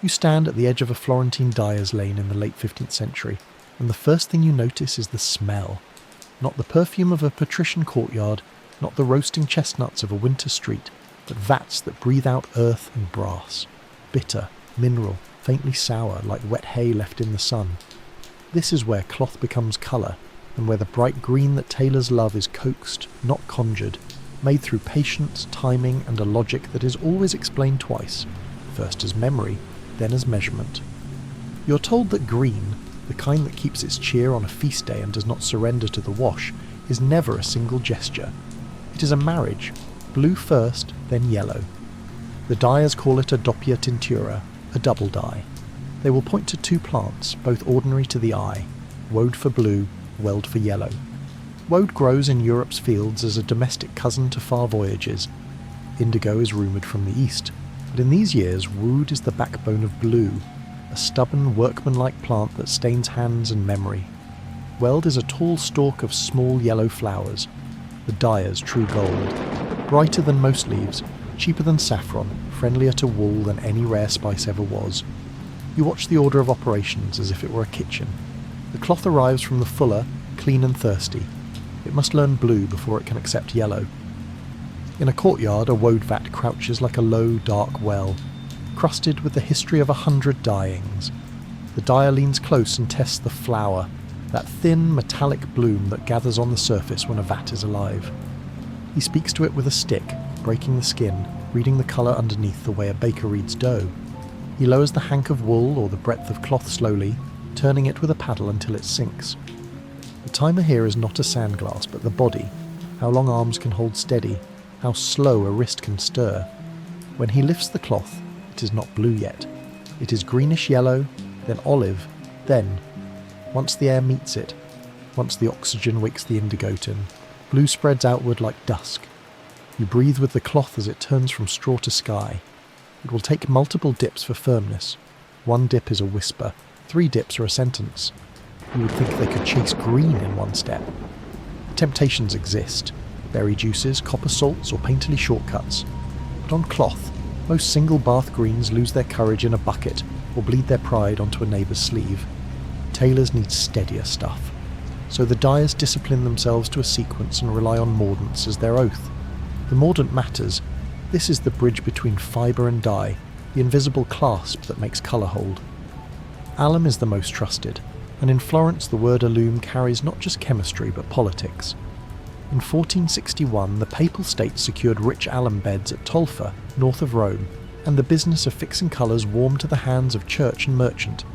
You stand at the edge of a Florentine dyer's lane in the late 15th century, and the first thing you notice is the smell. Not the perfume of a patrician courtyard, not the roasting chestnuts of a winter street, but vats that breathe out earth and brass. Bitter, mineral, faintly sour, like wet hay left in the sun. This is where cloth becomes colour, and where the bright green that tailors love is coaxed, not conjured, made through patience, timing, and a logic that is always explained twice, first as memory, then as measurement. You're told that green, the kind that keeps its cheer on a feast day and does not surrender to the wash, is never a single gesture. It is a marriage, blue first, then yellow. The dyers call it a doppia tintura, a double dye. They will point to two plants, both ordinary to the eye, woad for blue, weld for yellow. Woad grows in Europe's fields as a domestic cousin to far voyages. Indigo is rumoured from the east, but in these years woad is the backbone of blue, a stubborn workmanlike plant that stains hands and memory. Weld is a tall stalk of small yellow flowers, the dyer's true gold, brighter than most leaves, cheaper than saffron, friendlier to wool than any rare spice ever was. You watch the order of operations as if it were a kitchen. The cloth arrives from the fuller, clean and thirsty. It must learn blue before it can accept yellow. In a courtyard, a woad vat crouches like a low, dark well, crusted with the history of 100 dyeings. The dyer leans close and tests the flower, that thin, metallic bloom that gathers on the surface when a vat is alive. He speaks to it with a stick, breaking the skin, reading the colour underneath the way a baker reads dough. He lowers the hank of wool or the breadth of cloth slowly, turning it with a paddle until it sinks. The timer here is not a sandglass, but the body, how long arms can hold steady, how slow a wrist can stir. When he lifts the cloth, it is not blue yet. It is greenish yellow, then olive, then, once the air meets it, once the oxygen wakes the indigo tin, blue spreads outward like dusk. You breathe with the cloth as it turns from straw to sky. It will take multiple dips for firmness. One dip is a whisper, 3 dips are a sentence. You would think they could chase green in one step. Temptations exist. Berry juices, copper salts, or painterly shortcuts. But on cloth, most single bath greens lose their courage in a bucket or bleed their pride onto a neighbour's sleeve. Tailors need steadier stuff. So the dyers discipline themselves to a sequence and rely on mordants as their oath. The mordant matters. This is the bridge between fibre and dye, the invisible clasp that makes colour hold. Alum is the most trusted, and in Florence the word alum carries not just chemistry but politics. In 1461 the Papal States secured rich alum beds at Tolfa, north of Rome, and the business of fixing colours warmed to the hands of church and merchant.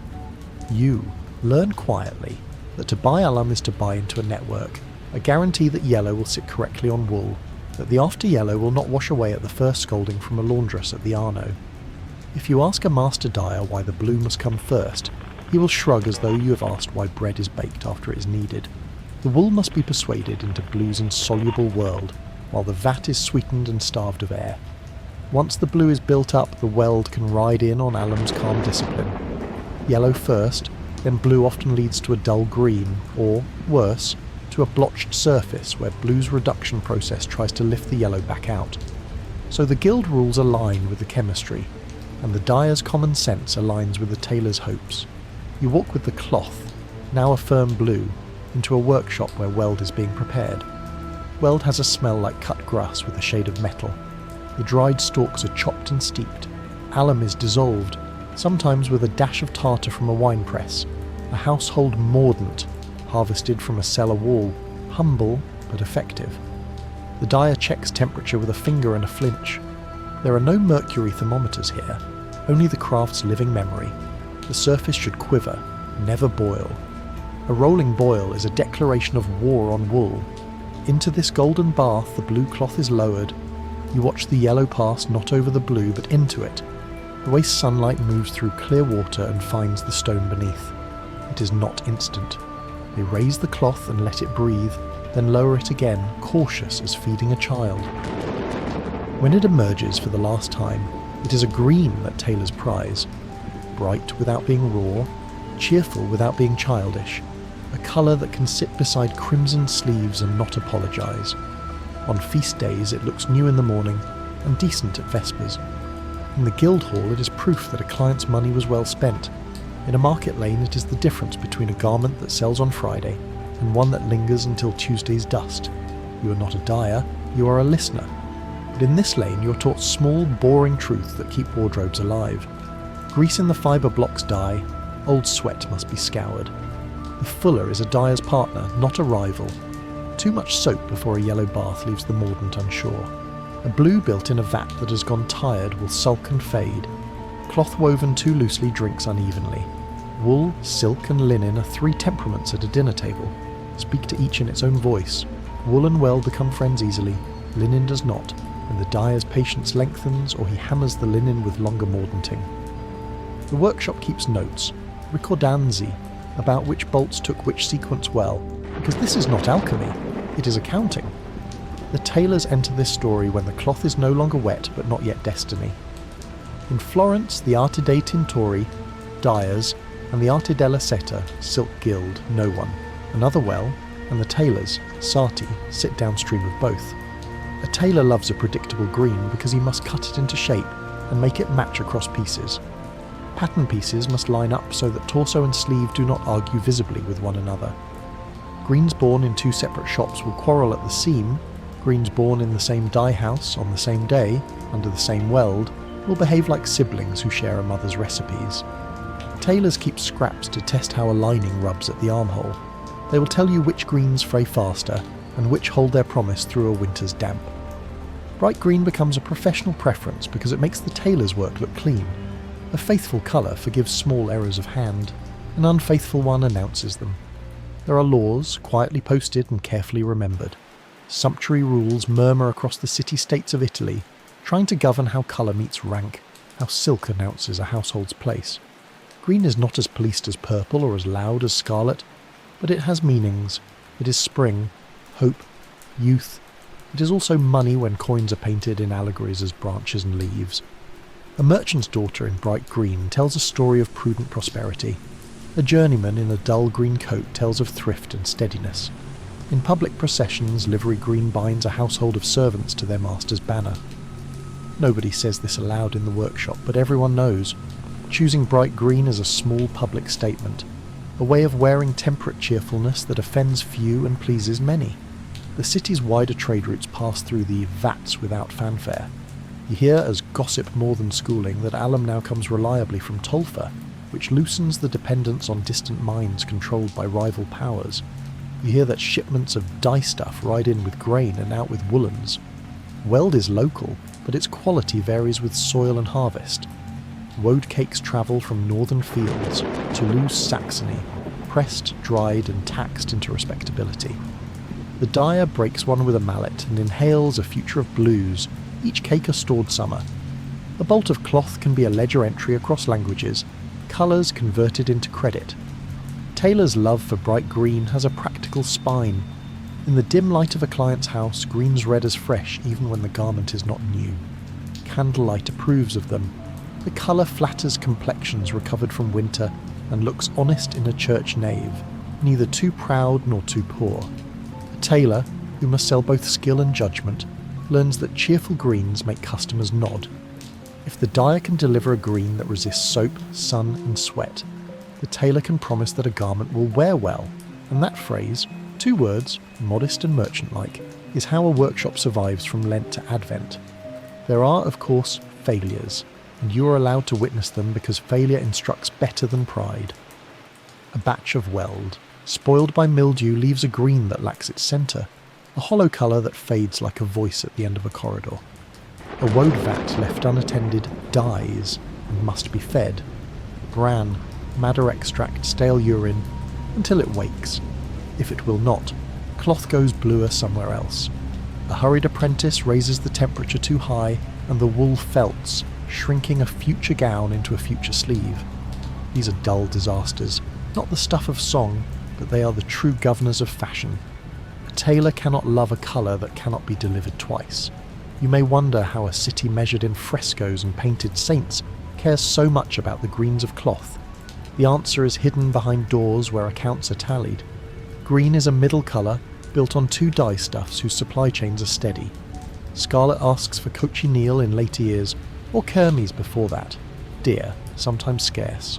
You learn quietly that to buy alum is to buy into a network, a guarantee that yellow will sit correctly on wool, that the after yellow will not wash away at the first scolding from a laundress at the Arno. If you ask a master dyer why the blue must come first, he will shrug as though you have asked why bread is baked after it is kneaded. The wool must be persuaded into blue's insoluble world, while the vat is sweetened and starved of air. Once the blue is built up, the weld can ride in on alum's calm discipline. Yellow first, then blue often leads to a dull green, or, worse, to a blotched surface where blue's reduction process tries to lift the yellow back out. So the guild rules align with the chemistry, and the dyer's common sense aligns with the tailor's hopes. You walk with the cloth, now a firm blue, into a workshop where weld is being prepared. Weld has a smell like cut grass with a shade of metal. The dried stalks are chopped and steeped. Alum is dissolved, sometimes with a dash of tartar from a wine press, a household mordant harvested from a cellar wall, humble but effective. The dyer checks temperature with a finger and a flinch. There are no mercury thermometers here, only the craft's living memory. The surface should quiver, never boil. A rolling boil is a declaration of war on wool. Into this golden bath the blue cloth is lowered. You watch the yellow pass not over the blue but into it. The way sunlight moves through clear water and finds the stone beneath. It is not instant. They raise the cloth and let it breathe, then lower it again, cautious as feeding a child. When it emerges for the last time, it is a green that tailors prize. Bright without being raw, cheerful without being childish, a colour that can sit beside crimson sleeves and not apologise. On feast days it looks new in the morning and decent at vespers. In the guild hall, it is proof that a client's money was well spent. In a market lane, it is the difference between a garment that sells on Friday and one that lingers until Tuesday's dust. You are not a dyer, you are a listener. But in this lane, you're taught small, boring truths that keep wardrobes alive. Grease in the fibre blocks dye, old sweat must be scoured. The fuller is a dyer's partner, not a rival. Too much soap before a yellow bath leaves the mordant unsure. A blue built in a vat that has gone tired will sulk and fade. Cloth woven too loosely drinks unevenly. Wool, silk and linen are three temperaments at a dinner table. Speak to each in its own voice. Wool and well become friends easily, linen does not, and the dyer's patience lengthens or he hammers the linen with longer mordanting. The workshop keeps notes, ricordanzi, about which bolts took which sequence well, because this is not alchemy, it is accounting. The tailors enter this story when the cloth is no longer wet but not yet destiny. In Florence, the Arte dei Tintori, dyers, and the Arte della Seta, silk guild, no one. Another well, and the tailors, sarti, sit downstream of both. A tailor loves a predictable green because he must cut it into shape and make it match across pieces. Pattern pieces must line up so that torso and sleeve do not argue visibly with one another. Greens born in two separate shops will quarrel at the seam. Greens born in the same dye house on the same day, under the same weld, will behave like siblings who share a mother's recipes. Tailors keep scraps to test how a lining rubs at the armhole. They will tell you which greens fray faster and which hold their promise through a winter's damp. Bright green becomes a professional preference because it makes the tailor's work look clean. A faithful colour forgives small errors of hand, an unfaithful one announces them. There are laws, quietly posted and carefully remembered. Sumptuary rules murmur across the city-states of Italy, trying to govern how colour meets rank, how silk announces a household's place. Green is not as policed as purple or as loud as scarlet, but it has meanings. It is spring, hope, youth. It is also money when coins are painted in allegories as branches and leaves. A merchant's daughter in bright green tells a story of prudent prosperity. A journeyman in a dull green coat tells of thrift and steadiness. In public processions, livery green binds a household of servants to their master's banner. Nobody says this aloud in the workshop, but everyone knows. Choosing bright green is a small public statement, a way of wearing temperate cheerfulness that offends few and pleases many. The city's wider trade routes pass through the vats without fanfare. You hear, as gossip more than schooling, that alum now comes reliably from Tolfa, which loosens the dependence on distant mines controlled by rival powers. You hear that shipments of dye stuff ride in with grain and out with woolens. Weld is local, but its quality varies with soil and harvest. Woad cakes travel from northern fields to loose Saxony, pressed, dried and taxed into respectability. The dyer breaks one with a mallet and inhales a future of blues, each cake a stored summer. A bolt of cloth can be a ledger entry across languages, colours converted into credit. Tailor's love for bright green has a practical spine. In the dim light of a client's house, green's red as fresh even when the garment is not new. Candlelight approves of them. The colour flatters complexions recovered from winter and looks honest in a church nave, neither too proud nor too poor. A tailor, who must sell both skill and judgment, learns that cheerful greens make customers nod. If the dyer can deliver a green that resists soap, sun and sweat, the tailor can promise that a garment will wear well, and that phrase, 2 words, modest and merchant-like, is how a workshop survives from Lent to Advent. There are, of course, failures, and you are allowed to witness them because failure instructs better than pride. A batch of weld, spoiled by mildew, leaves a green that lacks its centre, a hollow colour that fades like a voice at the end of a corridor. A woad vat left unattended dies and must be fed. Bran, madder extract, stale urine, until it wakes. If it will not, cloth goes bluer somewhere else. A hurried apprentice raises the temperature too high and the wool felts, shrinking a future gown into a future sleeve. These are dull disasters, not the stuff of song, but they are the true governors of fashion. A tailor cannot love a colour that cannot be delivered twice. You may wonder how a city measured in frescoes and painted saints cares so much about the greens of cloth. The answer is hidden behind doors where accounts are tallied. Green is a middle colour built on 2 dye stuffs whose supply chains are steady. Scarlet asks for cochineal in later years, Or kermes before that, dear, sometimes scarce.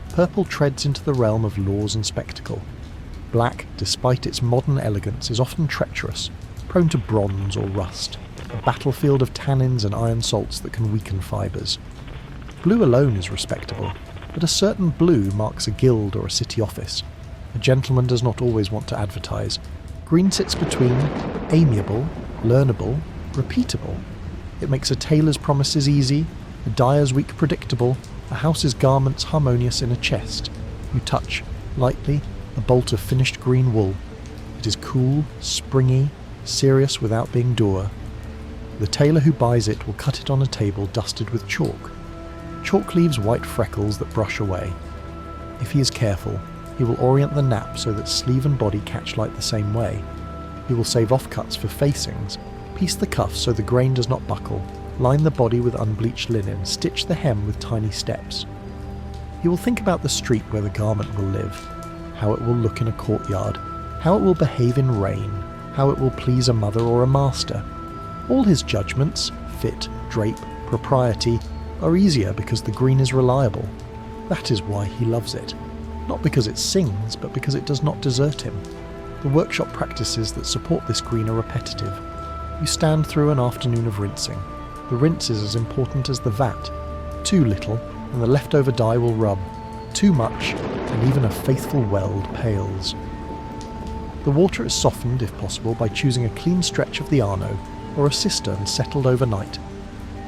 Purple treads into the realm of laws and spectacle. Black, despite its modern elegance, is often treacherous, prone to bronze or rust, a battlefield of tannins and iron salts that can weaken fibres. Blue alone is respectable, but a certain blue marks a guild or a city office. A gentleman does not always want to advertise. Green sits between amiable, learnable, repeatable. It makes a tailor's promises easy, a dyer's week predictable, a house's garments harmonious in a chest. You touch, lightly, a bolt of finished green wool. It is cool, springy, serious without being dour. The tailor who buys it will cut it on a table dusted with chalk. Chalk leaves white freckles that brush away. If he is careful, he will orient the nap so that sleeve and body catch light the same way. He will save offcuts for facings, piece the cuffs so the grain does not buckle, line the body with unbleached linen, stitch the hem with tiny steps. He will think about the street where the garment will live, how it will look in a courtyard, how it will behave in rain, how it will please a mother or a master. All his judgments, fit, drape, propriety, are easier because the green is reliable. That is why he loves it. Not because it sings, but because it does not desert him. The workshop practices that support this green are repetitive. You stand through an afternoon of rinsing. The rinse is as important as the vat. Too little, and the leftover dye will rub. Too much, and even a faithful weld pales. The water is softened, if possible, by choosing a clean stretch of the Arno, or a cistern settled overnight.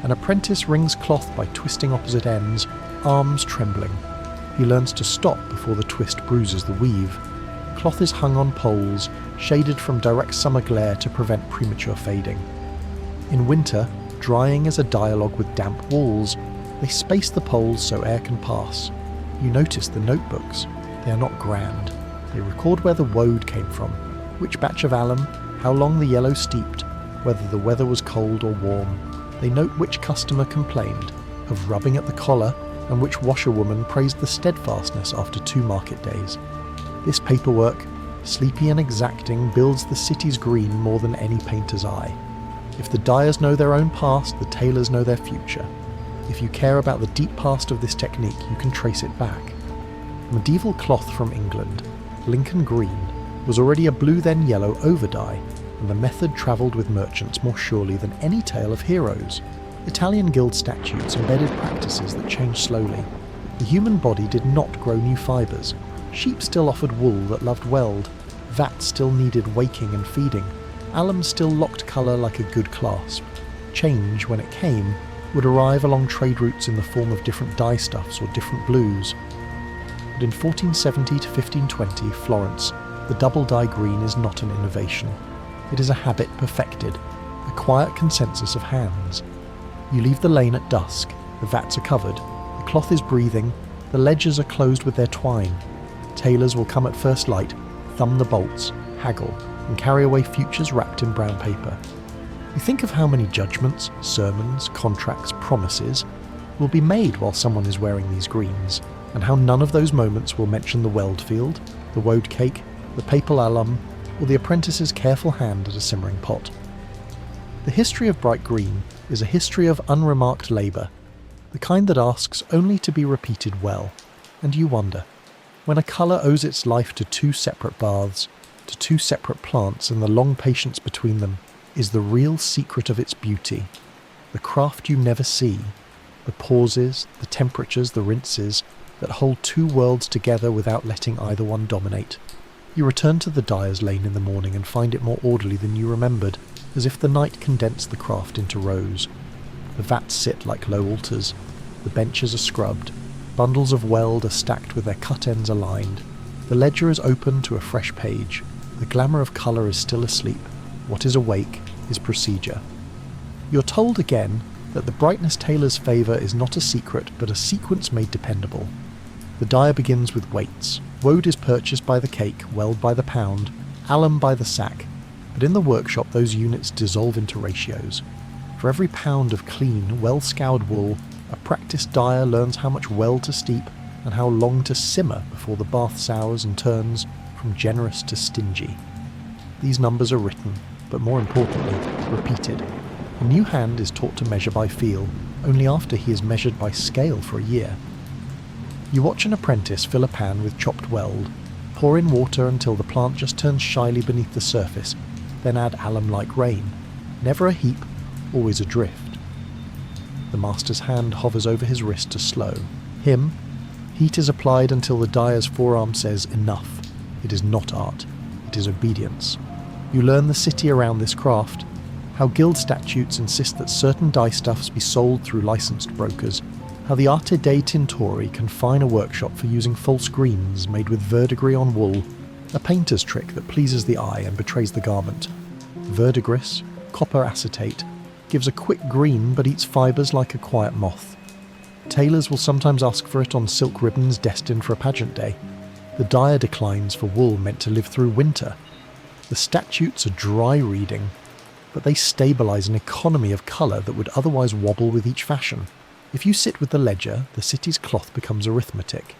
An apprentice wrings cloth by twisting opposite ends, arms trembling. He learns to stop before the twist bruises the weave. Cloth is hung on poles, shaded from direct summer glare to prevent premature fading. In winter, drying is a dialogue with damp walls. They space the poles so air can pass. You notice the notebooks. They are not grand. They record where the woad came from, which batch of alum, how long the yellow steeped, whether the weather was cold or warm. They note which customer complained of rubbing at the collar and which washerwoman praised the steadfastness after 2 market days. This paperwork, sleepy and exacting, builds the city's green more than any painter's eye. If the dyers know their own past, the tailors know their future. If you care about the deep past of this technique, you can trace it back. Medieval cloth from England, Lincoln green, was already a blue then yellow overdye, and the method travelled with merchants more surely than any tale of heroes. Italian guild statutes embedded practices that changed slowly. The human body did not grow new fibres. Sheep still offered wool that loved weld. Vats still needed waking and feeding. Alum still locked colour like a good clasp. Change, when it came, would arrive along trade routes in the form of different dye-stuffs or different blues. But in 1470 to 1520, Florence, the double-dye green is not an innovation. It is a habit perfected, a quiet consensus of hands. You leave the lane at dusk, the vats are covered, the cloth is breathing, the ledgers are closed with their twine. Tailors will come at first light, thumb the bolts, haggle, and carry away futures wrapped in brown paper. You think of how many judgments, sermons, contracts, promises will be made while someone is wearing these greens, and how none of those moments will mention the weld field, the woad cake, the papal alum, or the apprentice's careful hand at a simmering pot. The history of bright green is a history of unremarked labour, the kind that asks only to be repeated well, and you wonder, when a colour owes its life to 2 separate baths, to 2 separate plants and the long patience between them, is the real secret of its beauty, the craft you never see, the pauses, the temperatures, the rinses, that hold 2 worlds together without letting either one dominate. You return to the dyer's lane in the morning and find it more orderly than you remembered, as if the night condensed the craft into rows. The vats sit like low altars, the benches are scrubbed, bundles of weld are stacked with their cut ends aligned, the ledger is open to a fresh page, the glamour of colour is still asleep, what is awake is procedure. You're told again that the brightness tailors favour is not a secret but a sequence made dependable. The dyer begins with weights. Woad is purchased by the cake, weld by the pound, alum by the sack, but in the workshop those units dissolve into ratios. For every pound of clean, well-scoured wool, a practiced dyer learns how much weld to steep and how long to simmer before the bath sours and turns from generous to stingy. These numbers are written, but more importantly, repeated. A new hand is taught to measure by feel, only after he is measured by scale for a year. You watch an apprentice fill a pan with chopped weld, pour in water until the plant just turns shyly beneath the surface, then add alum like rain. Never a heap, always a drift. The master's hand hovers over his wrist to slow. Him, heat is applied until the dyer's forearm says enough. It is not art, it is obedience. You learn the city around this craft, how guild statutes insist that certain dye stuffs be sold through licensed brokers, how the Arte dei Tintori can fine a workshop for using false greens made with verdigris on wool, a painter's trick that pleases the eye and betrays the garment. Verdigris, copper acetate, gives a quick green but eats fibres like a quiet moth. Tailors will sometimes ask for it on silk ribbons destined for a pageant day. The dyer declines for wool meant to live through winter. The statutes are dry reading, but they stabilise an economy of colour that would otherwise wobble with each fashion. If you sit with the ledger, the city's cloth becomes arithmetic.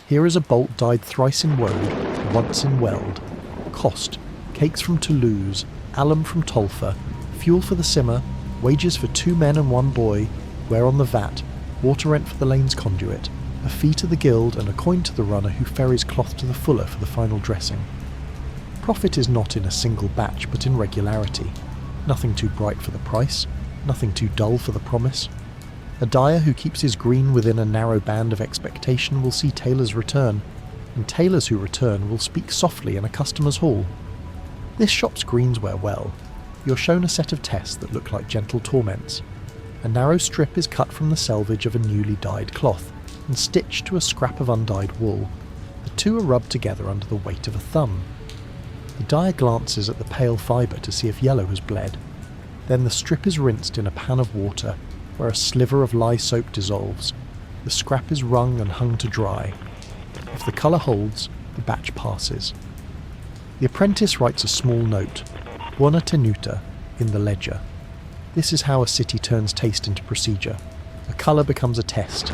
Here is a bolt dyed thrice in woad, once in weld. Cost: cakes from Toulouse, alum from Tolfa, fuel for the simmer, wages for 2 men and 1 boy, wear on the vat, water rent for the lane's conduit, a fee to the guild and a coin to the runner who ferries cloth to the fuller for the final dressing. Profit is not in a single batch but in regularity. Nothing too bright for the price, nothing too dull for the promise. A dyer who keeps his green within a narrow band of expectation will see tailors return, and tailors who return will speak softly in a customer's hall. This shop's greens wear well. You're shown a set of tests that look like gentle torments. A narrow strip is cut from the selvage of a newly dyed cloth, and stitched to a scrap of undyed wool. The two are rubbed together under the weight of a thumb. The dyer glances at the pale fibre to see if yellow has bled. Then the strip is rinsed in a pan of water, where a sliver of lye soap dissolves. The scrap is wrung and hung to dry. If the colour holds, the batch passes. The apprentice writes a small note, buona tenuta, in the ledger. This is how a city turns taste into procedure. A colour becomes a test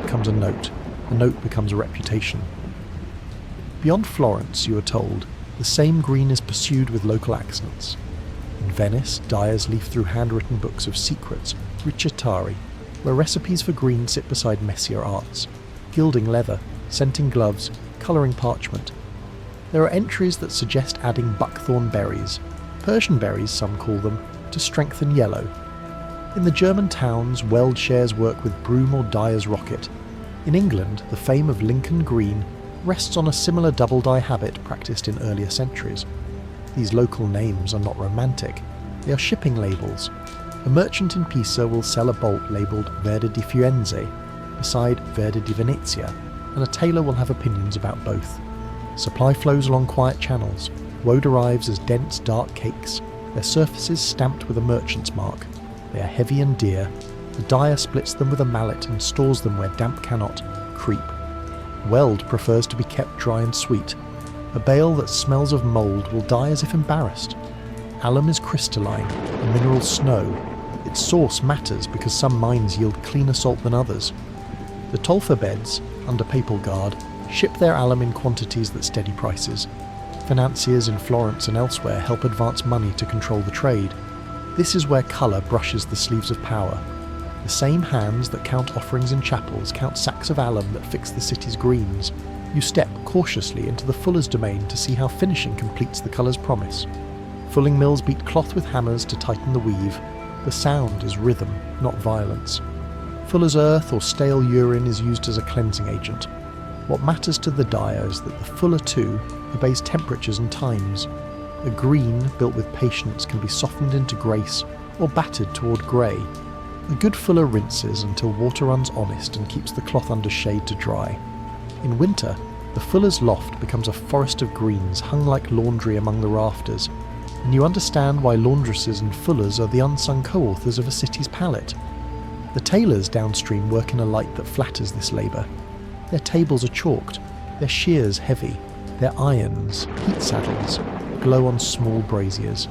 becomes a note becomes a reputation. Beyond Florence, you are told, the same green is pursued with local accents. In Venice, dyers leaf through handwritten books of secrets, ricettari, where recipes for green sit beside messier arts, gilding leather, scenting gloves, colouring parchment. There are entries that suggest adding buckthorn berries, Persian berries some call them, to strengthen yellow. In the German towns, weld shares work with broom or dyer's rocket. In England, the fame of Lincoln green rests on a similar double-dye habit practiced in earlier centuries. These local names are not romantic, they are shipping labels. A merchant in Pisa will sell a bolt labelled Verde di Firenze beside Verde di Venezia, and a tailor will have opinions about both. Supply flows along quiet channels. Woad arrives as dense, dark cakes, their surfaces stamped with a merchant's mark. They are heavy and dear. The dyer splits them with a mallet and stores them where damp cannot creep. Weld prefers to be kept dry and sweet. A bale that smells of mould will die as if embarrassed. Alum is crystalline, a mineral snow. Its source matters because some mines yield cleaner salt than others. The Tolfa beds, under papal guard, ship their alum in quantities that steady prices. Financiers in Florence and elsewhere help advance money to control the trade. This is where colour brushes the sleeves of power. The same hands that count offerings in chapels count sacks of alum that fix the city's greens. You step cautiously into the fuller's domain to see how finishing completes the colour's promise. Fulling mills beat cloth with hammers to tighten the weave. The sound is rhythm, not violence. Fuller's earth or stale urine is used as a cleansing agent. What matters to the dyer is that the fuller too obeys temperatures and times. A green built with patience can be softened into grace or battered toward grey. A good fuller rinses until water runs honest and keeps the cloth under shade to dry. In winter, the fuller's loft becomes a forest of greens hung like laundry among the rafters, and you understand why laundresses and fullers are the unsung co-authors of a city's palette. The tailors downstream work in a light that flatters this labour. Their tables are chalked, their shears heavy, their irons, heat saddles, glow on small braziers.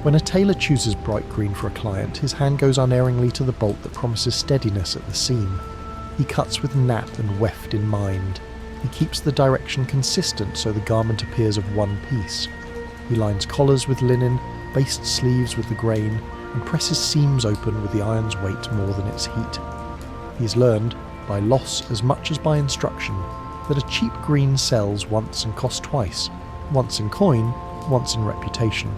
When a tailor chooses bright green for a client, his hand goes unerringly to the bolt that promises steadiness at the seam. He cuts with nap and weft in mind. He keeps the direction consistent so the garment appears of one piece. He lines collars with linen, bastes sleeves with the grain, and presses seams open with the iron's weight more than its heat. He has learned, by loss as much as by instruction, that a cheap green sells once and costs twice, once in coin, once in reputation.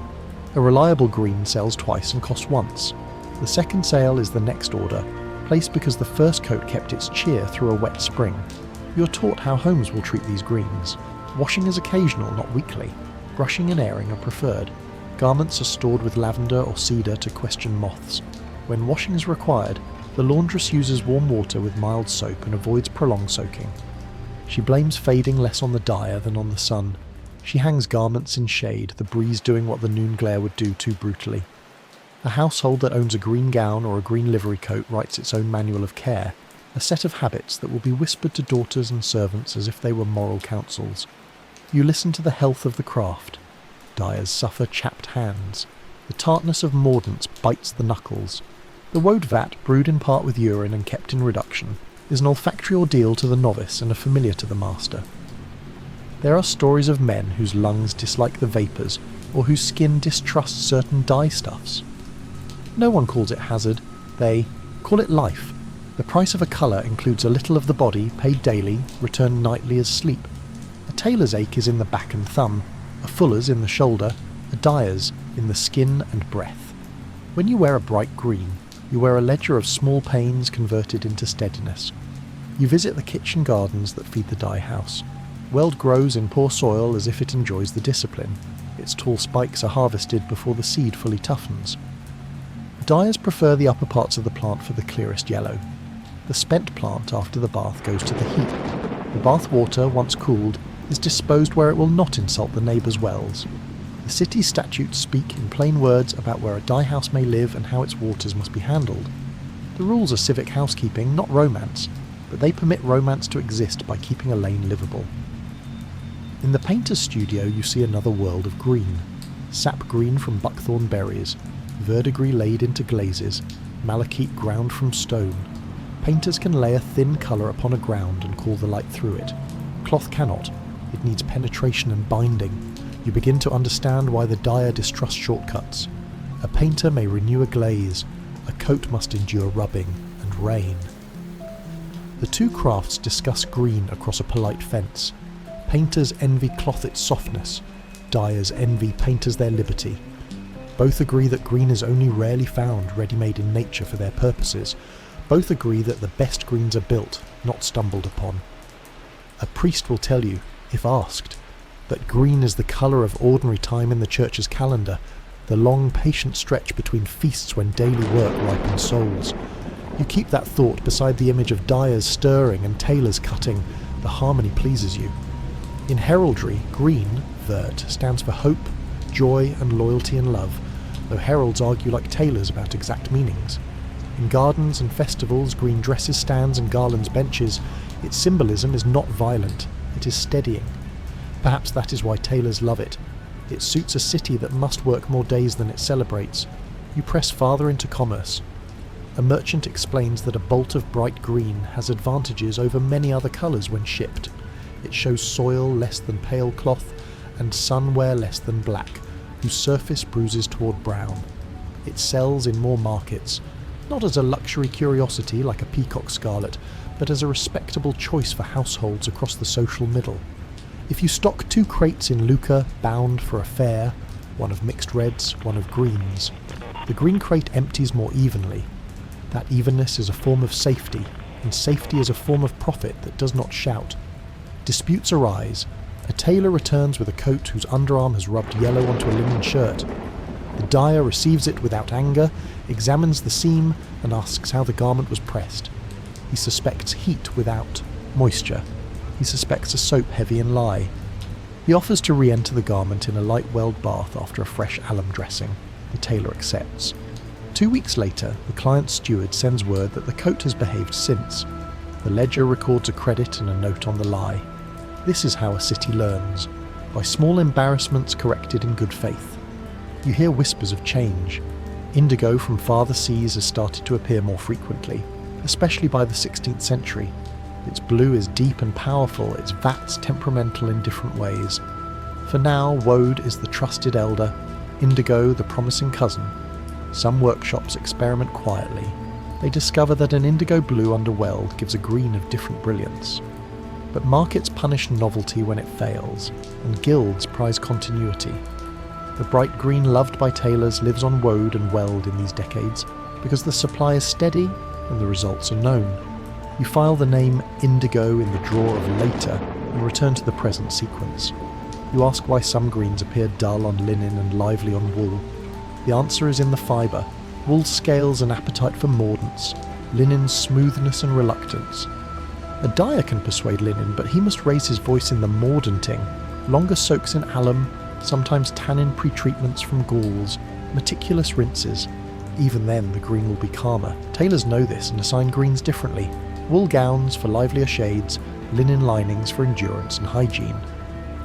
A reliable green sells twice and costs once. The second sale is the next order, placed because the first coat kept its cheer through a wet spring. You're taught how homes will treat these greens. Washing is occasional, not weekly. Brushing and airing are preferred. Garments are stored with lavender or cedar to question moths. When washing is required, the laundress uses warm water with mild soap and avoids prolonged soaking. She blames fading less on the dyer than on the sun. She hangs garments in shade, the breeze doing what the noon glare would do too brutally. A household that owns a green gown or a green livery coat writes its own manual of care, a set of habits that will be whispered to daughters and servants as if they were moral counsels. You listen to the health of the craft. Dyers suffer chapped hands. The tartness of mordants bites the knuckles. The Woad vat, brewed in part with urine and kept in reduction, is an olfactory ordeal to the novice and a familiar to the master. There are stories of men whose lungs dislike the vapours, or whose skin distrusts certain dye-stuffs. No one calls it hazard, they call it life. The price of a colour includes a little of the body, paid daily, returned nightly as sleep. A tailor's ache is in the back and thumb, a fuller's in the shoulder, a dyer's in the skin and breath. When you wear a bright green, you wear a ledger of small pains converted into steadiness. You visit the kitchen gardens that feed the dye house. Weld grows in poor soil as if it enjoys the discipline. Its tall spikes are harvested before the seed fully toughens. Dyers prefer the upper parts of the plant for the clearest yellow. The spent plant after the bath goes to the heap. The bath water, once cooled, is disposed where it will not insult the neighbours' wells. The city statutes speak in plain words about where a dye house may live and how its waters must be handled. The rules are civic housekeeping, not romance, but they permit romance to exist by keeping a lane livable. In the painter's studio you see another world of green. Sap green from buckthorn berries, verdigris laid into glazes, malachite ground from stone. Painters can lay a thin colour upon a ground and call the light through it. Cloth cannot. It needs penetration and binding. You begin to understand why the dyer distrusts shortcuts. A painter may renew a glaze. A coat must endure rubbing and rain. The two crafts discuss green across a polite fence. Painters envy cloth its softness. Dyers envy painters their liberty. Both agree that green is only rarely found ready-made in nature for their purposes. Both agree that the best greens are built, not stumbled upon. A priest will tell you, if asked, that green is the colour of ordinary time in the church's calendar, the long patient stretch between feasts when daily work ripens souls. You keep that thought beside the image of dyers stirring and tailors cutting. The harmony pleases you. In heraldry, green, vert, stands for hope, joy and loyalty and love, though heralds argue like tailors about exact meanings. In gardens and festivals, green dresses, stands and garlands benches, its symbolism is not violent, it is steadying. Perhaps that is why tailors love it. It suits a city that must work more days than it celebrates. You press farther into commerce. A merchant explains that a bolt of bright green has advantages over many other colours when shipped. It shows soil less than pale cloth and sunwear less than black, whose surface bruises toward brown. It sells in more markets, not as a luxury curiosity like a peacock scarlet, but as a respectable choice for households across the social middle. If you stock 2 crates in Lucca bound for a fair, one of mixed reds, one of greens, the green crate empties more evenly. That evenness is a form of safety, and safety is a form of profit that does not shout. Disputes arise. A tailor returns with a coat whose underarm has rubbed yellow onto a linen shirt. The dyer receives it without anger, examines the seam, and asks how the garment was pressed. He suspects heat without moisture. He suspects a soap heavy in lye. He offers to re-enter the garment in a light weld bath after a fresh alum dressing. The tailor accepts. 2 weeks later, the client's steward sends word that the coat has behaved since. The ledger records a credit and a note on the lie. This is how a city learns, by small embarrassments corrected in good faith. You hear whispers of change. Indigo from farther seas has started to appear more frequently, especially by the 16th century. Its blue is deep and powerful, its vats temperamental in different ways. For now, Woad is the trusted elder, indigo the promising cousin. Some workshops experiment quietly. They discover that an indigo blue under weld gives a green of different brilliance. But markets punish novelty when it fails, and guilds prize continuity. The bright green loved by tailors lives on Woad and weld in these decades because the supply is steady and the results are known. You file the name indigo in the drawer of later and return to the present sequence. You ask why some greens appear dull on linen and lively on wool. The answer is in the fibre. Wool's scales an appetite for mordants, linen's smoothness and reluctance. A dyer can persuade linen, but he must raise his voice in the mordanting. Longer soaks in alum, sometimes tannin pre-treatments from galls, meticulous rinses. Even then the green will be calmer. Tailors know this and assign greens differently. Wool gowns for livelier shades, linen linings for endurance and hygiene.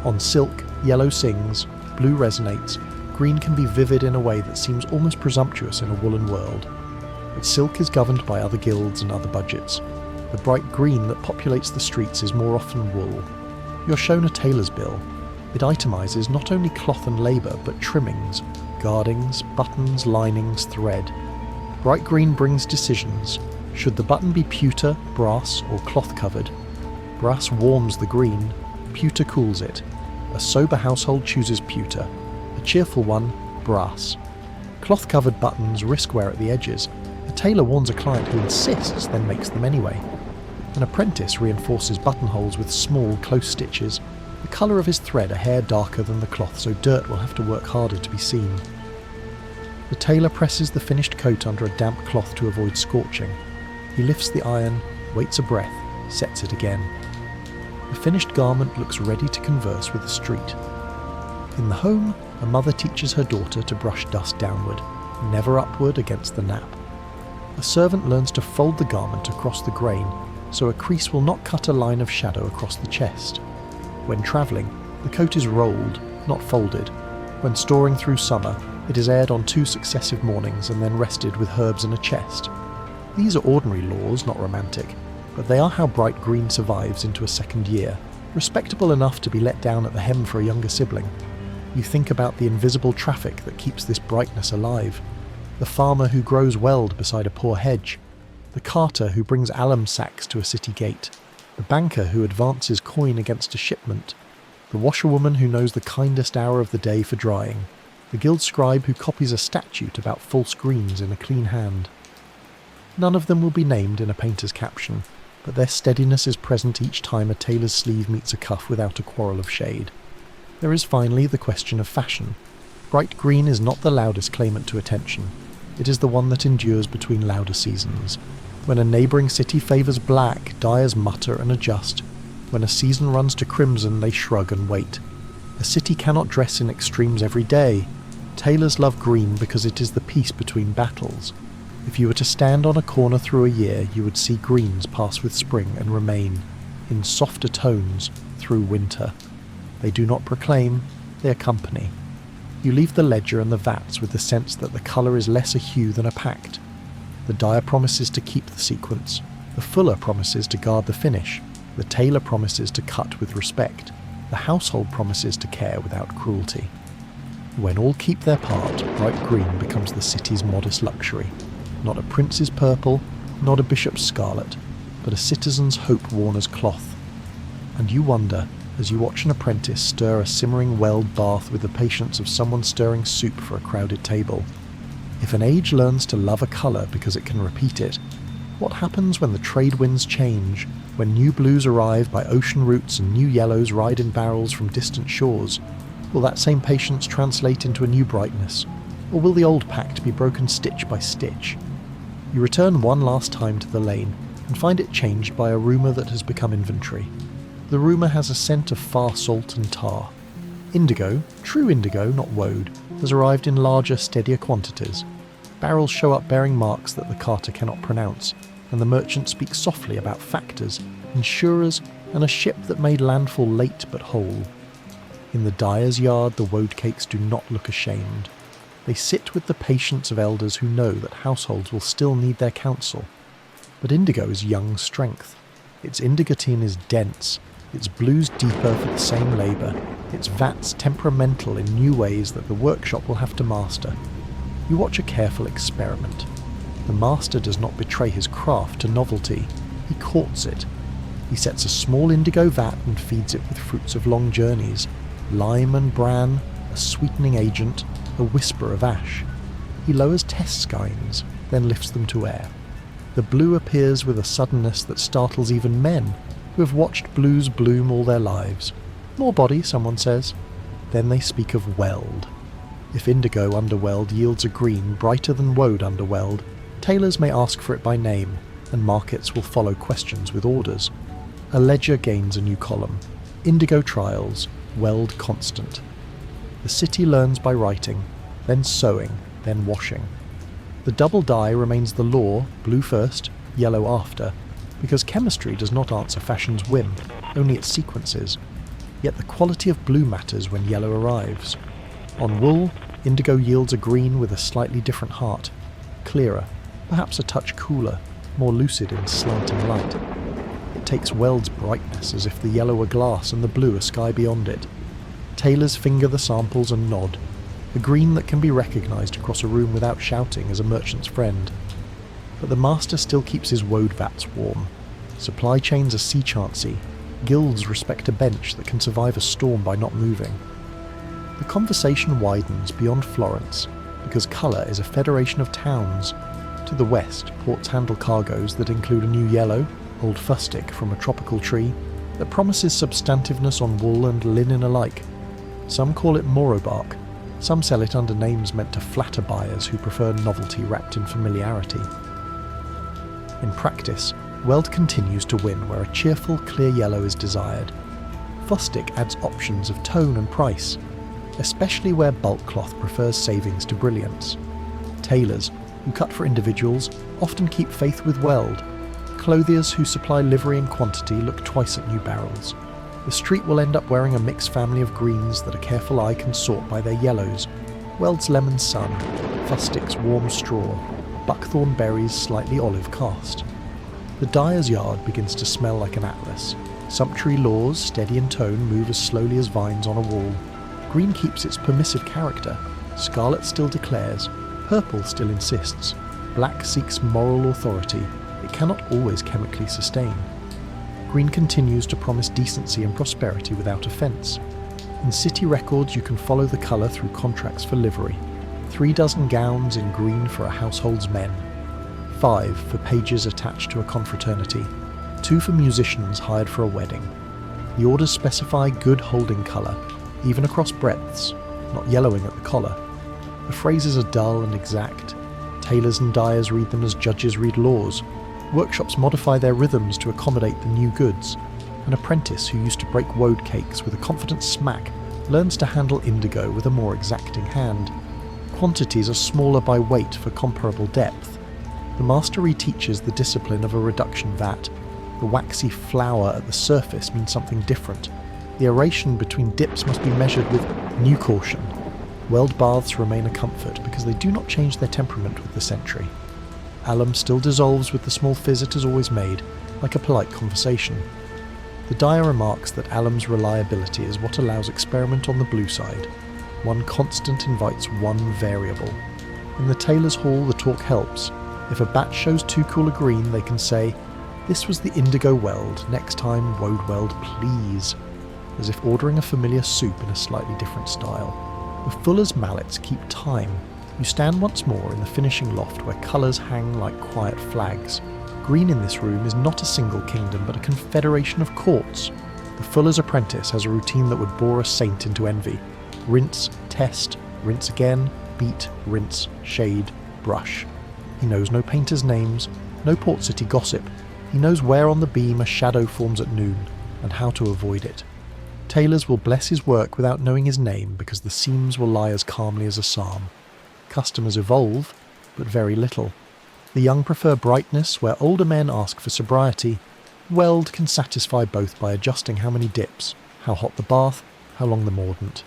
On silk, yellow sings, blue resonates. Green can be vivid in a way that seems almost presumptuous in a woolen world. But silk is governed by other guilds and other budgets. The bright green that populates the streets is more often wool. You're shown a tailor's bill. It itemises not only cloth and labour, but trimmings, guardings, buttons, linings, thread. Bright green brings decisions. Should the button be pewter, brass, or cloth-covered? Brass warms the green, pewter cools it. A sober household chooses pewter. A cheerful one, brass. Cloth-covered buttons risk wear at the edges. A tailor warns a client who insists, then makes them anyway. An apprentice reinforces buttonholes with small, close stitches. The colour of his thread a hair darker than the cloth, so dirt will have to work harder to be seen. The tailor presses the finished coat under a damp cloth to avoid scorching. He lifts the iron, waits a breath, sets it again. The finished garment looks ready to converse with the street. In the home, a mother teaches her daughter to brush dust downward, never upward against the nap. A servant learns to fold the garment across the grain, so a crease will not cut a line of shadow across the chest. When travelling, the coat is rolled, not folded. When storing through summer, it is aired on 2 successive mornings and then rested with herbs in a chest. These are ordinary laws, not romantic, but they are how bright green survives into a second year, respectable enough to be let down at the hem for a younger sibling. You think about the invisible traffic that keeps this brightness alive. The farmer who grows weld beside a poor hedge. The carter who brings alum sacks to a city gate. The banker who advances coin against a shipment. The washerwoman who knows the kindest hour of the day for drying. The guild scribe who copies a statute about false greens in a clean hand. None of them will be named in a painter's caption, but their steadiness is present each time a tailor's sleeve meets a cuff without a quarrel of shade. There is finally the question of fashion. Bright green is not the loudest claimant to attention. It is the one that endures between louder seasons. When a neighbouring city favours black, dyers mutter and adjust. When a season runs to crimson, they shrug and wait. A city cannot dress in extremes every day. Tailors love green because it is the peace between battles. If you were to stand on a corner through a year, you would see greens pass with spring and remain, in softer tones, through winter. They do not proclaim, they accompany. You leave the ledger and the vats with the sense that the colour is less a hue than a pact. The dyer promises to keep the sequence. The fuller promises to guard the finish. The tailor promises to cut with respect. The household promises to care without cruelty. When all keep their part, bright green becomes the city's modest luxury. Not a prince's purple, not a bishop's scarlet, but a citizen's hope worn as cloth. And you wonder, as you watch an apprentice stir a simmering weld bath with the patience of someone stirring soup for a crowded table, if an age learns to love a colour because it can repeat it, what happens when the trade winds change, when new blues arrive by ocean routes and new yellows ride in barrels from distant shores? Will that same patience translate into a new brightness, or will the old pact be broken stitch by stitch? You return one last time to the lane and find it changed by a rumour that has become inventory. The rumour has a scent of far salt and tar. Indigo, true indigo, not woad, has arrived in larger, steadier quantities. Barrels show up bearing marks that the carter cannot pronounce, and the merchant speaks softly about factors, insurers, and a ship that made landfall late but whole. In the dyer's yard, the woad cakes do not look ashamed. They sit with the patience of elders who know that households will still need their counsel. But indigo is young strength. Its indigotine is dense, its blues deeper for the same labour, its vats temperamental in new ways that the workshop will have to master. you watch a careful experiment. The master does not betray his craft to novelty, he courts it. He sets a small indigo vat and feeds it with fruits of long journeys, lime and bran, a sweetening agent, a whisper of ash. He lowers test skeins, then lifts them to air. The blue appears with a suddenness that startles even men who have watched blues bloom all their lives. More body, someone says. Then they speak of weld. If indigo underweld yields a green brighter than woad underweld, tailors may ask for it by name, and markets will follow questions with orders. A ledger gains a new column. Indigo trials, weld constant. The city learns by writing, then sewing, then washing. The double dye remains the law, blue first, yellow after, because chemistry does not answer fashion's whim, only its sequences. Yet the quality of blue matters when yellow arrives. On wool, indigo yields a green with a slightly different heart, clearer, perhaps a touch cooler, more lucid in slanting light. It takes weld's brightness as if the yellow were glass and the blue a sky beyond it. Tailors finger the samples and nod, a green that can be recognised across a room without shouting as a merchant's friend. But the master still keeps his woad vats warm. Supply chains are sea chancy. Guilds respect a bench that can survive a storm by not moving. The conversation widens beyond Florence, because colour is a federation of towns. To the west, ports handle cargoes that include a new yellow, old fustic from a tropical tree, that promises substantiveness on wool and linen alike. Some call it morobark, some sell it under names meant to flatter buyers who prefer novelty wrapped in familiarity. In practice, weld continues to win where a cheerful, clear yellow is desired. Fustic adds options of tone and price, especially where bulk cloth prefers savings to brilliance. Tailors, who cut for individuals, often keep faith with weld. Clothiers who supply livery in quantity look twice at new barrels. The street will end up wearing a mixed family of greens that a careful eye can sort by their yellows. Weld's lemon sun, fustic's warm straw, buckthorn berries slightly olive cast. The dyer's yard begins to smell like an atlas. Sumptuary laws, steady in tone, move as slowly as vines on a wall. Green keeps its permissive character. Scarlet still declares. Purple still insists. Black seeks moral authority. It cannot always chemically sustain. Green continues to promise decency and prosperity without offence. In city records you can follow the colour through contracts for livery. 3 dozen gowns in green for a household's men. 5 for pages attached to a confraternity. 2 for musicians hired for a wedding. The orders specify good holding colour, even across breadths, not yellowing at the collar. The phrases are dull and exact. Tailors and dyers read them as judges read laws. Workshops modify their rhythms to accommodate the new goods. An apprentice who used to break woad cakes with a confident smack learns to handle indigo with a more exacting hand. Quantities are smaller by weight for comparable depth. The master reteaches the discipline of a reduction vat. The waxy flour at the surface means something different. The aeration between dips must be measured with new caution. Weld baths remain a comfort because they do not change their temperament with the century. Alum still dissolves with the small fizz it has always made, like a polite conversation. The dyer remarks that alum's reliability is what allows experiment on the blue side. One constant invites one variable. In the tailor's hall the talk helps. If a batch shows too cool a green they can say, "This was the indigo weld, next time woad weld please," as if ordering a familiar soup in a slightly different style. The fuller's mallets keep time. You stand once more in the finishing loft where colours hang like quiet flags. Green in this room is not a single kingdom but a confederation of courts. The fuller's apprentice has a routine that would bore a saint into envy. Rinse, test, rinse again, beat, rinse, shade, brush. He knows no painters' names, no port city gossip. He knows where on the beam a shadow forms at noon, and how to avoid it. Tailors will bless his work without knowing his name because the seams will lie as calmly as a psalm. Customers evolve, but very little. The young prefer brightness where older men ask for sobriety. Weld can satisfy both by adjusting how many dips, how hot the bath, how long the mordant.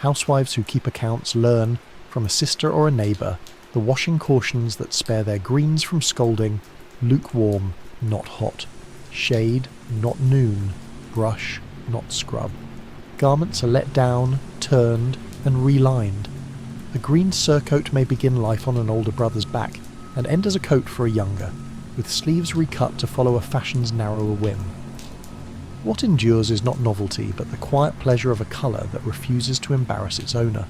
Housewives who keep accounts learn, from a sister or a neighbour, the washing cautions that spare their greens from scalding, lukewarm, not hot, shade, not noon, brush, not scrub. Garments are let down, turned, and relined. A green surcoat may begin life on an older brother's back and end as a coat for a younger, with sleeves recut to follow a fashion's narrower whim. What endures is not novelty, but the quiet pleasure of a colour that refuses to embarrass its owner.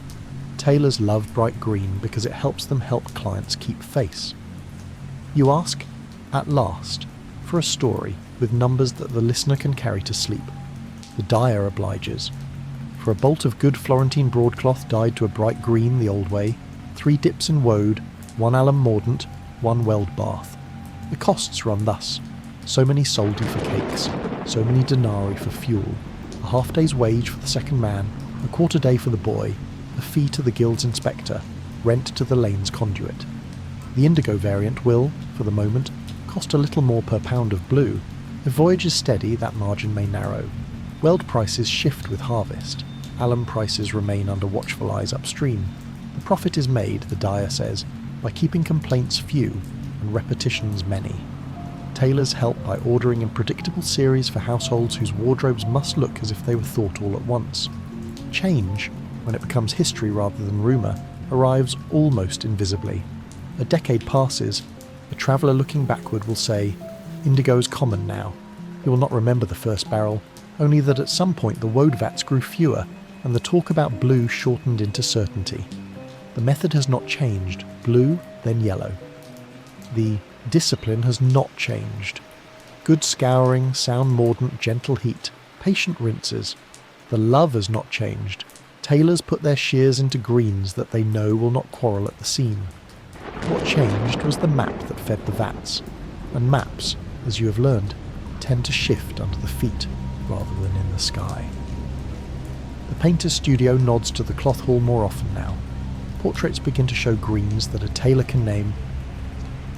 Tailors love bright green because it helps them help clients keep face. You ask, at last, for a story with numbers that the listener can carry to sleep. The dyer obliges. For a bolt of good Florentine broadcloth dyed to a bright green the old way, 3 dips in Woad, 1 alum mordant, 1 weld bath. The costs run thus: so many soldi for cakes, so many denarii for fuel, a half-day's wage for the second man, a quarter-day for the boy, a fee to the guild's inspector, rent to the lane's conduit. The indigo variant will, for the moment, cost a little more per pound of blue. If voyage is steady, that margin may narrow. Weld prices shift with harvest. Alum prices remain under watchful eyes upstream. The profit is made, the dyer says, by keeping complaints few and repetitions many. Tailors help by ordering in predictable series for households whose wardrobes must look as if they were thought all at once. Change, when it becomes history rather than rumour, arrives almost invisibly. A decade passes. A traveller looking backward will say, "Indigo's common now." He will not remember the first barrel, only that at some point the Woad vats grew fewer, and the talk about blue shortened into certainty. The method has not changed: blue, then yellow. The discipline has not changed. Good scouring, sound mordant, gentle heat, patient rinses. The love has not changed. Tailors put their shears into greens that they know will not quarrel at the seam. What changed was the map that fed the vats, and maps, as you have learned, tend to shift under the feet rather than in the sky. The painter's studio nods to the cloth hall more often now. Portraits begin to show greens that a tailor can name.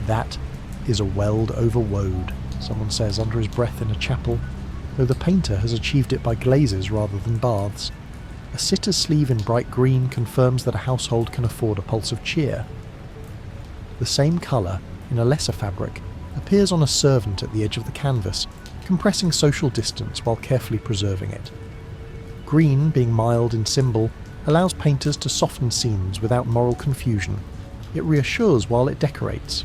"That is a weld over Woad," someone says under his breath in a chapel, though the painter has achieved it by glazes rather than baths. A sitter's sleeve in bright green confirms that a household can afford a pulse of cheer. The same colour, in a lesser fabric, appears on a servant at the edge of the canvas, compressing social distance while carefully preserving it. Green, being mild in symbol, allows painters to soften scenes without moral confusion. It reassures while it decorates.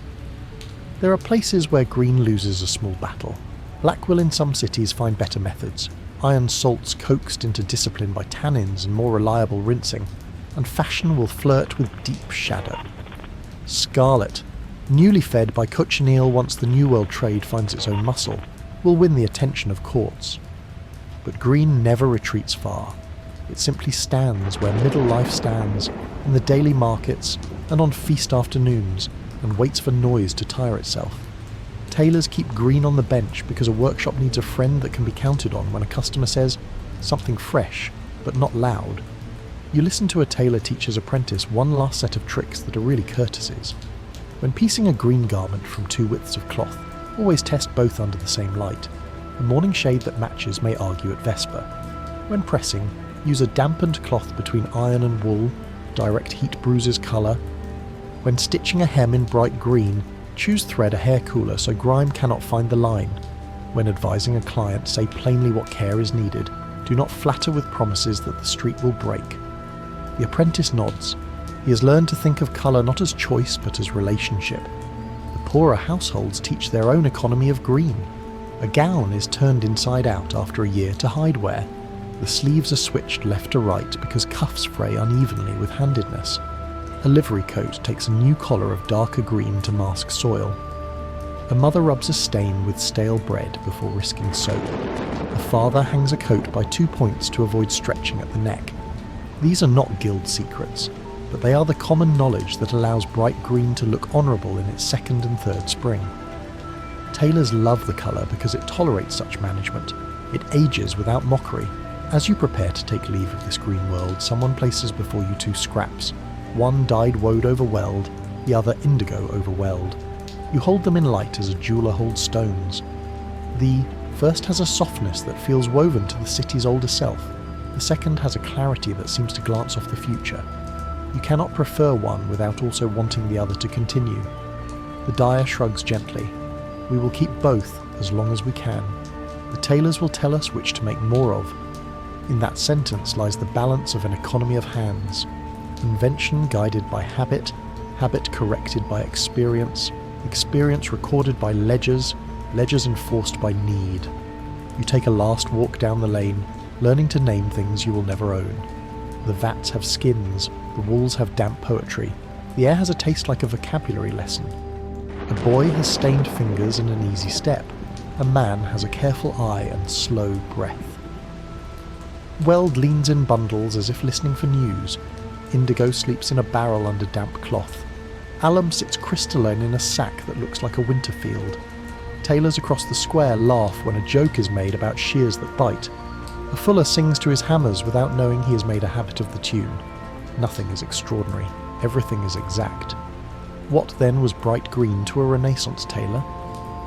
There are places where green loses a small battle. Black will in some cities find better methods. Iron salts coaxed into discipline by tannins and more reliable rinsing, and fashion will flirt with deep shadow. Scarlet, newly fed by cochineal once the New World trade finds its own muscle, will win the attention of courts. But green never retreats far. It simply stands where middle life stands, in the daily markets and on feast afternoons, and waits for noise to tire itself. Tailors keep green on the bench because a workshop needs a friend that can be counted on when a customer says, "Something fresh, but not loud." You listen to a tailor teach his apprentice one last set of tricks that are really courtesies. When piecing a green garment from 2 widths of cloth, always test both under the same light. A morning shade that matches may argue at vesper. When pressing, use a dampened cloth between iron and wool. Direct heat bruises colour. When stitching a hem in bright green, choose thread a hair cooler so grime cannot find the line. When advising a client, say plainly what care is needed. Do not flatter with promises that the street will break. The apprentice nods. He has learned to think of colour not as choice but as relationship. The poorer households teach their own economy of green. A gown is turned inside out after a year to hide wear. The sleeves are switched left to right because cuffs fray unevenly with handedness. A livery coat takes a new collar of darker green to mask soil. A mother rubs a stain with stale bread before risking soap. A father hangs a coat by 2 points to avoid stretching at the neck. These are not guild secrets, but they are the common knowledge that allows bright green to look honourable in its 2nd and 3rd spring. Tailors love the colour because it tolerates such management. It ages without mockery. As you prepare to take leave of this green world, someone places before you 2 scraps. One dyed Woad over weld, the other indigo over weld. You hold them in light as a jeweller holds stones. The first has a softness that feels woven to the city's older self. The second has a clarity that seems to glance off the future. You cannot prefer one without also wanting the other to continue. The dyer shrugs gently. We will keep both as long as we can. The tailors will tell us which to make more of. In that sentence lies the balance of an economy of hands. Invention guided by habit, habit corrected by experience, experience recorded by ledgers, ledgers enforced by need. You take a last walk down the lane, learning to name things you will never own. The vats have skins, the walls have damp poetry, the air has a taste like a vocabulary lesson. A boy has stained fingers and an easy step. A man has a careful eye and slow breath. Woad leans in bundles as if listening for news. Indigo sleeps in a barrel under damp cloth. Alum sits crystalline in a sack that looks like a winter field. Tailors across the square laugh when a joke is made about shears that bite. A fuller sings to his hammers without knowing he has made a habit of the tune. Nothing is extraordinary. Everything is exact. What then was bright green to a Renaissance tailor?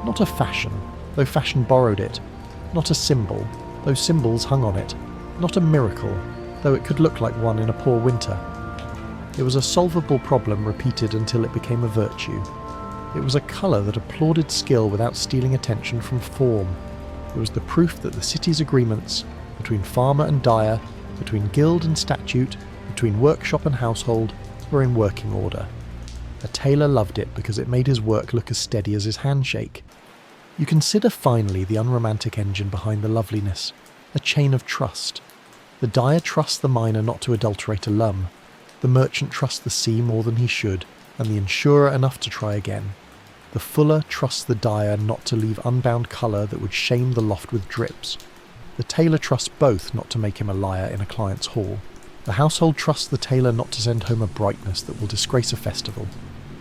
Not a fashion, though fashion borrowed it. Not a symbol, though symbols hung on it. Not a miracle, though it could look like one in a poor winter. It was a solvable problem repeated until it became a virtue. It was a colour that applauded skill without stealing attention from form. It was the proof that the city's agreements, between farmer and dyer, between guild and statute, between workshop and household, were in working order. A tailor loved it because it made his work look as steady as his handshake. You consider finally the unromantic engine behind the loveliness, a chain of trust. The dyer trusts the miner not to adulterate a loom. The merchant trusts the sea more than he should, and the insurer enough to try again. The fuller trusts the dyer not to leave unbound colour that would shame the loft with drips. The tailor trusts both not to make him a liar in a client's hall. The household trusts the tailor not to send home a brightness that will disgrace a festival.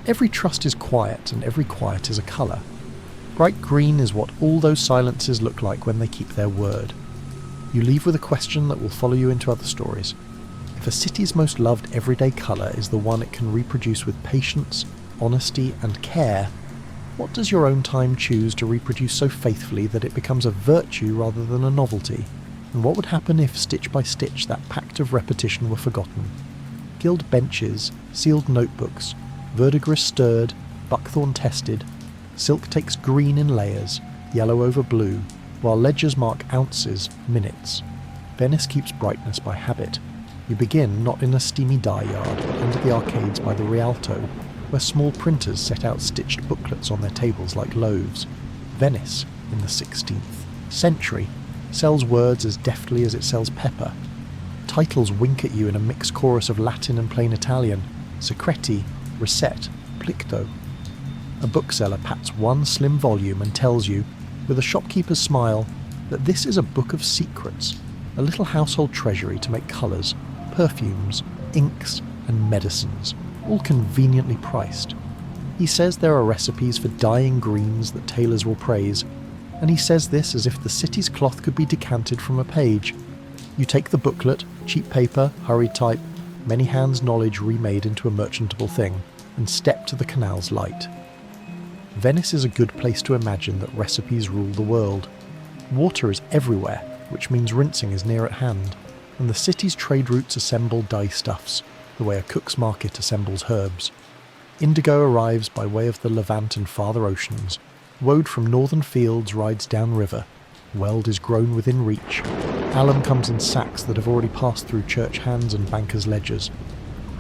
Every trust is quiet, and every quiet is a colour. Bright green is what all those silences look like when they keep their word. You leave with a question that will follow you into other stories. If a city's most loved everyday colour is the one it can reproduce with patience, honesty and care, what does your own time choose to reproduce so faithfully that it becomes a virtue rather than a novelty? And what would happen if, stitch by stitch, that pact of repetition were forgotten? Gilt benches, sealed notebooks, verdigris stirred, buckthorn tested, silk takes green in layers, yellow over blue, while ledgers mark ounces, minutes. Venice keeps brightness by habit. You begin not in a steamy dye yard, but under the arcades by the Rialto, where small printers set out stitched booklets on their tables like loaves. Venice, in the 16th century, sells words as deftly as it sells pepper. Titles wink at you in a mixed chorus of Latin and plain Italian, secreti, recet, plicto. A bookseller pats one slim volume and tells you, with a shopkeeper's smile, that this is a book of secrets, a little household treasury to make colours, perfumes, inks and medicines, all conveniently priced. He says there are recipes for dyeing greens that tailors will praise, and he says this as if the city's cloth could be decanted from a page. You take the booklet, cheap paper, hurried type, many hands' knowledge remade into a merchantable thing, and step to the canal's light. Venice is a good place to imagine that recipes rule the world. Water is everywhere, which means rinsing is near at hand, and the city's trade routes assemble dye stuffs, the way a cook's market assembles herbs. Indigo arrives by way of the Levant and farther oceans. Woad from northern fields rides downriver. Weld is grown within reach. Alum comes in sacks that have already passed through church hands and bankers' ledgers.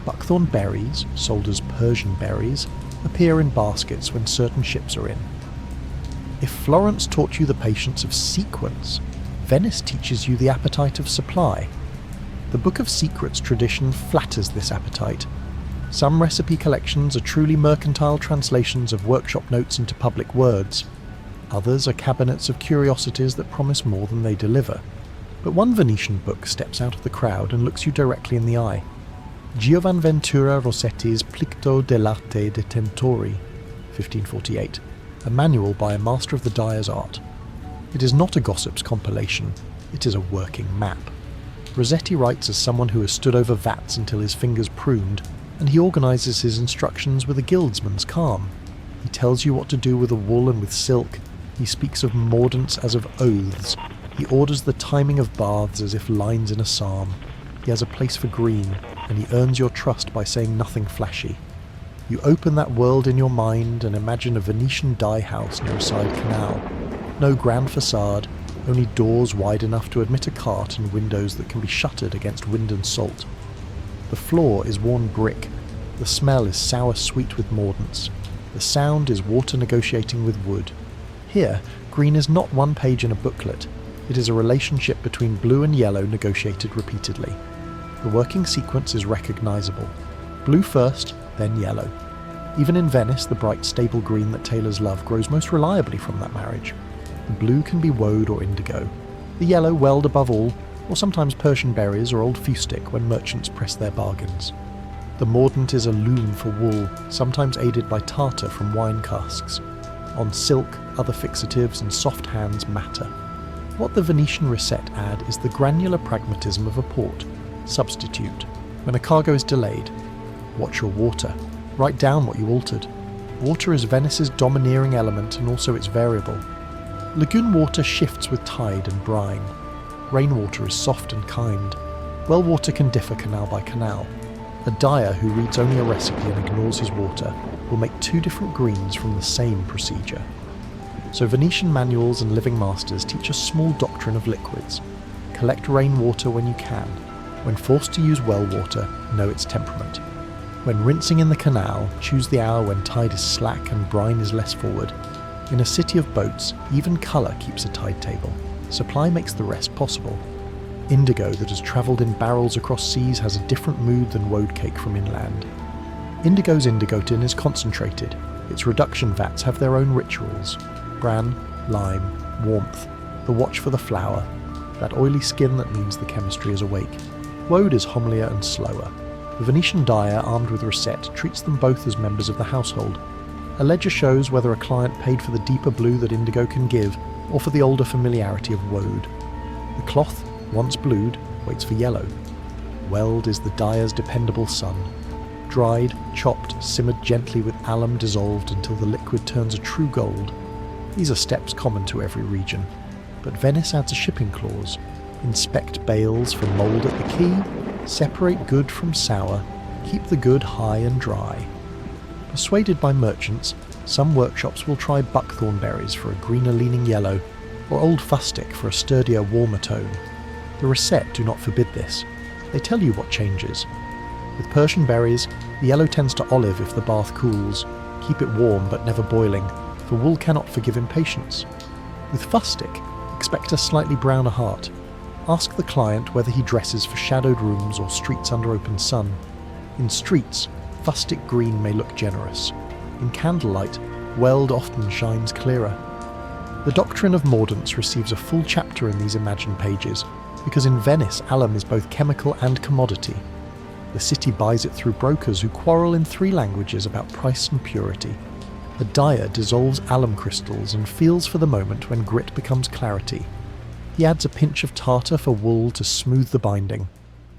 Buckthorn berries, sold as Persian berries, appear in baskets when certain ships are in. If Florence taught you the patience of sequence, Venice teaches you the appetite of supply. The Book of Secrets tradition flatters this appetite. Some recipe collections are truly mercantile translations of workshop notes into public words. Others are cabinets of curiosities that promise more than they deliver. But one Venetian book steps out of the crowd and looks you directly in the eye. Giovanventura Rossetti's Plicto dell'arte de Tentori, 1548, a manual by a master of the dyer's art. It is not a gossip's compilation, it is a working map. Rossetti writes as someone who has stood over vats until his fingers pruned, and he organises his instructions with a guildsman's calm. He tells you what to do with a wool and with silk. He speaks of mordants as of oaths. He orders the timing of baths as if lines in a psalm. He has a place for green, and he earns your trust by saying nothing flashy. You open that world in your mind and imagine a Venetian dye house near a side canal. No grand facade, only doors wide enough to admit a cart and windows that can be shuttered against wind and salt. The floor is worn brick. The smell is sour sweet with mordants. The sound is water negotiating with wood. Here, green is not one page in a booklet. It is a relationship between blue and yellow negotiated repeatedly. The working sequence is recognisable. Blue first, then yellow. Even in Venice, the bright stable green that tailors love grows most reliably from that marriage. The blue can be woad or indigo. The yellow weld above all, or sometimes Persian berries or old fustic when merchants press their bargains. The mordant is a loom for wool, sometimes aided by tartar from wine casks. On silk, other fixatives and soft hands matter. What the Venetian reset add is the granular pragmatism of a port. Substitute. When a cargo is delayed, watch your water. Write down what you altered. Water is Venice's domineering element and also its variable. Lagoon water shifts with tide and brine. Rainwater is soft and kind. Well water can differ canal by canal. A dyer who reads only a recipe and ignores his water will make two different greens from the same procedure. So Venetian manuals and living masters teach a small doctrine of liquids. Collect rainwater when you can. When forced to use well water, know its temperament. When rinsing in the canal, choose the hour when tide is slack and brine is less forward. In a city of boats, even colour keeps a tide table. Supply makes the rest possible. Indigo that has travelled in barrels across seas has a different mood than woad cake from inland. Indigo's indigotin is concentrated. Its reduction vats have their own rituals. Bran, lime, warmth, the watch for the flower, that oily skin that means the chemistry is awake. Woad is homelier and slower. The Venetian dyer, armed with reset, treats them both as members of the household. A ledger shows whether a client paid for the deeper blue that indigo can give, or for the older familiarity of woad. The cloth, once blued, waits for yellow. Weld is the dyer's dependable son. Dried, chopped, simmered gently with alum dissolved until the liquid turns a true gold. These are steps common to every region. But Venice adds a shipping clause. Inspect bales for mould at the quay, separate good from sour, keep the good high and dry. Persuaded by merchants, some workshops will try buckthorn berries for a greener leaning yellow, or old fustic for a sturdier, warmer tone. The reset do not forbid this. They tell you what changes. With Persian berries, the yellow tends to olive if the bath cools. Keep it warm but never boiling, for wool cannot forgive impatience. With fustic, expect a slightly browner heart. Ask the client whether he dresses for shadowed rooms or streets under open sun. In streets, fustic green may look generous. In candlelight, weld often shines clearer. The doctrine of mordants receives a full chapter in these imagined pages, because in Venice alum is both chemical and commodity. The city buys it through brokers who quarrel in 3 languages about price and purity. A dyer dissolves alum crystals and feels for the moment when grit becomes clarity. He adds a pinch of tartar for wool to smooth the binding.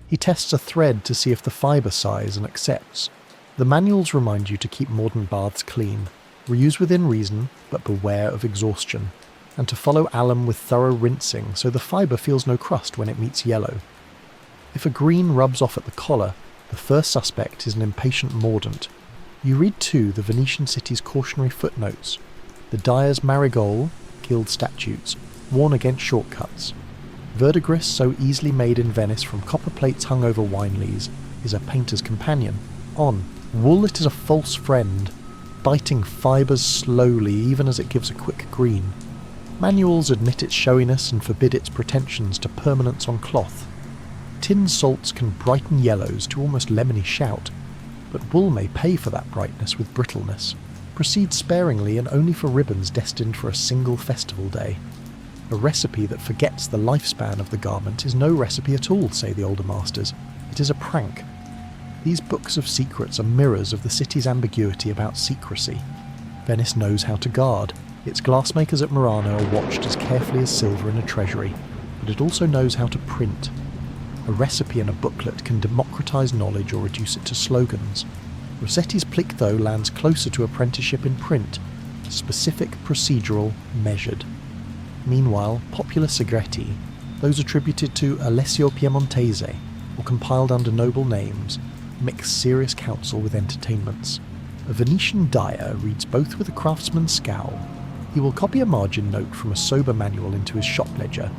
He tests a thread to see if the fibre sighs and accepts. The manuals remind you to keep modern baths clean, reuse within reason, but beware of exhaustion, and to follow alum with thorough rinsing so the fibre feels no crust when it meets yellow. If a green rubs off at the collar, the first suspect is an impatient mordant. You read too the Venetian city's cautionary footnotes. The dyer's marigold, guild statutes, warn against shortcuts. Verdigris, so easily made in Venice from copper plates hung over wine lees, is a painter's companion. On, wool it is a false friend, biting fibres slowly even as it gives a quick green. Manuals admit its showiness and forbid its pretensions to permanence on cloth. Tin salts can brighten yellows to almost lemony shout, but wool may pay for that brightness with brittleness. Proceed sparingly and only for ribbons destined for a single festival day. A recipe that forgets the lifespan of the garment is no recipe at all, say the older masters. It is a prank. These books of secrets are mirrors of the city's ambiguity about secrecy. Venice knows how to guard. Its glassmakers at Murano are watched as carefully as silver in a treasury, but it also knows how to print. A recipe in a booklet can democratise knowledge or reduce it to slogans. Rossetti's plicto lands closer to apprenticeship in print, specific, procedural, measured. Meanwhile, popular segreti, those attributed to Alessio Piemontese, or compiled under noble names, mix serious counsel with entertainments. A Venetian dyer reads both with a craftsman's scowl. He will copy a margin note from a sober manual into his shop ledger.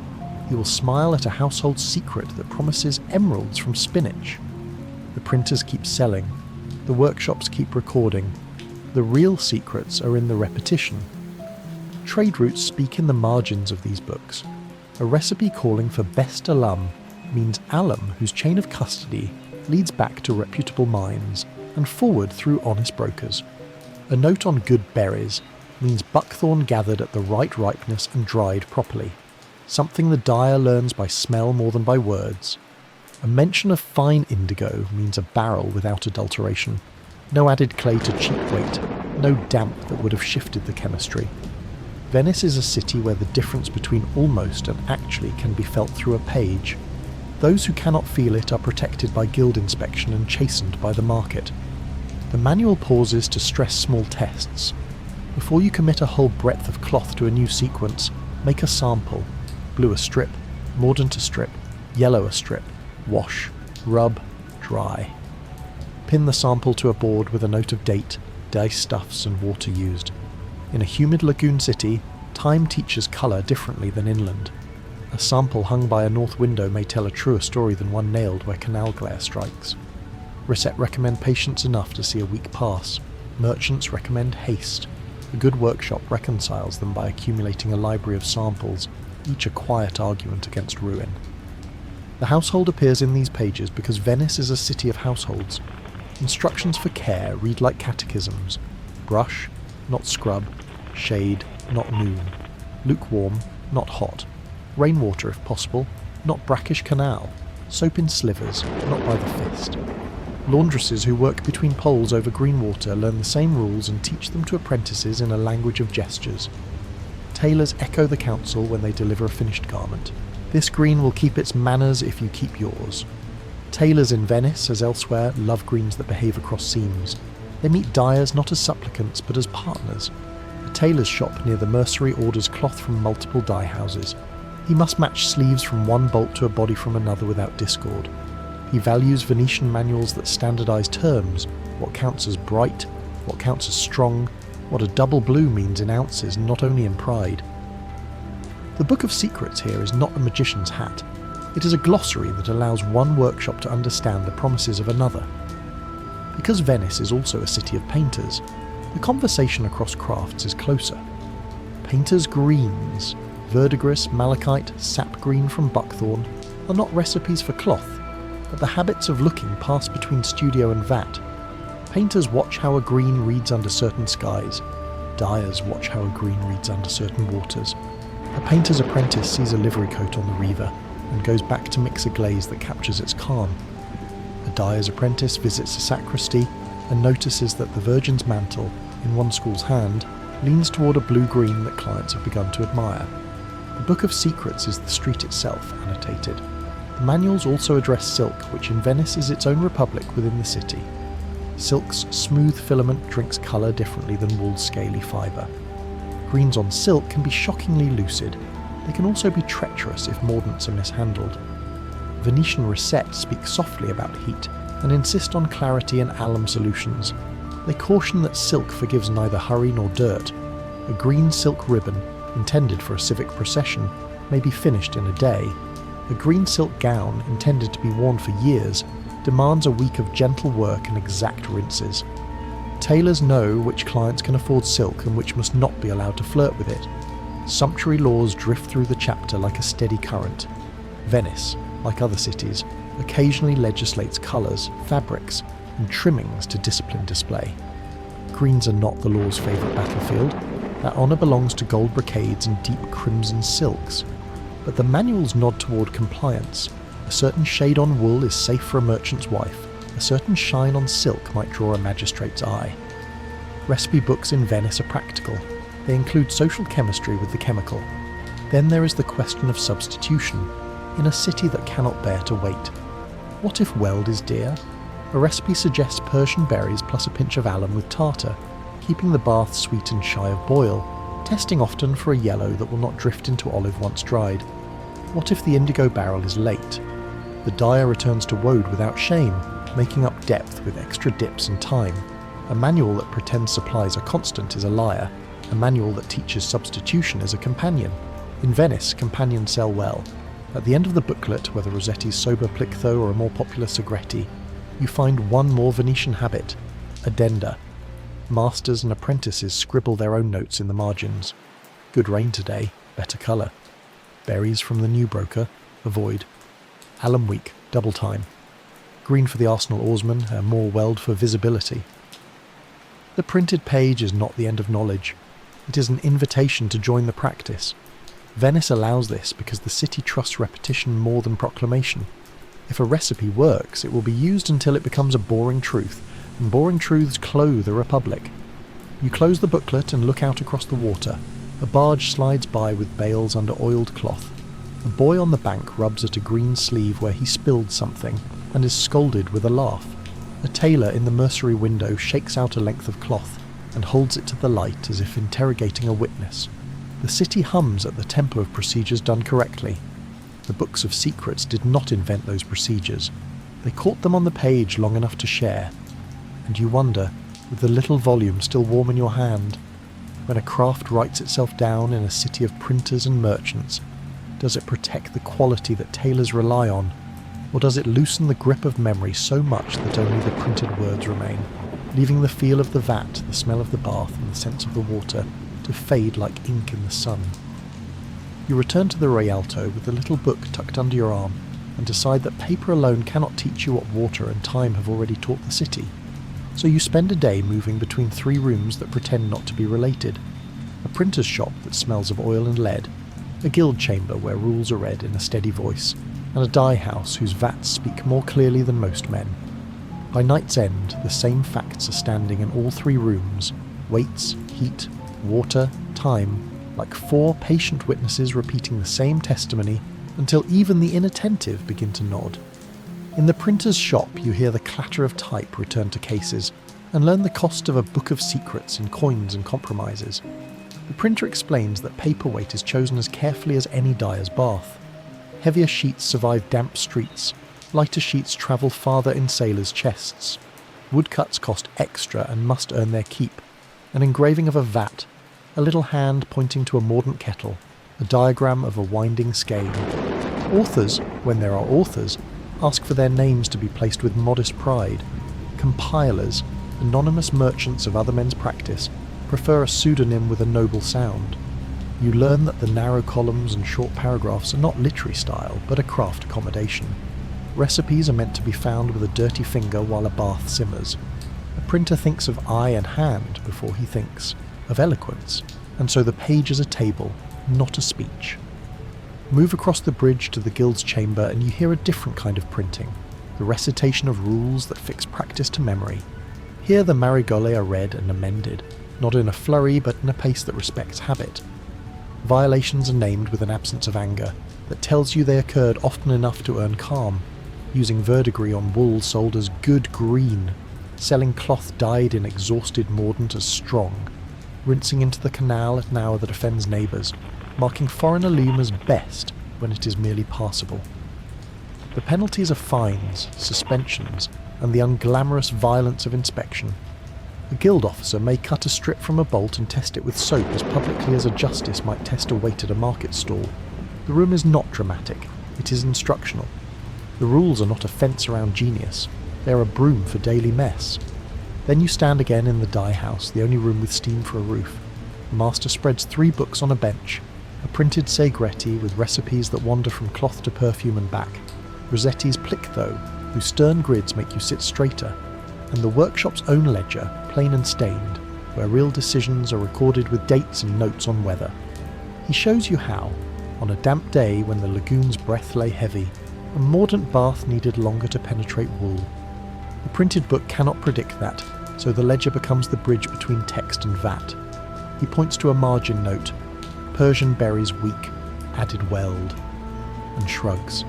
He will smile at a household secret that promises emeralds from spinach. The printers keep selling. The workshops keep recording. The real secrets are in the repetition. Trade routes speak in the margins of these books. A recipe calling for best alum means alum whose chain of custody leads back to reputable mines and forward through honest brokers. A note on good berries means buckthorn gathered at the right ripeness and dried properly, something the dyer learns by smell more than by words. A mention of fine indigo means a barrel without adulteration, no added clay to cheap weight, no damp that would have shifted the chemistry. Venice is a city where the difference between almost and actually can be felt through a page. Those who cannot feel it are protected by guild inspection and chastened by the market. The manual pauses to stress small tests. Before you commit a whole breadth of cloth to a new sequence, make a sample. Blue a strip, mordant a strip, yellow a strip, wash, rub, dry. Pin the sample to a board with a note of date, dye stuffs and water used. In a humid lagoon city, time teaches colour differently than inland. A sample hung by a north window may tell a truer story than one nailed where canal glare strikes. Reset recommend patience enough to see a week pass. Merchants recommend haste. A good workshop reconciles them by accumulating a library of samples, each a quiet argument against ruin. The household appears in these pages because Venice is a city of households. Instructions for care read like catechisms. Brush, not scrub. Shade, not noon. Lukewarm, not hot. Rainwater if possible, not brackish canal. Soap in slivers, not by the fist. Laundresses who work between poles over green water learn the same rules and teach them to apprentices in a language of gestures. Tailors echo the counsel when they deliver a finished garment. This green will keep its manners if you keep yours. Tailors in Venice, as elsewhere, love greens that behave across seams. They meet dyers not as supplicants but as partners. A tailor's shop near the mercery orders cloth from multiple dye houses. He must match sleeves from one bolt to a body from another without discord. He values Venetian manuals that standardise terms, what counts as bright, what counts as strong, what a double blue means in ounces, not only in pride. The Book of Secrets here is not a magician's hat. It is a glossary that allows one workshop to understand the promises of another. Because Venice is also a city of painters, the conversation across crafts is closer. Painters' greens, verdigris, malachite, sap green from buckthorn, are not recipes for cloth, but the habits of looking pass between studio and vat. Painters watch how a green reads under certain skies. Dyers watch how a green reads under certain waters. A painter's apprentice sees a livery coat on the reaver and goes back to mix a glaze that captures its calm. A dyer's apprentice visits a sacristy and notices that the Virgin's mantle, in one school's hand, leans toward a blue-green that clients have begun to admire. The Book of Secrets is the street itself, annotated. The manuals also address silk, which in Venice is its own republic within the city. Silk's smooth filament drinks colour differently than wool's scaly fibre. Greens on silk can be shockingly lucid. They can also be treacherous if mordants are mishandled. Venetian Reset speak softly about heat and insist on clarity in alum solutions. They caution that silk forgives neither hurry nor dirt. A green silk ribbon, intended for a civic procession, may be finished in a day. A green silk gown, intended to be worn for years, demands a week of gentle work and exact rinses. Tailors know which clients can afford silk and which must not be allowed to flirt with it. Sumptuary laws drift through the chapter like a steady current. Venice, like other cities, occasionally legislates colours, fabrics, and trimmings to discipline display. Greens are not the law's favourite battlefield. That honour belongs to gold brocades and deep crimson silks. But the manuals nod toward compliance. A certain shade on wool is safe for a merchant's wife. A certain shine on silk might draw a magistrate's eye. Recipe books in Venice are practical. They include social chemistry with the chemical. Then there is the question of substitution, in a city that cannot bear to wait. What if weld is dear? A recipe suggests Persian berries plus a pinch of alum with tartar, keeping the bath sweet and shy of boil, testing often for a yellow that will not drift into olive once dried. What if the indigo barrel is late? The dyer returns to Woad without shame, making up depth with extra dips and time. A manual that pretends supplies are constant is a liar. A manual that teaches substitution is a companion. In Venice, companions sell well. At the end of the booklet, whether Rossetti's sober Plictho or a more popular Segretti, You find one more Venetian habit, addenda. Masters and apprentices scribble their own notes in the margins. Good rain today, better colour. Berries from the new broker, avoid. Alum week, double time. Green for the Arsenal oarsman, more weld for visibility. The printed page is not the end of knowledge. It is an invitation to join the practice. Venice allows this because the city trusts repetition more than proclamation. If a recipe works, it will be used until it becomes a boring truth, and boring truths clothe a republic. You close the booklet and look out across the water. A barge slides by with bales under oiled cloth. A boy on the bank rubs at a green sleeve where he spilled something, and is scolded with a laugh. A tailor in the mercery window shakes out a length of cloth, and holds it to the light as if interrogating a witness. The city hums at the tempo of procedures done correctly. The books of secrets did not invent those procedures. They caught them on the page long enough to share. And you wonder, with the little volume still warm in your hand, when a craft writes itself down in a city of printers and merchants, does it protect the quality that tailors rely on, or does it loosen the grip of memory so much that only the printed words remain, leaving the feel of the vat, the smell of the bath, and the sense of the water to fade like ink in the sun? You return to the Rialto with the little book tucked under your arm and decide that paper alone cannot teach you what water and time have already taught the city. So you spend a day moving between 3 rooms that pretend not to be related. A printer's shop that smells of oil and lead, a guild chamber where rules are read in a steady voice, and a dye house whose vats speak more clearly than most men. By night's end, the same facts are standing in all 3 rooms: weights, heat, water, time, like 4 patient witnesses repeating the same testimony until even the inattentive begin to nod. In the printer's shop you hear the clatter of type return to cases, and learn the cost of a book of secrets in coins and compromises. The printer explains that paperweight is chosen as carefully as any dyer's bath. Heavier sheets survive damp streets, lighter sheets travel farther in sailors' chests. Woodcuts cost extra and must earn their keep. An engraving of a vat, a little hand pointing to a mordant kettle, a diagram of a winding skein. Authors, when there are authors, ask for their names to be placed with modest pride. Compilers, anonymous merchants of other men's practice, prefer a pseudonym with a noble sound. You learn that the narrow columns and short paragraphs are not literary style, but a craft accommodation. Recipes are meant to be found with a dirty finger while a bath simmers. A printer thinks of eye and hand before he thinks of eloquence, and so the page is a table, not a speech. Move across the bridge to the guild's chamber and you hear a different kind of printing, the recitation of rules that fix practice to memory. Here the marigole are read and amended, not in a flurry but in a pace that respects habit. Violations are named with an absence of anger that tells you they occurred often enough to earn calm, using verdigris on wool sold as good green, selling cloth dyed in exhausted mordant as strong, rinsing into the canal at an hour that offends neighbours, marking foreigner loom as best when it is merely passable. The penalties are fines, suspensions, and the unglamorous violence of inspection. A guild officer may cut a strip from a bolt and test it with soap as publicly as a justice might test a weight at a market stall. The room is not dramatic, it is instructional. The rules are not a fence around genius, they are a broom for daily mess. Then you stand again in the dye house, the only room with steam for a roof. The master spreads 3 books on a bench, a printed Segretti with recipes that wander from cloth to perfume and back, Rossetti's Plictho, whose stern grids make you sit straighter, and the workshop's own ledger, plain and stained, where real decisions are recorded with dates and notes on weather. He shows you how, on a damp day when the lagoon's breath lay heavy, a mordant bath needed longer to penetrate wool. The printed book cannot predict that, so the ledger becomes the bridge between text and vat. He points to a margin note, Persian berries weak, added weld, and shrugs.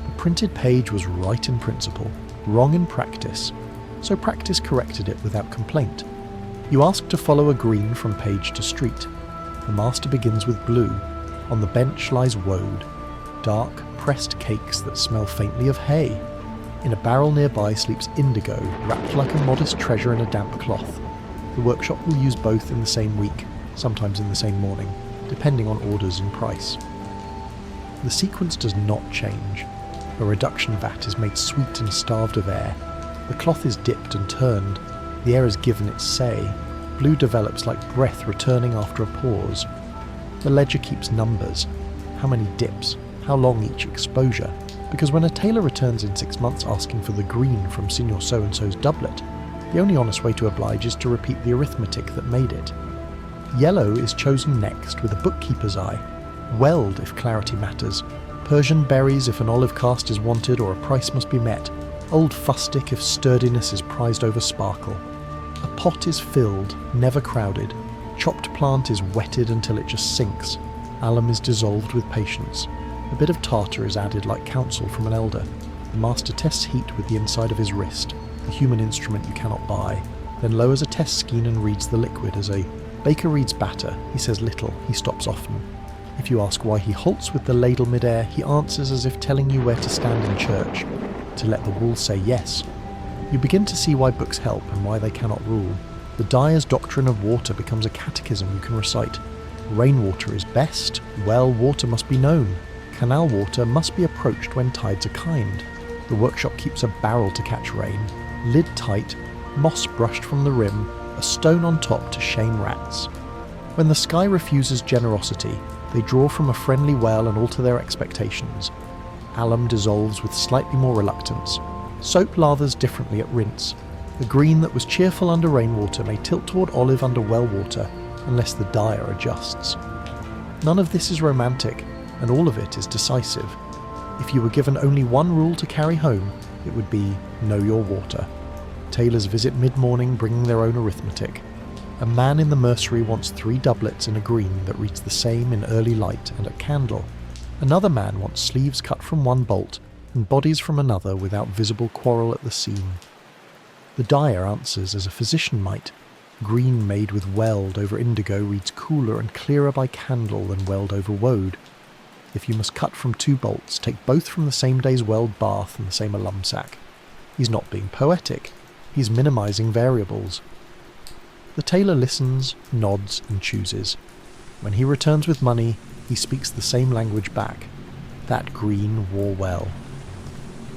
The printed page was right in principle, wrong in practice, so practice corrected it without complaint. You ask to follow a green from page to street. The master begins with blue. On the bench lies Woad, dark, pressed cakes that smell faintly of hay. In a barrel nearby sleeps indigo, wrapped like a modest treasure in a damp cloth. The workshop will use both in the same week, sometimes in the same morning, depending on orders and price. The sequence does not change. A reduction vat is made sweet and starved of air. The cloth is dipped and turned. The air is given its say. Blue develops like breath returning after a pause. The ledger keeps numbers. How many dips? How long each exposure? Because when a tailor returns in 6 months asking for the green from Signor So-and-so's doublet, the only honest way to oblige is to repeat the arithmetic that made it. Yellow is chosen next with a bookkeeper's eye. Weld if clarity matters. Persian berries if an olive cast is wanted or a price must be met. Old fustic if sturdiness is prized over sparkle. A pot is filled, never crowded. Chopped plant is wetted until it just sinks. Alum is dissolved with patience. A bit of tartar is added like counsel from an elder. The master tests heat with the inside of his wrist, the human instrument you cannot buy, then lowers a test skein and reads the liquid as a baker reads batter. He says little, he stops often. If you ask why he halts with the ladle midair, he answers as if telling you where to stand in church, to let the wall say yes. You begin to see why books help and why they cannot rule. The dyer's doctrine of water becomes a catechism you can recite. Rainwater is best, well water must be known. Canal water must be approached when tides are kind. The workshop keeps a barrel to catch rain, lid tight, moss brushed from the rim, a stone on top to shame rats. When the sky refuses generosity, they draw from a friendly well and alter their expectations. Alum dissolves with slightly more reluctance. Soap lathers differently at rinse. The green that was cheerful under rainwater may tilt toward olive under well water, unless the dyer adjusts. None of this is romantic, and all of it is decisive. If you were given only one rule to carry home, it would be know your water. Tailors visit mid-morning bringing their own arithmetic. A man in the mercery wants 3 doublets in a green that reads the same in early light and at candle. Another man wants sleeves cut from one bolt and bodies from another without visible quarrel at the seam. The dyer answers as a physician might. Green made with weld over indigo reads cooler and clearer by candle than weld over woad. If you must cut from 2 bolts, take both from the same day's weld bath and the same alum sack. He's not being poetic. He's minimising variables. The tailor listens, nods, and chooses. When he returns with money, he speaks the same language back. That green wore well.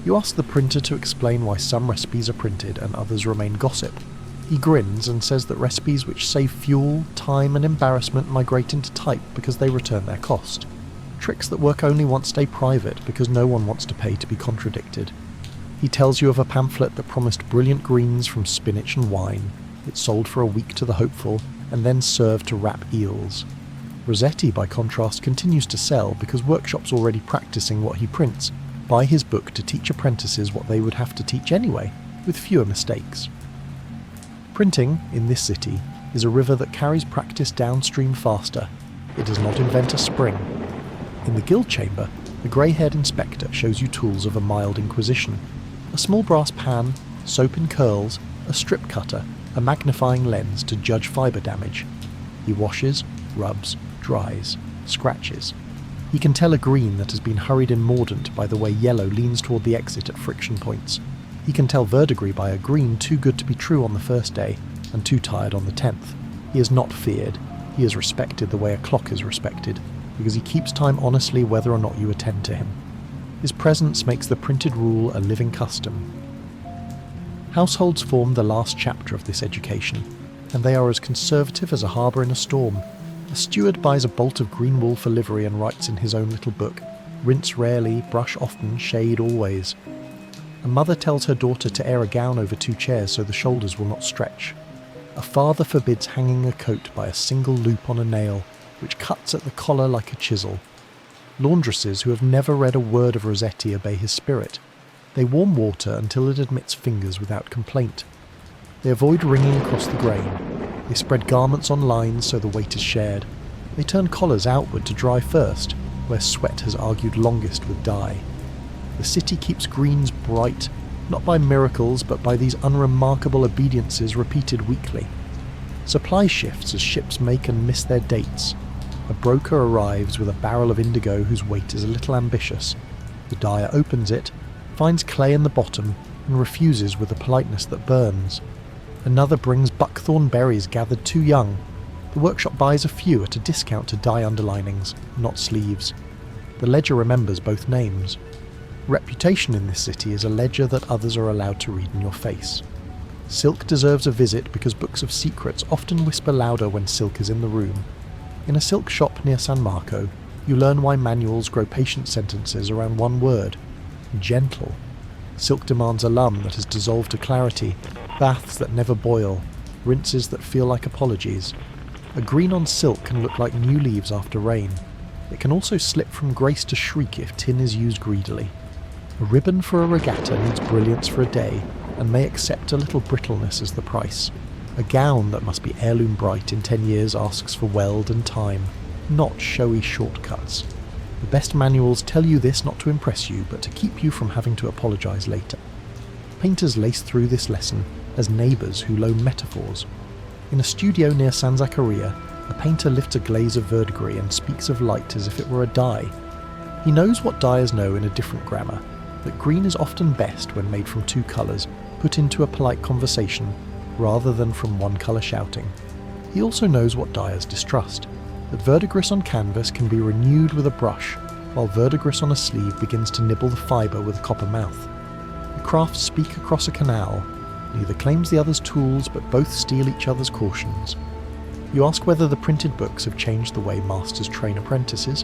You ask the printer to explain why some recipes are printed and others remain gossip. He grins and says that recipes which save fuel, time, and embarrassment migrate into type because they return their cost. Tricks that work only once stay private because no one wants to pay to be contradicted. He tells you of a pamphlet that promised brilliant greens from spinach and wine. It sold for a week to the hopeful, and then served to wrap eels. Rossetti, by contrast, continues to sell because workshops already practicing what he prints buy his book to teach apprentices what they would have to teach anyway, with fewer mistakes. Printing, in this city, is a river that carries practice downstream faster. It does not invent a spring. In the guild chamber, the grey-haired inspector shows you tools of a mild inquisition. A small brass pan, soap in curls, a strip cutter, a magnifying lens to judge fibre damage. He washes, rubs, dries, scratches. He can tell a green that has been hurried in mordant by the way yellow leans toward the exit at friction points. He can tell verdigris by a green too good to be true on the first day and too tired on the 10th. He is not feared. He is respected the way a clock is respected, because he keeps time honestly whether or not you attend to him. His presence makes the printed rule a living custom. Households form the last chapter of this education, and they are as conservative as a harbour in a storm. A steward buys a bolt of green wool for livery and writes in his own little book, rinse rarely, brush often, shade always. A mother tells her daughter to air a gown over 2 chairs so the shoulders will not stretch. A father forbids hanging a coat by a single loop on a nail, which cuts at the collar like a chisel. Laundresses who have never read a word of Rossetti obey his spirit. They warm water until it admits fingers without complaint. They avoid wringing across the grain. They spread garments on lines so the weight is shared. They turn collars outward to dry first, where sweat has argued longest with dye. The city keeps greens bright, not by miracles but by these unremarkable obediences repeated weekly. Supply shifts as ships make and miss their dates. A broker arrives with a barrel of indigo whose weight is a little ambitious. The dyer opens it, finds clay in the bottom, and refuses with a politeness that burns. Another brings buckthorn berries gathered too young. The workshop buys a few at a discount to dye underlinings, not sleeves. The ledger remembers both names. Reputation in this city is a ledger that others are allowed to read in your face. Silk deserves a visit because books of secrets often whisper louder when silk is in the room. In a silk shop near San Marco, you learn why manuals grow patient sentences around one word: gentle. Silk demands a lum that has dissolved to clarity, baths that never boil, rinses that feel like apologies. A green on silk can look like new leaves after rain. It can also slip from grace to shriek if tin is used greedily. A ribbon for a regatta needs brilliance for a day, and may accept a little brittleness as the price. A gown that must be heirloom bright in 10 years asks for weld and time, not showy shortcuts. The best manuals tell you this not to impress you, but to keep you from having to apologise later. Painters lace through this lesson as neighbours who loan metaphors. In a studio near San Zaccaria, a painter lifts a glaze of verdigris and speaks of light as if it were a dye. He knows what dyers know in a different grammar, that green is often best when made from two colours, put into a polite conversation, rather than from one colour shouting. He also knows what dyers distrust, that verdigris on canvas can be renewed with a brush, while verdigris on a sleeve begins to nibble the fibre with a copper mouth. The crafts speak across a canal, neither claims the other's tools but both steal each other's cautions. You ask whether the printed books have changed the way masters train apprentices.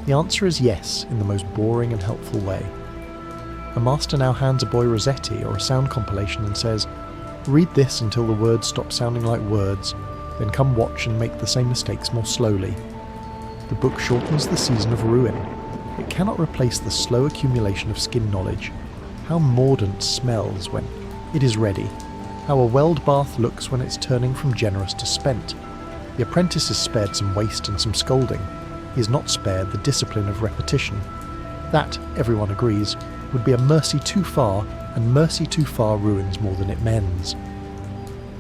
The answer is yes, in the most boring and helpful way. A master now hands a boy Rossetti or a sound compilation and says, "Read this until the words stop sounding like words, then come watch and make the same mistakes more slowly." The book shortens the season of ruin. It cannot replace the slow accumulation of skin knowledge. How mordant smells when it is ready. How a welled bath looks when it's turning from generous to spent. The apprentice is spared some waste and some scolding. He is not spared the discipline of repetition. That, everyone agrees, would be a mercy too far, and mercy too far ruins more than it mends.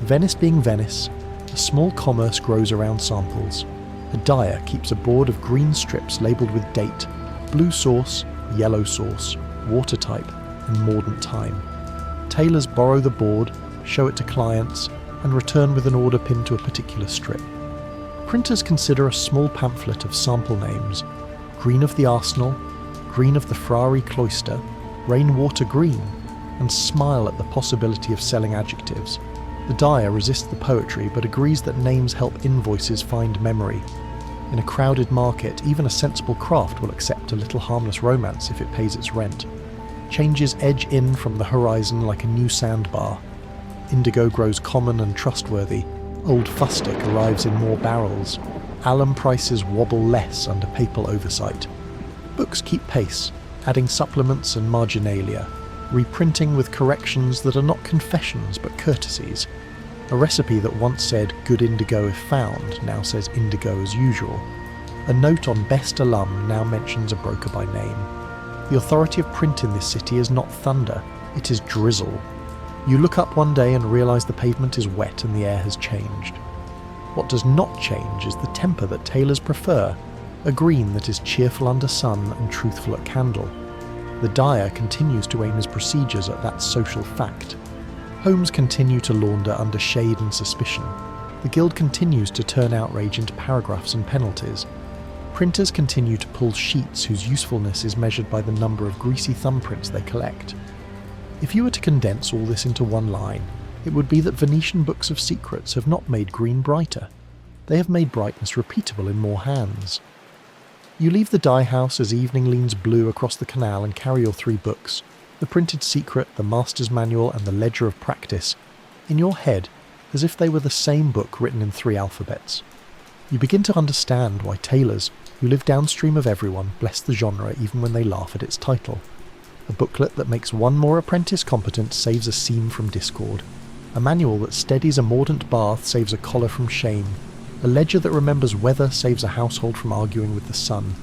Venice being Venice, a small commerce grows around samples. A dyer keeps a board of green strips labelled with date, blue sauce, yellow sauce, water type, and mordant time. Tailors borrow the board, show it to clients, and return with an order pinned to a particular strip. Printers consider a small pamphlet of sample names: green of the arsenal, green of the Frari cloister, rainwater green, and smile at the possibility of selling adjectives. The dyer resists the poetry but agrees that names help invoices find memory. In a crowded market, even a sensible craft will accept a little harmless romance if it pays its rent. Changes edge in from the horizon like a new sandbar. Indigo grows common and trustworthy. Old fustic arrives in more barrels. Alum prices wobble less under papal oversight. Books keep pace, adding supplements and marginalia, reprinting with corrections that are not confessions but courtesies. A recipe that once said "good indigo if found" now says indigo as usual. A note on best alum now mentions a broker by name. The authority of print in this city is not thunder, it is drizzle. You look up one day and realise the pavement is wet and the air has changed. What does not change is the temper that tailors prefer, a green that is cheerful under sun and truthful at candle. The dyer continues to aim his procedures at that social fact. Homes continue to launder under shade and suspicion. The guild continues to turn outrage into paragraphs and penalties. Printers continue to pull sheets whose usefulness is measured by the number of greasy thumbprints they collect. If you were to condense all this into one line, it would be that Venetian books of secrets have not made green brighter. They have made brightness repeatable in more hands. You leave the dye house as evening leans blue across the canal and carry your 3 books, the printed secret, the master's manual, and the ledger of practice, in your head as if they were the same book written in 3 alphabets. You begin to understand why tailors, who live downstream of everyone, bless the genre even when they laugh at its title. A booklet that makes one more apprentice competent saves a seam from discord. A manual that steadies a mordant bath saves a collar from shame. A ledger that remembers weather saves a household from arguing with the sun.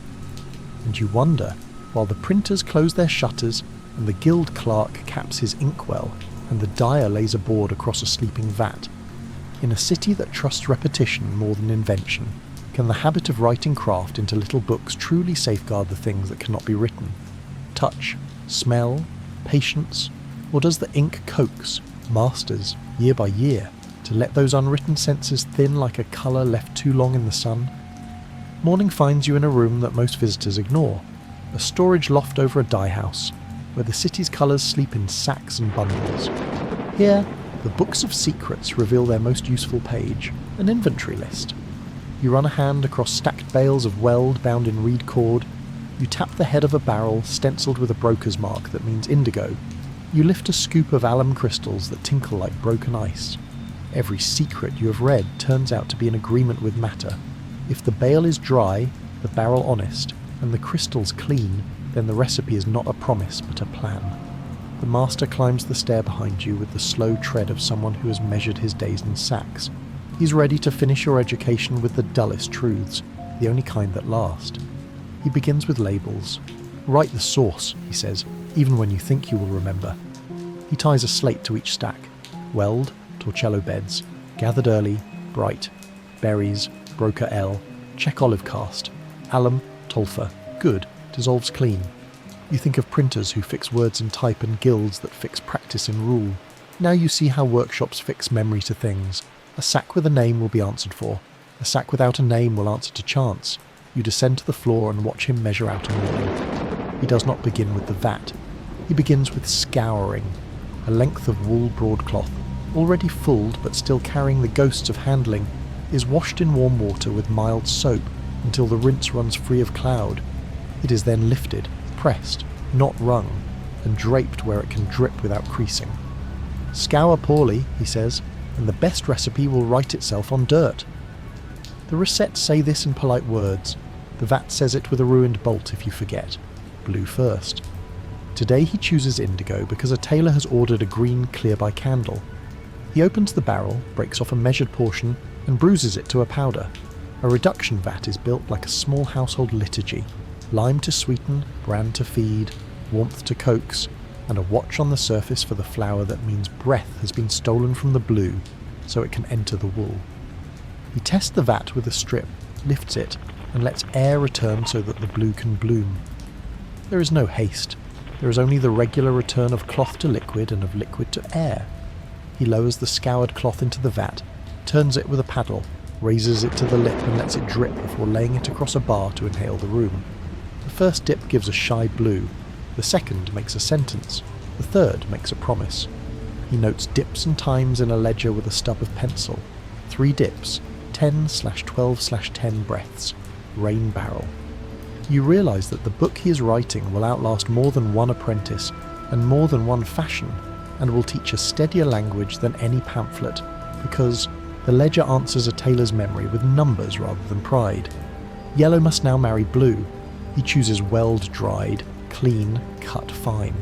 And you wonder, while the printers close their shutters and the guild clerk caps his inkwell and the dyer lays a board across a sleeping vat, in a city that trusts repetition more than invention, can the habit of writing craft into little books truly safeguard the things that cannot be written? Touch, smell, patience, or does the ink coax masters, year by year, to let those unwritten senses thin like a colour left too long in the sun? Morning finds you in a room that most visitors ignore, a storage loft over a dye house, where the city's colours sleep in sacks and bundles. Here, the Books of Secrets reveal their most useful page, an inventory list. You run a hand across stacked bales of weld bound in reed cord. You tap the head of a barrel stencilled with a broker's mark that means indigo. You lift a scoop of alum crystals that tinkle like broken ice. Every secret you have read turns out to be in agreement with matter. If the bale is dry, the barrel honest, and the crystals clean, then the recipe is not a promise but a plan. The master climbs the stair behind you with the slow tread of someone who has measured his days in sacks. He's ready to finish your education with the dullest truths, the only kind that last. He begins with labels. Write the source, he says, even when you think you will remember. He ties a slate to each stack. Weld, Torcello beds, gathered early, bright, berries, broker L, check olive cast, alum, tolfa, good, dissolves clean. You think of printers who fix words in type and guilds that fix practice in rule. Now you see how workshops fix memory to things. A sack with a name will be answered for. A sack without a name will answer to chance. You descend to the floor and watch him measure out a morning. He does not begin with the vat. He begins with scouring, a length of wool broadcloth, already fulled but still carrying the ghosts of handling, is washed in warm water with mild soap until the rinse runs free of cloud. It is then lifted, pressed, not wrung, and draped where it can drip without creasing. Scour poorly, he says, and the best recipe will write itself on dirt. The Recettes say this in polite words. The vat says it with a ruined bolt if you forget. Blue first. Today he chooses indigo because a tailor has ordered a green clear by candle. He opens the barrel, breaks off a measured portion, and bruises it to a powder. A reduction vat is built like a small household liturgy. Lime to sweeten, bran to feed, warmth to coax, and a watch on the surface for the flower that means breath has been stolen from the blue, so it can enter the wool. He tests the vat with a strip, lifts it, and lets air return so that the blue can bloom. There is no haste. There is only the regular return of cloth to liquid and of liquid to air. He lowers the scoured cloth into the vat, turns it with a paddle, raises it to the lip and lets it drip before laying it across a bar to inhale the room. The first dip gives a shy blue, the second makes a sentence, the third makes a promise. He notes dips and times in a ledger with a stub of pencil. 3 dips, 10/12/10 breaths, rain barrel. You realise that the book he is writing will outlast more than one apprentice and more than one fashion, and will teach a steadier language than any pamphlet, because the ledger answers a tailor's memory with numbers rather than pride. Yellow must now marry blue. He chooses weld dried, clean, cut fine.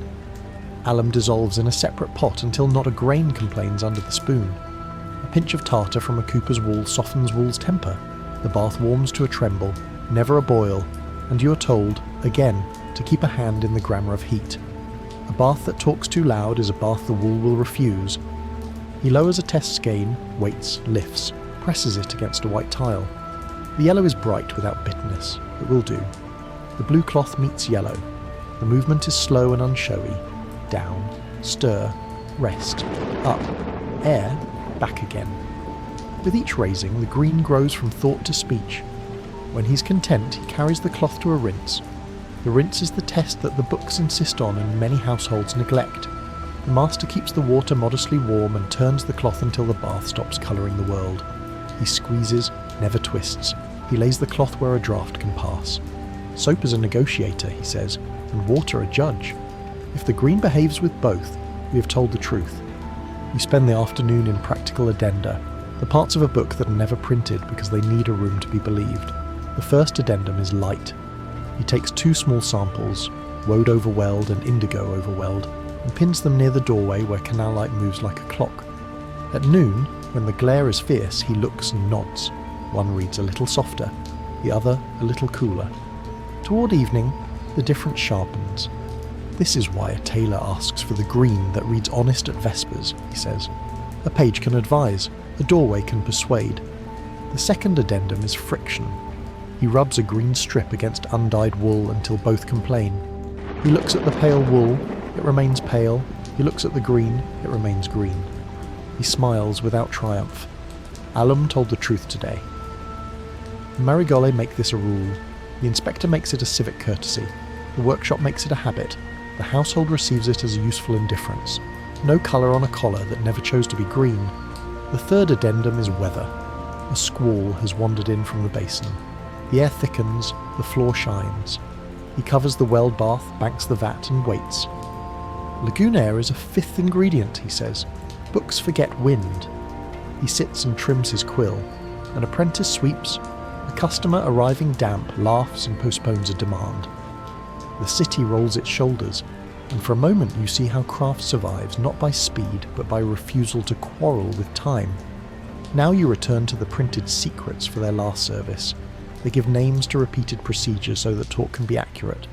Alum dissolves in a separate pot until not a grain complains under the spoon. A pinch of tartar from a cooper's wool softens wool's temper. The bath warms to a tremble, never a boil, and you are told, again, to keep a hand in the grammar of heat. A bath that talks too loud is a bath the wool will refuse. He lowers a test skein, waits, lifts, presses it against a white tile. The yellow is bright without bitterness. It will do. The blue cloth meets yellow. The movement is slow and unshowy. Down, stir, rest, up, air, back again. With each raising, the green grows from thought to speech. When he's content, he carries the cloth to a rinse. The rinse is the test that the books insist on and many households neglect. The master keeps the water modestly warm and turns the cloth until the bath stops colouring the world. He squeezes, never twists. He lays the cloth where a draught can pass. Soap is a negotiator, he says, and water a judge. If the green behaves with both, we have told the truth. You spend the afternoon in practical addenda, the parts of a book that are never printed because they need a room to be believed. The first addendum is light. He takes 2 small samples, Woad over weld and indigo over weld, and pins them near the doorway where Candlelight moves like a clock. At noon, when the glare is fierce, he looks and nods. One reads a little softer, the other a little cooler. Toward evening, the difference sharpens. This is why a tailor asks for the green that reads honest at vespers, he says. A page can advise, a doorway can persuade. The second addendum is friction. He rubs a green strip against undyed wool until both complain. He looks at the pale wool, it remains pale. He looks at the green, it remains green. He smiles without triumph. Alum told the truth today. The Marigole make this a rule. The inspector makes it a civic courtesy. The workshop makes it a habit. The household receives it as a useful indifference. No colour on a collar that never chose to be green. The third addendum is weather. A squall has wandered in from the basin. The air thickens, the floor shines. He covers the welled bath, banks the vat, and waits. Lagoon air is a fifth ingredient, he says. Books forget wind. He sits and trims his quill. An apprentice sweeps. A customer arriving damp laughs and postpones a demand. The city rolls its shoulders, and for a moment you see how craft survives not by speed but by refusal to quarrel with time. Now you return to the printed secrets for their last service. They give names to repeated procedures so that talk can be accurate.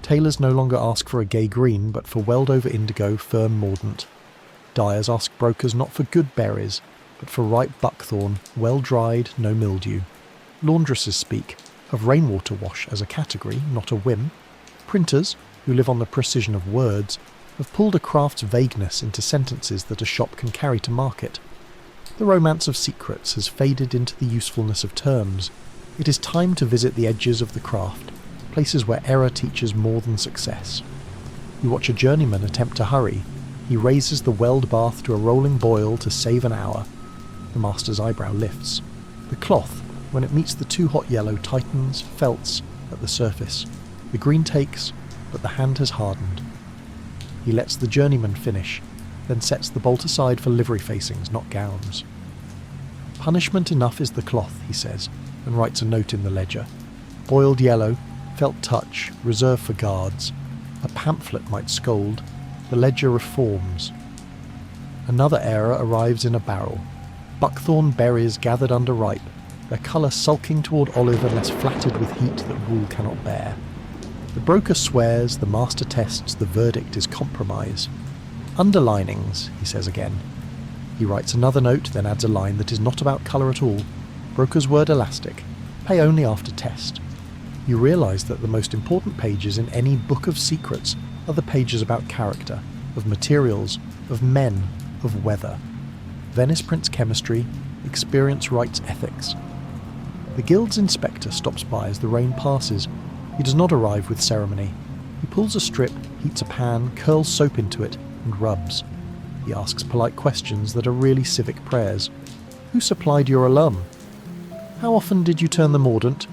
Tailors no longer ask for a gay green but for welled over indigo, firm mordant. Dyers ask brokers not for good berries but for ripe buckthorn, well dried, no mildew. Laundresses speak of rainwater wash as a category, not a whim. Printers, who live on the precision of words, have pulled a craft's vagueness into sentences that a shop can carry to market. The romance of secrets has faded into the usefulness of terms. It is time to visit the edges of the craft, places where error teaches more than success. You watch a journeyman attempt to hurry. He raises the welled bath to a rolling boil to save an hour. The master's eyebrow lifts. The cloth, when it meets the too hot yellow, tightens, felts at the surface. The green takes, but the hand has hardened. He lets the journeyman finish, then sets the bolt aside for livery facings, not gowns. Punishment enough is the cloth, he says, and writes a note in the ledger. Boiled yellow, felt touch, reserved for guards. A pamphlet might scold. The ledger reforms. Another error arrives in a barrel. Buckthorn berries gathered under ripe, their colour sulking toward olive unless flattered with heat that wool cannot bear. The broker swears, the master tests, the verdict is compromise. Underlinings, he says again. He writes another note, then adds a line that is not about colour at all. Broker's word elastic. Pay only after test. You realise that the most important pages in any book of secrets are the pages about character, of materials, of men, of weather. Venice prints chemistry, experience writes ethics. The guild's inspector stops by as the rain passes. He does not arrive with ceremony. He pulls a strip, heats a pan, curls soap into it, and rubs. He asks polite questions that are really civic prayers. Who supplied your alum? How often did you turn the mordant?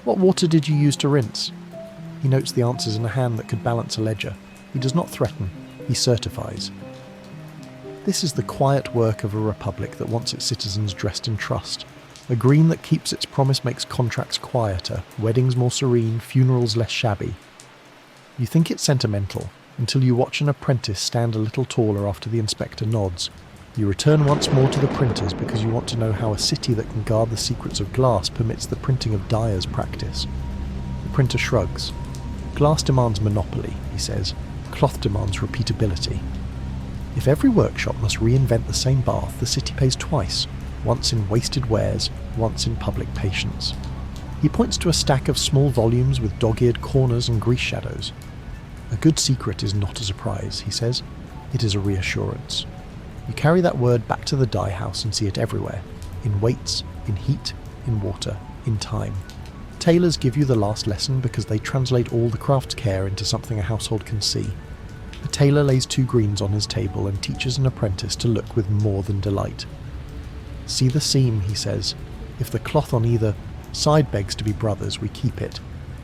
What water did you use to rinse? He notes the answers in a hand that could balance a ledger. He does not threaten. He certifies. This is the quiet work of a republic that wants its citizens dressed in trust. A green that keeps its promise makes contracts quieter, weddings more serene, funerals less shabby. You think it's sentimental, until you watch an apprentice stand a little taller after the inspector nods. You return once more to the printers because you want to know how a city that can guard the secrets of glass permits the printing of dyers' practice. The printer shrugs. Glass demands monopoly, he says. Cloth demands repeatability. If every workshop must reinvent the same bath, the city pays twice, once in wasted wares, once in public patience. He points to a stack of small volumes with dog-eared corners and grease shadows. A good secret is not a surprise, he says. It is a reassurance. You carry that word back to the dye house and see it everywhere, in weights, in heat, in water, in time. Tailors give you the last lesson because they translate all the craft's care into something a household can see. A tailor lays 2 greens on his table and teaches an apprentice to look with more than delight. See the seam, he says. If the cloth on either side begs to be brothers, we keep it.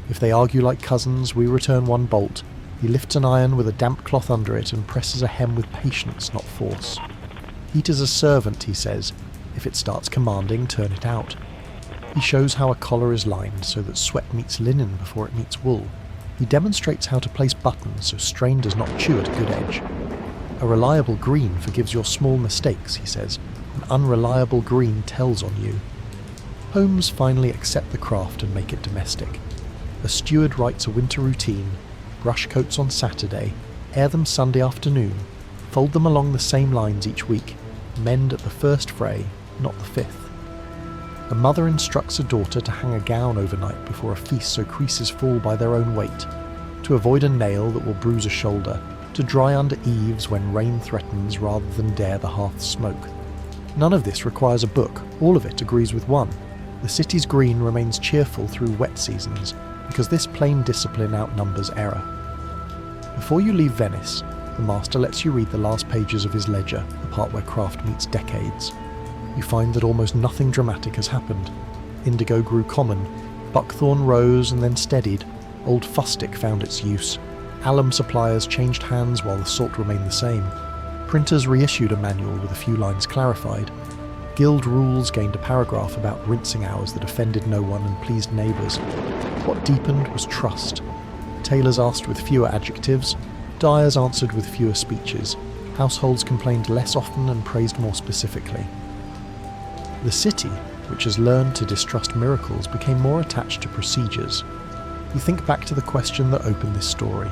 If they argue like cousins, we return one bolt. He lifts an iron with a damp cloth under it and presses a hem with patience, not force. Heat is a servant, he says. If it starts commanding, turn it out. He shows how a collar is lined so that sweat meets linen before it meets wool. He demonstrates how to place buttons so strain does not chew at a good edge. A reliable green forgives your small mistakes, he says. An unreliable green tells on you. Homes finally accept the craft and make it domestic. A steward writes a winter routine, brush coats on Saturday, air them Sunday afternoon, fold them along the same lines each week, mend at the first fray, not the 5th. A mother instructs a daughter to hang a gown overnight before a feast so creases fall by their own weight, to avoid a nail that will bruise a shoulder, to dry under eaves when rain threatens rather than dare the hearth's smoke. None of this requires a book, all of it agrees with one. The city's green remains cheerful through wet seasons, because this plain discipline outnumbers error. Before you leave Venice, the master lets you read the last pages of his ledger, the part where craft meets decades. You find that almost nothing dramatic has happened. Indigo grew common, buckthorn rose and then steadied, old fustic found its use, alum suppliers changed hands while the salt remained the same, printers reissued a manual with a few lines clarified, guild rules gained a paragraph about rinsing hours that offended no one and pleased neighbours. What deepened was trust. Tailors asked with fewer adjectives, dyers answered with fewer speeches, households complained less often and praised more specifically. The city, which has learned to distrust miracles, became more attached to procedures. You think back to the question that opened this story.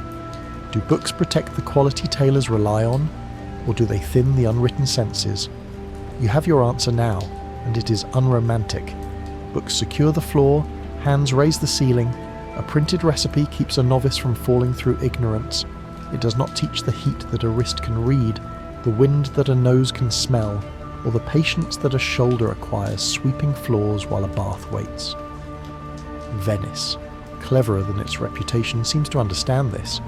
Do books protect the quality tailors rely on, or do they thin the unwritten senses? You have your answer now, and it is unromantic. Books secure the floor, hands raise the ceiling, a printed recipe keeps a novice from falling through ignorance. It does not teach the heat that a wrist can read, the wind that a nose can smell, or the patience that a shoulder acquires sweeping floors while a bath waits. Venice, cleverer than its reputation, seems to understand this.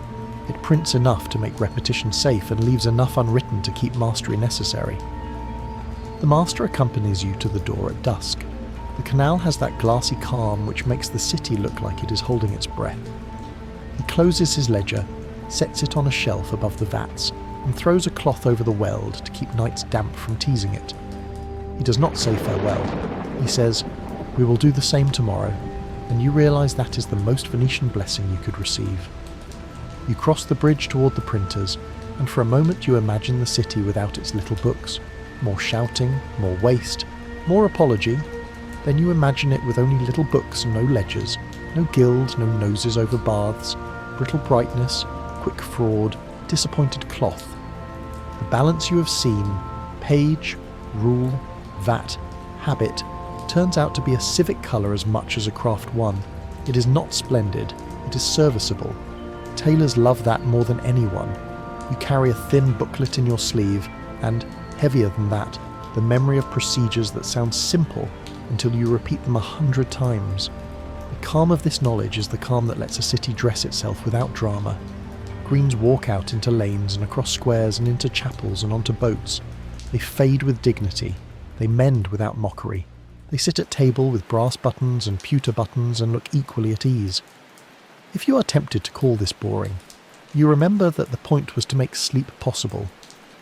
It prints enough to make repetition safe and leaves enough unwritten to keep mastery necessary. The master accompanies you to the door at dusk. The canal has that glassy calm which makes the city look like it is holding its breath. He closes his ledger, sets it on a shelf above the vats, and throws a cloth over the weld to keep night's damp from teasing it. He does not say farewell. He says, "We will do the same tomorrow," and you realise that is the most Venetian blessing you could receive. You cross the bridge toward the printers, and for a moment you imagine the city without its little books. More shouting, more waste, more apology. Then you imagine it with only little books and no ledgers, no guild, no noses over baths, brittle brightness, quick fraud, disappointed cloth. The balance you have seen, page, rule, vat, habit, turns out to be a civic colour as much as a craft one. It is not splendid, it is serviceable. Tailors love that more than anyone. You carry a thin booklet in your sleeve, and, heavier than that, the memory of procedures that sound simple until you repeat them 100 times. The calm of this knowledge is the calm that lets a city dress itself without drama. Greens walk out into lanes and across squares and into chapels and onto boats. They fade with dignity. They mend without mockery. They sit at table with brass buttons and pewter buttons and look equally at ease. If you are tempted to call this boring, you remember that the point was to make sleep possible,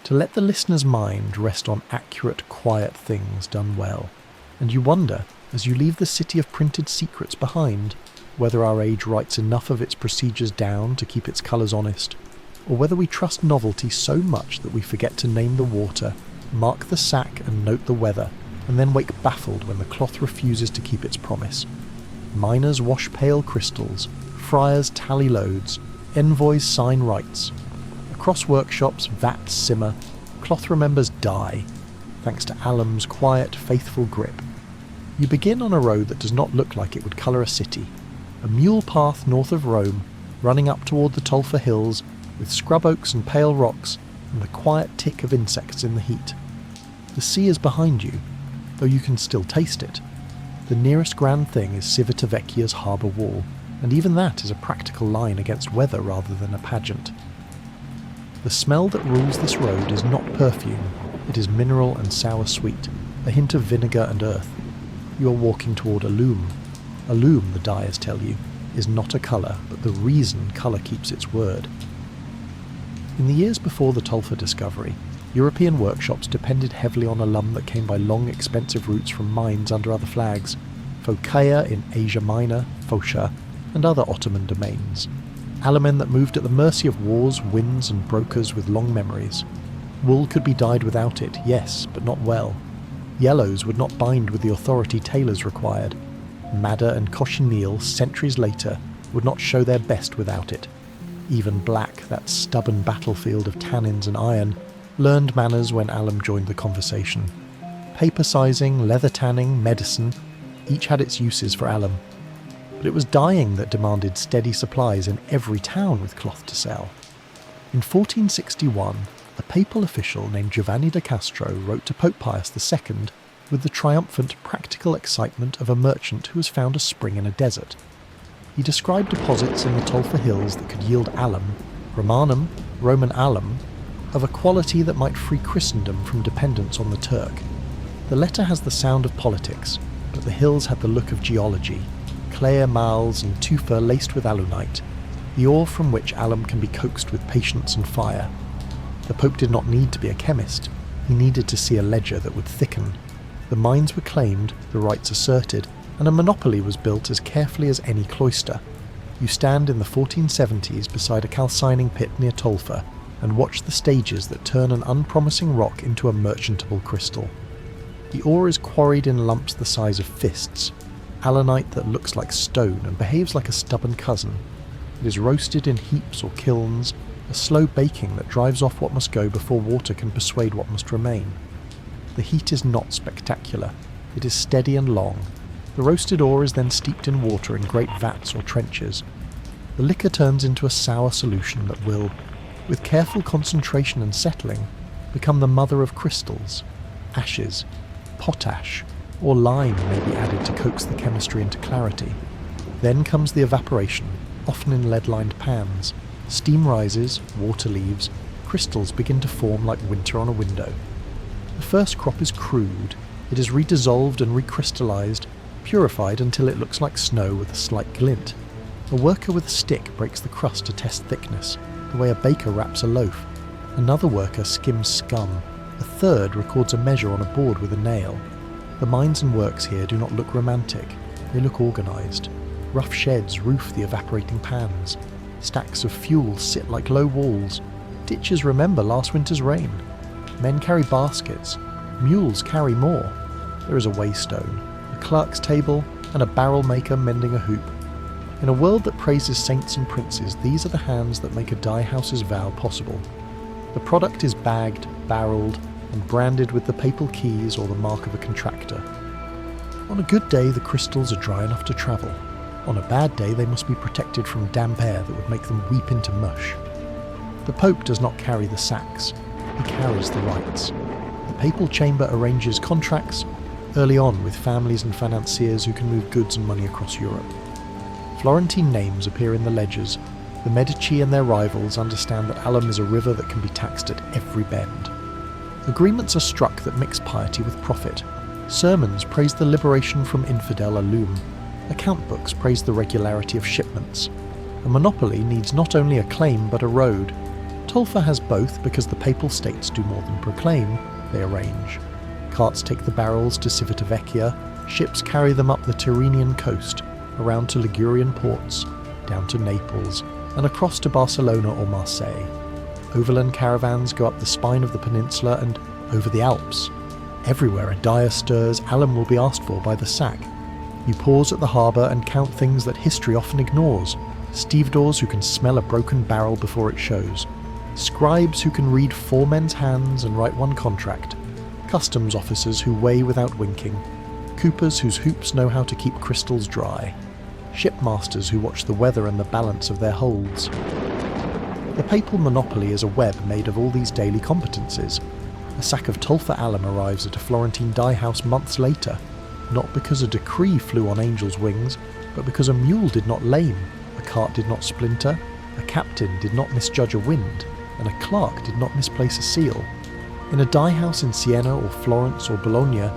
to let the listener's mind rest on accurate, quiet things done well. And you wonder, as you leave the city of printed secrets behind, whether our age writes enough of its procedures down to keep its colours honest, or whether we trust novelty so much that we forget to name the water, mark the sack and note the weather, and then wake baffled when the cloth refuses to keep its promise. Miners wash pale crystals, friars tally loads, envoys sign rights. Across workshops, vats simmer, cloth remembers die, thanks to alum's quiet, faithful grip. You begin on a road that does not look like it would colour a city, a mule path north of Rome, running up toward the Tolfa hills, with scrub oaks and pale rocks, and the quiet tick of insects in the heat. The sea is behind you, though you can still taste it. The nearest grand thing is Civitavecchia's harbour wall, and even that is a practical line against weather rather than a pageant. The smell that rules this road is not perfume, it is mineral and sour sweet, a hint of vinegar and earth. You are walking toward a loom. A loom, the dyers tell you, is not a colour, but the reason colour keeps its word. In the years before the Tolfa discovery, European workshops depended heavily on alum that came by long, expensive routes from mines under other flags, Phocaea in Asia Minor, Phocea, and other Ottoman domains. Alumen that moved at the mercy of wars, winds, and brokers with long memories. Wool could be dyed without it, yes, but not well. Yellows would not bind with the authority tailors required. Madder and cochineal, centuries later, would not show their best without it. Even black, that stubborn battlefield of tannins and iron, learned manners when alum joined the conversation. Paper sizing, leather tanning, medicine, each had its uses for alum. But it was dyeing that demanded steady supplies in every town with cloth to sell. In 1461, a papal official named Giovanni da Castro wrote to Pope Pius II with the triumphant practical excitement of a merchant who has found a spring in a desert. He described deposits in the Tolfa hills that could yield alum, Romanum, Roman alum, of a quality that might free Christendom from dependence on the Turk. The letter has the sound of politics, but the hills had the look of geology, clay marls and tufa laced with alunite, the ore from which alum can be coaxed with patience and fire. The Pope did not need to be a chemist, he needed to see a ledger that would thicken. The mines were claimed, the rights asserted, and a monopoly was built as carefully as any cloister. You stand in the 1470s beside a calcining pit near Tolfa and watch the stages that turn an unpromising rock into a merchantable crystal. The ore is quarried in lumps the size of fists, alunite that looks like stone and behaves like a stubborn cousin. It is roasted in heaps or kilns, a slow baking that drives off what must go before water can persuade what must remain. The heat is not spectacular, it is steady and long. The roasted ore is then steeped in water in great vats or trenches. The liquor turns into a sour solution that will, with careful concentration and settling, become the mother of crystals. Ashes, potash, or lime may be added to coax the chemistry into clarity. Then comes the evaporation, often in lead-lined pans. Steam rises, water leaves, crystals begin to form like winter on a window. The first crop is crude. It is redissolved and recrystallized, purified until it looks like snow with a slight glint. A worker with a stick breaks the crust to test thickness, the way a baker wraps a loaf. Another worker skims scum. A third records a measure on a board with a nail. The mines and works here do not look romantic, they look organised. Rough sheds roof the evaporating pans. Stacks of fuel sit like low walls. Ditches remember last winter's rain. Men carry baskets. Mules carry more. There is a waystone, a clerk's table, and a barrel maker mending a hoop. In a world that praises saints and princes, these are the hands that make a dye house's vow possible. The product is bagged, barrelled, and branded with the papal keys or the mark of a contractor. On a good day, the crystals are dry enough to travel. On a bad day, they must be protected from damp air that would make them weep into mush. The Pope does not carry the sacks, he carries the rights. The papal chamber arranges contracts, early on with families and financiers who can move goods and money across Europe. Florentine names appear in the ledgers. The Medici and their rivals understand that alum is a river that can be taxed at every bend. Agreements are struck that mix piety with profit. Sermons praise the liberation from infidel loom. Account books praise the regularity of shipments. A monopoly needs not only a claim but a road. Tolfa has both because the papal states do more than proclaim, they arrange. Carts take the barrels to Civitavecchia, ships carry them up the Tyrrhenian coast, around to Ligurian ports, down to Naples, and across to Barcelona or Marseille. Overland caravans go up the spine of the peninsula and over the Alps. Everywhere a dyer stirs, alum will be asked for by the sack. You pause at the harbour and count things that history often ignores. Stevedores who can smell a broken barrel before it shows. Scribes who can read 4 men's hands and write 1 contract. Customs officers who weigh without winking. Coopers whose hoops know how to keep crystals dry. Shipmasters who watch the weather and the balance of their holds. The papal monopoly is a web made of all these daily competences. A sack of Tolfa alum arrives at a Florentine dye house months later, not because a decree flew on angels' wings, but because a mule did not lame, a cart did not splinter, a captain did not misjudge a wind, and a clerk did not misplace a seal. In a dye house in Siena or Florence or Bologna,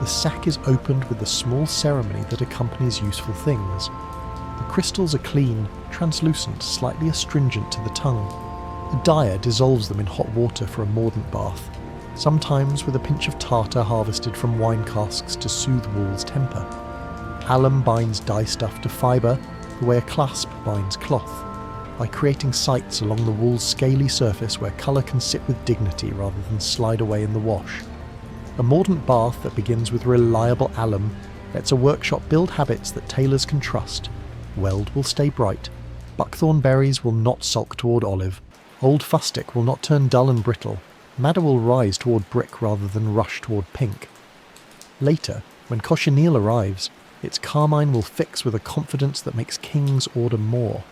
the sack is opened with the small ceremony that accompanies useful things. The crystals are clean, translucent, slightly astringent to the tongue. A dyer dissolves them in hot water for a mordant bath, sometimes with a pinch of tartar harvested from wine casks to soothe wool's temper. Alum binds dye stuff to fibre the way a clasp binds cloth, by creating sights along the wool's scaly surface where colour can sit with dignity rather than slide away in the wash. A mordant bath that begins with reliable alum lets a workshop build habits that tailors can trust. Weld will stay bright, buckthorn berries will not sulk toward olive, old fustic will not turn dull and brittle, madder will rise toward brick rather than rush toward pink. Later, when cochineal arrives, its carmine will fix with a confidence that makes kings order more.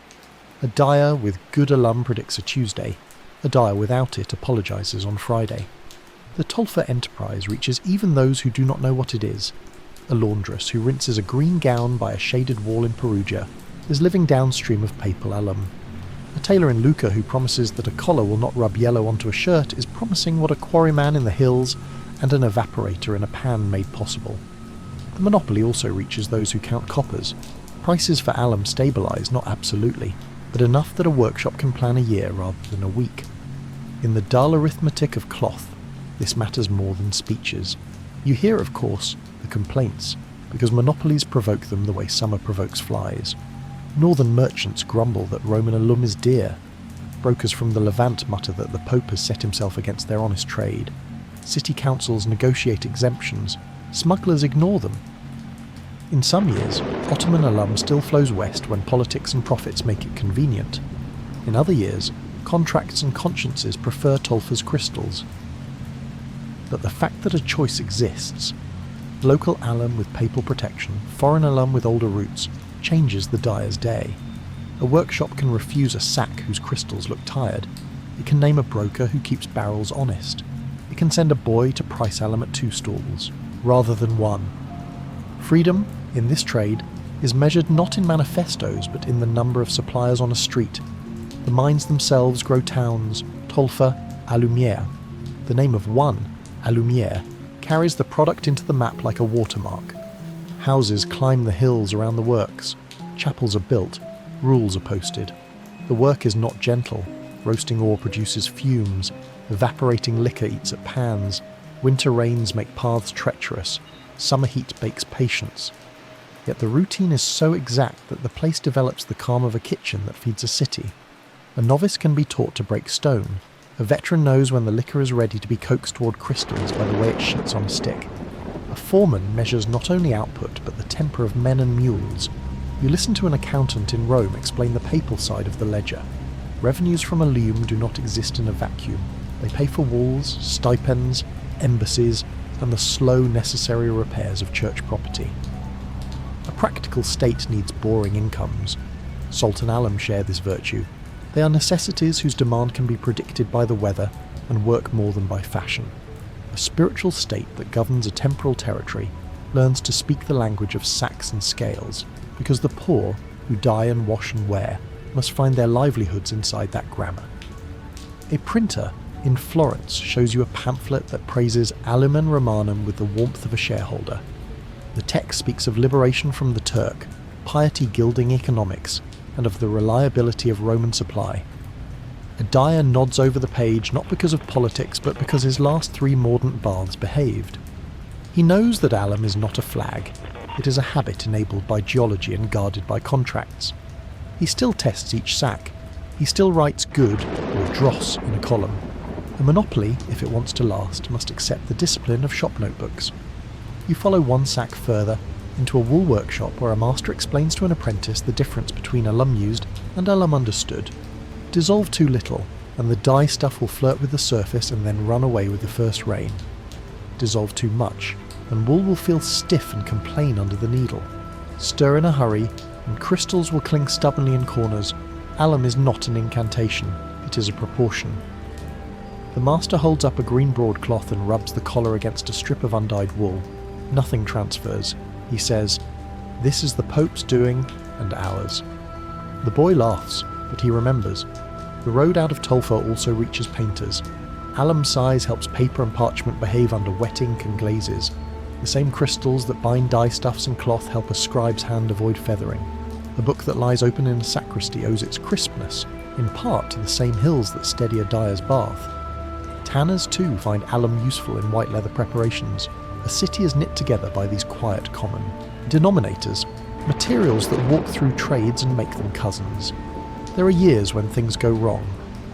A dyer with good alum predicts a Tuesday, a dyer without it apologises on Friday. The Tolfa enterprise reaches even those who do not know what it is. A laundress who rinses a green gown by a shaded wall in Perugia is living downstream of papal alum. A tailor in Lucca who promises that a collar will not rub yellow onto a shirt is promising what a quarryman in the hills and an evaporator in a pan made possible. The monopoly also reaches those who count coppers. Prices for alum stabilise, not absolutely, but enough that a workshop can plan a year rather than a week. In the dull arithmetic of cloth, this matters more than speeches. You hear, of course, the complaints, because monopolies provoke them the way summer provokes flies. Northern merchants grumble that Roman alum is dear. Brokers from the Levant mutter that the Pope has set himself against their honest trade. City councils negotiate exemptions. Smugglers ignore them. In some years, Ottoman alum still flows west when politics and profits make it convenient. In other years, contracts and consciences prefer Tolfa's crystals. But the fact that a choice exists, local alum with papal protection, foreign alum with older roots, changes the dyer's day. A workshop can refuse a sack whose crystals look tired. It can name a broker who keeps barrels honest. It can send a boy to price alum at 2 stalls, rather than 1. Freedom, in this trade, is measured not in manifestos but in the number of suppliers on a street. The mines themselves grow towns, Tolfa, Alumiere. The name of one, Alumiere, carries the product into the map like a watermark. Houses climb the hills around the works. Chapels are built. Rules are posted. The work is not gentle. Roasting ore produces fumes. Evaporating liquor eats at pans. Winter rains make paths treacherous. Summer heat bakes patience. Yet the routine is so exact that the place develops the calm of a kitchen that feeds a city. A novice can be taught to break stone. A veteran knows when the liquor is ready to be coaxed toward crystals by the way it sheets on a stick. A foreman measures not only output but the temper of men and mules. You listen to an accountant in Rome explain the papal side of the ledger. Revenues from a loom do not exist in a vacuum. They pay for walls, stipends, embassies, and the slow necessary repairs of church property. A practical state needs boring incomes. Salt and alum share this virtue. They are necessities whose demand can be predicted by the weather and work more than by fashion. A spiritual state that governs a temporal territory learns to speak the language of sacks and scales, because the poor, who dye and wash and wear, must find their livelihoods inside that grammar. A printer in Florence shows you a pamphlet that praises Alumen Romanum with the warmth of a shareholder. The text speaks of liberation from the Turk, piety gilding economics, and of the reliability of Roman supply. A dyer nods over the page not because of politics but because his last 3 mordant baths behaved. He knows that alum is not a flag. It is a habit enabled by geology and guarded by contracts. He still tests each sack. He still writes good, or dross, in a column. A monopoly, if it wants to last, must accept the discipline of shop notebooks. You follow 1 sack further, into a wool workshop where a master explains to an apprentice the difference between alum used and alum understood. Dissolve too little, and the dye stuff will flirt with the surface and then run away with the first rain. Dissolve too much, and wool will feel stiff and complain under the needle. Stir in a hurry, and crystals will cling stubbornly in corners. Alum is not an incantation, it is a proportion. The master holds up a green broadcloth and rubs the collar against a strip of undyed wool. Nothing transfers. He says, "This is the Pope's doing, and ours." The boy laughs, but he remembers. The road out of Tolfa also reaches painters. Alum size helps paper and parchment behave under wet ink and glazes. The same crystals that bind dyestuffs and cloth help a scribe's hand avoid feathering. A book that lies open in a sacristy owes its crispness, in part to the same hills that steady a dyer's bath. Tanners too find alum useful in white leather preparations. A city is knit together by these quiet common denominators, materials that walk through trades and make them cousins. There are years when things go wrong.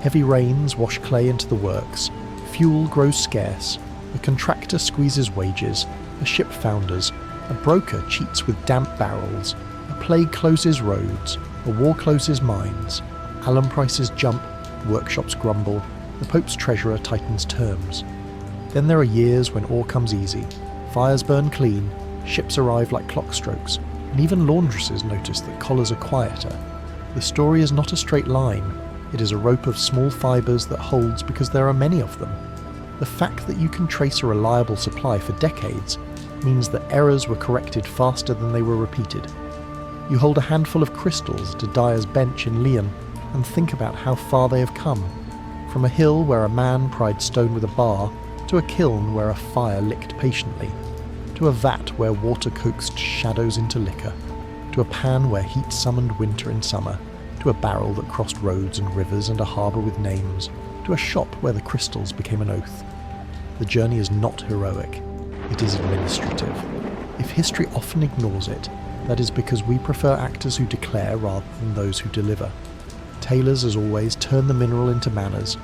Heavy rains wash clay into the works, fuel grows scarce, a contractor squeezes wages, a ship founders, a broker cheats with damp barrels, a plague closes roads, a war closes mines, alum prices jump, workshops grumble, the Pope's treasurer tightens terms. Then there are years when ore comes easy, fires burn clean, ships arrive like clock strokes, and even laundresses notice that collars are quieter. The story is not a straight line, it is a rope of small fibres that holds because there are many of them. The fact that you can trace a reliable supply for decades means that errors were corrected faster than they were repeated. You hold a handful of crystals to dyer's bench in Lyon, and think about how far they have come, from a hill where a man pried stone with a bar, to a kiln where a fire licked patiently, to a vat where water coaxed shadows into liquor, to a pan where heat summoned winter in summer, to a barrel that crossed roads and rivers and a harbour with names, to a shop where the crystals became an oath. The journey is not heroic, it is administrative. If history often ignores it, that is because we prefer actors who declare rather than those who deliver. Tailors, as always, turn the mineral into manners.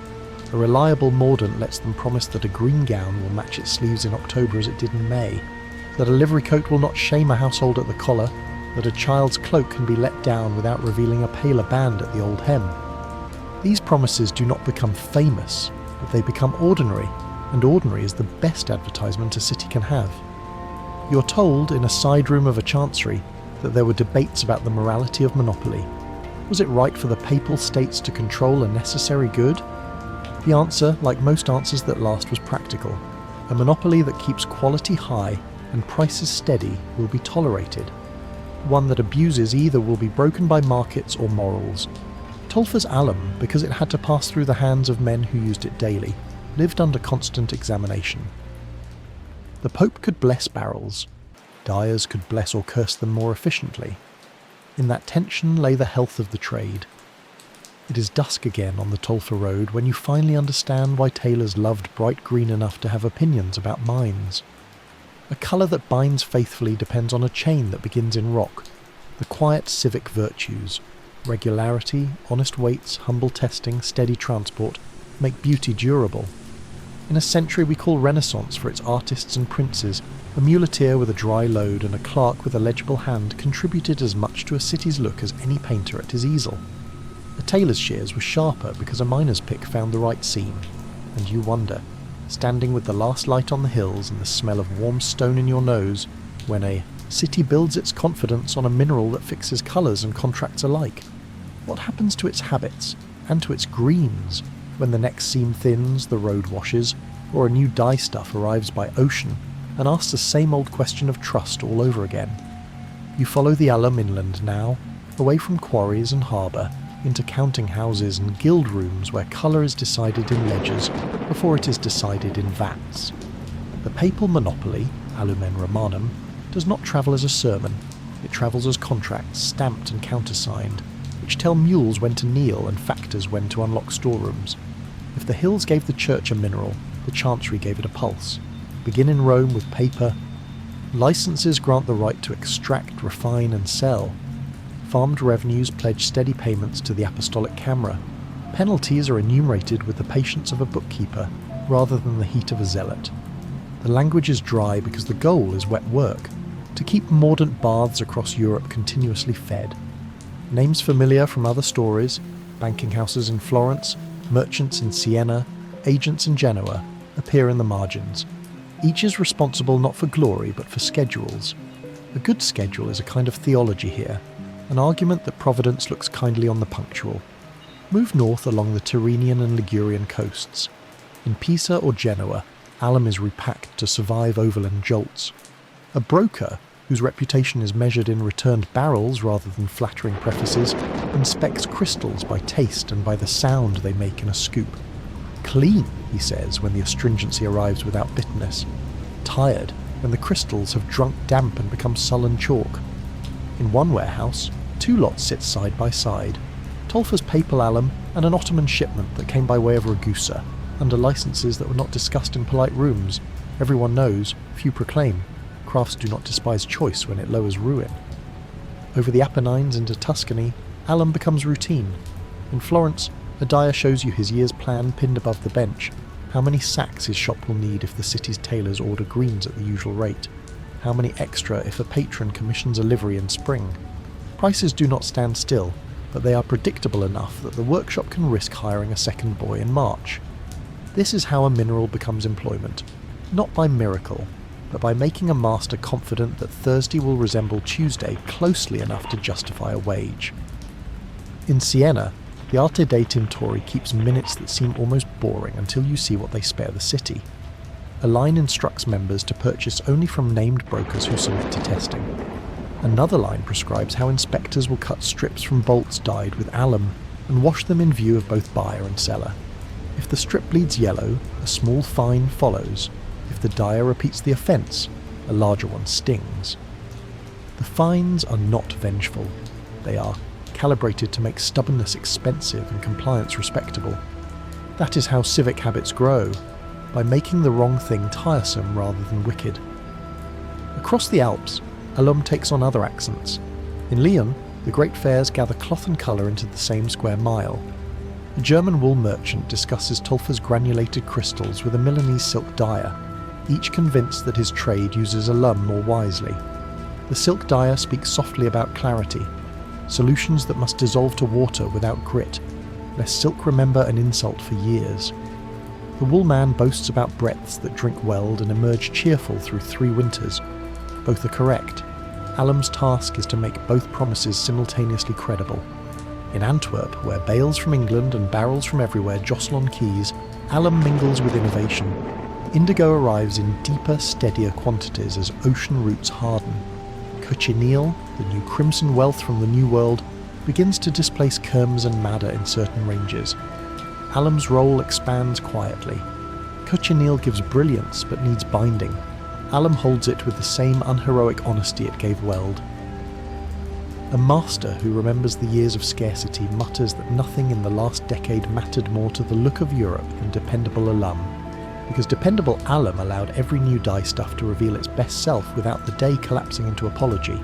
A reliable mordant lets them promise that a green gown will match its sleeves in October as it did in May, that a livery coat will not shame a household at the collar, that a child's cloak can be let down without revealing a paler band at the old hem. These promises do not become famous, but they become ordinary, and ordinary is the best advertisement a city can have. You're told, in a side room of a chancery, that there were debates about the morality of monopoly. Was it right for the papal states to control a necessary good? The answer, like most answers that last, was practical. A monopoly that keeps quality high and prices steady will be tolerated. One that abuses either will be broken by markets or morals. Tolfa's alum, because it had to pass through the hands of men who used it daily, lived under constant examination. The Pope could bless barrels. Dyers could bless or curse them more efficiently. In that tension lay the health of the trade. It is dusk again on the Tolfa road when you finally understand why tailors loved bright green enough to have opinions about mines. A colour that binds faithfully depends on a chain that begins in rock, the quiet civic virtues. Regularity, honest weights, humble testing, steady transport make beauty durable. In a century we call Renaissance for its artists and princes, a muleteer with a dry load and a clerk with a legible hand contributed as much to a city's look as any painter at his easel. A tailor's shears was sharper because a miner's pick found the right seam, and you wonder, standing with the last light on the hills and the smell of warm stone in your nose, when a city builds its confidence on a mineral that fixes colours and contracts alike. What happens to its habits, and to its greens, when the next seam thins, the road washes, or a new dye stuff arrives by ocean and asks the same old question of trust all over again? You follow the alum inland now, away from quarries and harbour, into counting houses and guild rooms where colour is decided in ledgers before it is decided in vats. The papal monopoly, Alumen Romanum, does not travel as a sermon, it travels as contracts stamped and countersigned, which tell mules when to kneel and factors when to unlock storerooms. If the hills gave the church a mineral, the chancery gave it a pulse. Begin in Rome with paper. Licenses grant the right to extract, refine and sell. Farmed revenues pledge steady payments to the apostolic camera. Penalties are enumerated with the patience of a bookkeeper, rather than the heat of a zealot. The language is dry because the goal is wet work, to keep mordant baths across Europe continuously fed. Names familiar from other stories, banking houses in Florence, merchants in Siena, agents in Genoa, appear in the margins. Each is responsible not for glory but for schedules. A good schedule is a kind of theology here, an argument that Providence looks kindly on the punctual. Move north along the Tyrrhenian and Ligurian coasts. In Pisa or Genoa, alum is repacked to survive overland jolts. A broker, whose reputation is measured in returned barrels rather than flattering prefaces, inspects crystals by taste and by the sound they make in a scoop. Clean, he says when the astringency arrives without bitterness. Tired, when the crystals have drunk damp and become sullen chalk. In one warehouse, 2 lots sit side by side, Tolfa's papal alum and an Ottoman shipment that came by way of Ragusa, under licenses that were not discussed in polite rooms. Everyone knows, few proclaim. Crafts do not despise choice when it lowers ruin. Over the Apennines into Tuscany, alum becomes routine. In Florence, a dyer shows you his year's plan pinned above the bench, how many sacks his shop will need if the city's tailors order greens at the usual rate, how many extra if a patron commissions a livery in spring. Prices do not stand still, but they are predictable enough that the workshop can risk hiring a second boy in March. This is how a mineral becomes employment, not by miracle, but by making a master confident that Thursday will resemble Tuesday closely enough to justify a wage. In Siena, the Arte dei Tintori keeps minutes that seem almost boring until you see what they spare the city. A line instructs members to purchase only from named brokers who submit to testing. Another line prescribes how inspectors will cut strips from bolts dyed with alum, and wash them in view of both buyer and seller. If the strip bleeds yellow, a small fine follows. If the dyer repeats the offence, a larger one stings. The fines are not vengeful. They are calibrated to make stubbornness expensive and compliance respectable. That is how civic habits grow, by making the wrong thing tiresome rather than wicked. Across the Alps, alum takes on other accents. In Lyon, the great fairs gather cloth and colour into the same square mile. A German wool merchant discusses Tolfa's granulated crystals with a Milanese silk dyer, each convinced that his trade uses alum more wisely. The silk dyer speaks softly about clarity, solutions that must dissolve to water without grit, lest silk remember an insult for years. The wool man boasts about breadths that drink weld and emerge cheerful through 3 winters. Both are correct. Alum's task is to make both promises simultaneously credible. In Antwerp, where bales from England and barrels from everywhere jostle on quays, alum mingles with innovation. Indigo arrives in deeper, steadier quantities as ocean roots harden. Cochineal, the new crimson wealth from the New World, begins to displace kermes and madder in certain ranges. Alum's role expands quietly. Cochineal gives brilliance but needs binding. Alum holds it with the same unheroic honesty it gave weld. A master who remembers the years of scarcity mutters that nothing in the last decade mattered more to the look of Europe than dependable alum, because dependable alum allowed every new dye stuff to reveal its best self without the day collapsing into apology.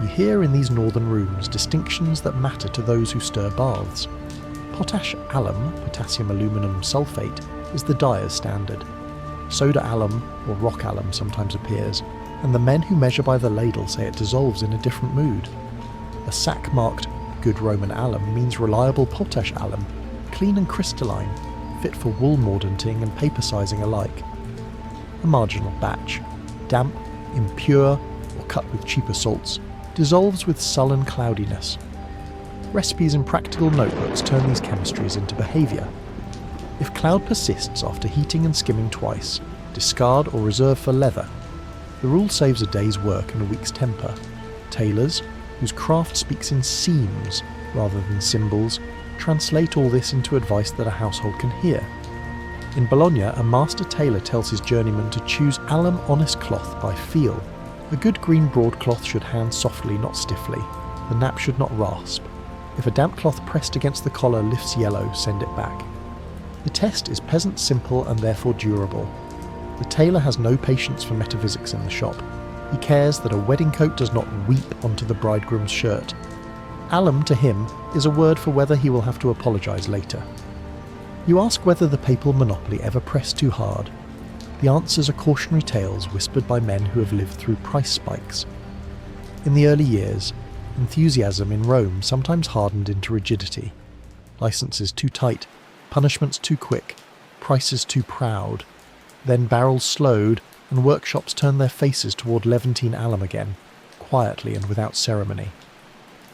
You hear in these northern rooms distinctions that matter to those who stir baths. Potash alum, potassium aluminum sulfate, is the dyer's standard. Soda alum, or rock alum, sometimes appears, and the men who measure by the ladle say it dissolves in a different mood. A sack marked good Roman alum means reliable potash alum, clean and crystalline, fit for wool mordanting and paper sizing alike. A marginal batch, damp, impure, or cut with cheaper salts, dissolves with sullen cloudiness. Recipes in practical notebooks turn these chemistries into behaviour. If cloud persists after heating and skimming twice, discard or reserve for leather. The rule saves a day's work and a week's temper. Tailors, whose craft speaks in seams rather than symbols, translate all this into advice that a household can hear. In Bologna, a master tailor tells his journeyman to choose alum honest cloth by feel. A good green broadcloth should hand softly, not stiffly. The nap should not rasp. If a damp cloth pressed against the collar lifts yellow, send it back. The test is peasant simple and therefore durable. The tailor has no patience for metaphysics in the shop. He cares that a wedding coat does not weep onto the bridegroom's shirt. Alum, to him, is a word for whether he will have to apologise later. You ask whether the papal monopoly ever pressed too hard. The answers are cautionary tales whispered by men who have lived through price spikes. In the early years, enthusiasm in Rome sometimes hardened into rigidity. Licenses too tight, punishments too quick, prices too proud. Then barrels slowed, and workshops turned their faces toward Levantine alum again, quietly and without ceremony.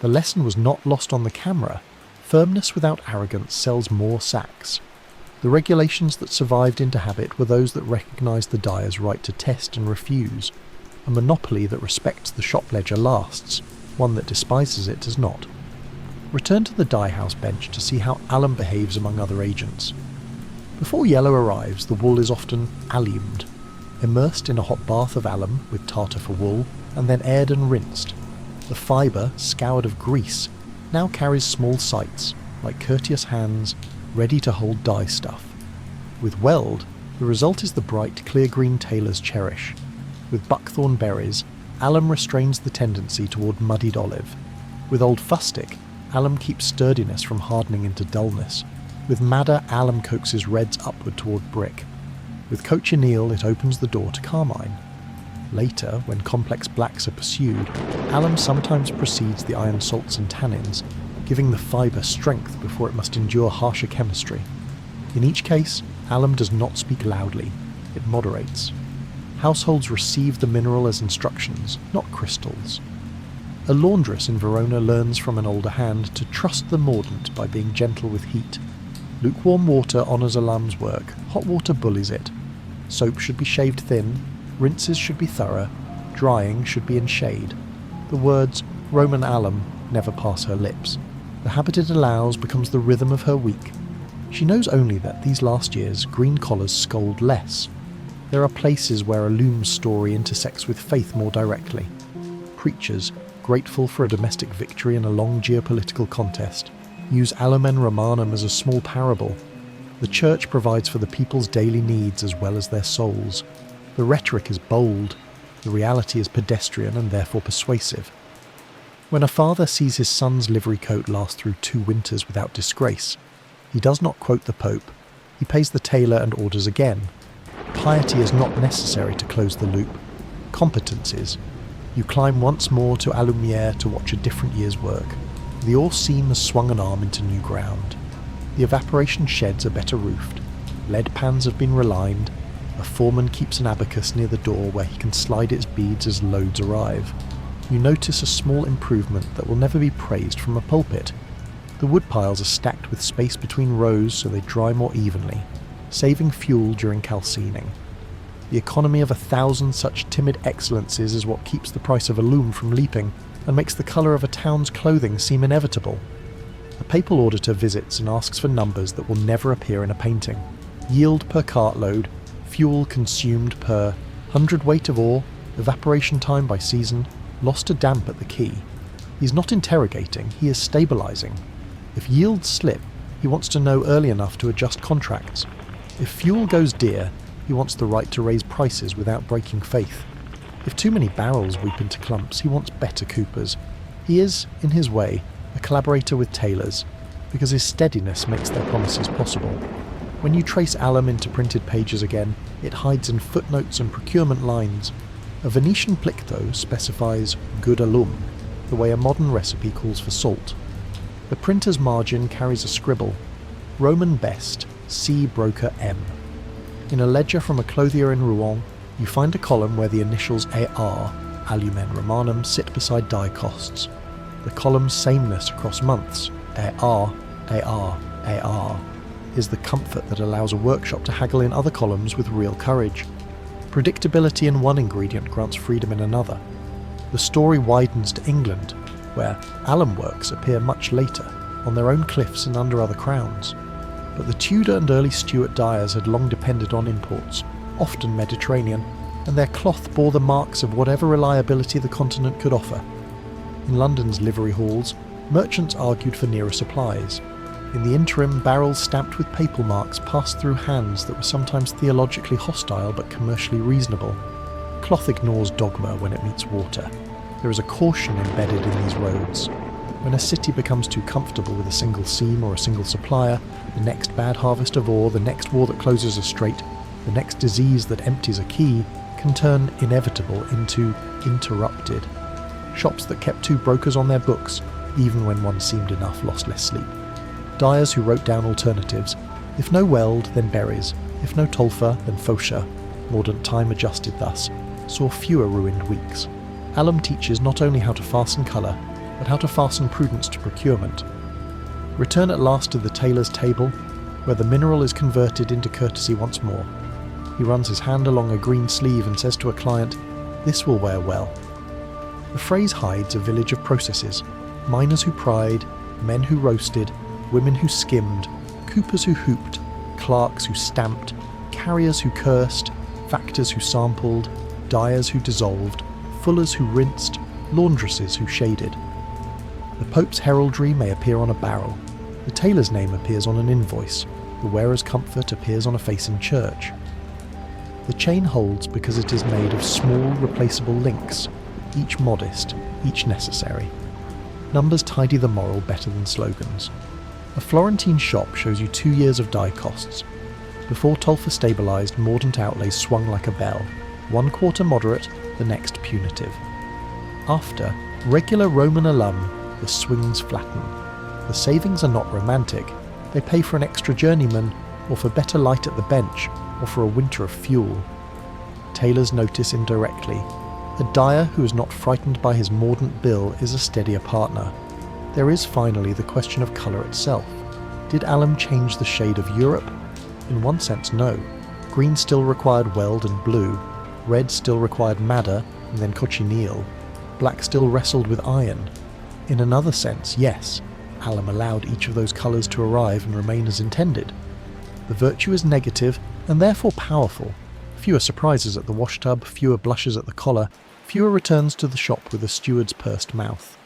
The lesson was not lost on the camera. Firmness without arrogance sells more sacks. The regulations that survived into habit were those that recognised the dyer's right to test and refuse. A monopoly that respects the shop ledger lasts, one that despises it does not. Return to the dye house bench to see how alum behaves among other agents. Before yellow arrives, the wool is often allumed, immersed in a hot bath of alum with tartar for wool, and then aired and rinsed. The fibre, scoured of grease, now carries small sights, like courteous hands, ready to hold dye stuff. With weld, the result is the bright, clear green tailors cherish. With buckthorn berries, alum restrains the tendency toward muddied olive. With old fustic, alum keeps sturdiness from hardening into dullness. With madder, alum coaxes reds upward toward brick. With cochineal, it opens the door to carmine. Later, when complex blacks are pursued, alum sometimes precedes the iron salts and tannins, giving the fibre strength before it must endure harsher chemistry. In each case, alum does not speak loudly, it moderates. Households receive the mineral as instructions, not crystals. A laundress in Verona learns from an older hand to trust the mordant by being gentle with heat. Lukewarm water honours alum's work, hot water bullies it. Soap should be shaved thin, rinses should be thorough, drying should be in shade. The words Roman alum never pass her lips. The habit it allows becomes the rhythm of her week. She knows only that these last years green collars scold less. There are places where a loom's story intersects with faith more directly. Preachers, grateful for a domestic victory in a long geopolitical contest, use Alumen Romanum as a small parable. The church provides for the people's daily needs as well as their souls. The rhetoric is bold, the reality is pedestrian and therefore persuasive. When a father sees his son's livery coat last through 2 winters without disgrace, he does not quote the Pope, he pays the tailor and orders again. Piety is not necessary to close the loop. Competence is. You climb once more to Alumiere to watch a different year's work. The ore seam has swung an arm into new ground. The evaporation sheds are better roofed. Lead pans have been relined. A foreman keeps an abacus near the door where he can slide its beads as loads arrive. You notice a small improvement that will never be praised from a pulpit. The wood piles are stacked with space between rows so they dry more evenly, saving fuel during calcining. The economy of 1,000 such timid excellences is what keeps the price of a loom from leaping and makes the colour of a town's clothing seem inevitable. A papal auditor visits and asks for numbers that will never appear in a painting. Yield per cartload, fuel consumed per hundredweight of ore, evaporation time by season, lost to damp at the quay. He's not interrogating, he is stabilising. If yields slip, he wants to know early enough to adjust contracts. If fuel goes dear, he wants the right to raise prices without breaking faith. If too many barrels weep into clumps, he wants better coopers. He is, in his way, a collaborator with tailors, because his steadiness makes their promises possible. When you trace alum into printed pages again, it hides in footnotes and procurement lines. A Venetian plicto specifies good alum, the way a modern recipe calls for salt. The printer's margin carries a scribble, Roman best, C broker M. In a ledger from a clothier in Rouen, you find a column where the initials AR, Alumen Romanum, sit beside die costs. The column's sameness across months, AR, is the comfort that allows a workshop to haggle in other columns with real courage. Predictability in one ingredient grants freedom in another. The story widens to England, where alum works appear much later, on their own cliffs and under other crowns. But the Tudor and early Stuart dyers had long depended on imports, often Mediterranean, and their cloth bore the marks of whatever reliability the continent could offer. In London's livery halls, merchants argued for nearer supplies. In the interim, barrels stamped with papal marks passed through hands that were sometimes theologically hostile but commercially reasonable. Cloth ignores dogma when it meets water. There is a caution embedded in these roads. When a city becomes too comfortable with a single seam or a single supplier, the next bad harvest of ore, the next war that closes a strait, the next disease that empties a quay, can turn inevitable into interrupted. Shops that kept 2 brokers on their books, even when one seemed enough, lost less sleep. Dyers who wrote down alternatives. If no weld, then berries. If no tolfa, then faucha. Mordant time adjusted thus, saw fewer ruined weeks. Alum teaches not only how to fasten colour, but how to fasten prudence to procurement. Return at last to the tailor's table, where the mineral is converted into courtesy once more. He runs his hand along a green sleeve and says to a client, "This will wear well." The phrase hides a village of processes, miners who pried, men who roasted, women who skimmed, coopers who hooped, clerks who stamped, carriers who cursed, factors who sampled, dyers who dissolved, fullers who rinsed, laundresses who shaded. The Pope's heraldry may appear on a barrel. The tailor's name appears on an invoice. The wearer's comfort appears on a face in church. The chain holds because it is made of small, replaceable links, each modest, each necessary. Numbers tidy the moral better than slogans. A Florentine shop shows you 2 years of die costs. Before Tolfa stabilised, mordant outlays swung like a bell, 1 quarter moderate, the next punitive. After, regular Roman alum, the swings flatten. The savings are not romantic. They pay for an extra journeyman, or for better light at the bench, or for a winter of fuel. Tailors notice indirectly. A dyer who is not frightened by his mordant bill is a steadier partner. There is finally the question of colour itself. Did alum change the shade of Europe? In one sense, no. Green still required weld and blue. Red still required madder, and then cochineal. Black still wrestled with iron. In another sense, yes. Alum allowed each of those colours to arrive and remain as intended. The virtue is negative and therefore powerful. Fewer surprises at the washtub, fewer blushes at the collar, fewer returns to the shop with a steward's pursed mouth.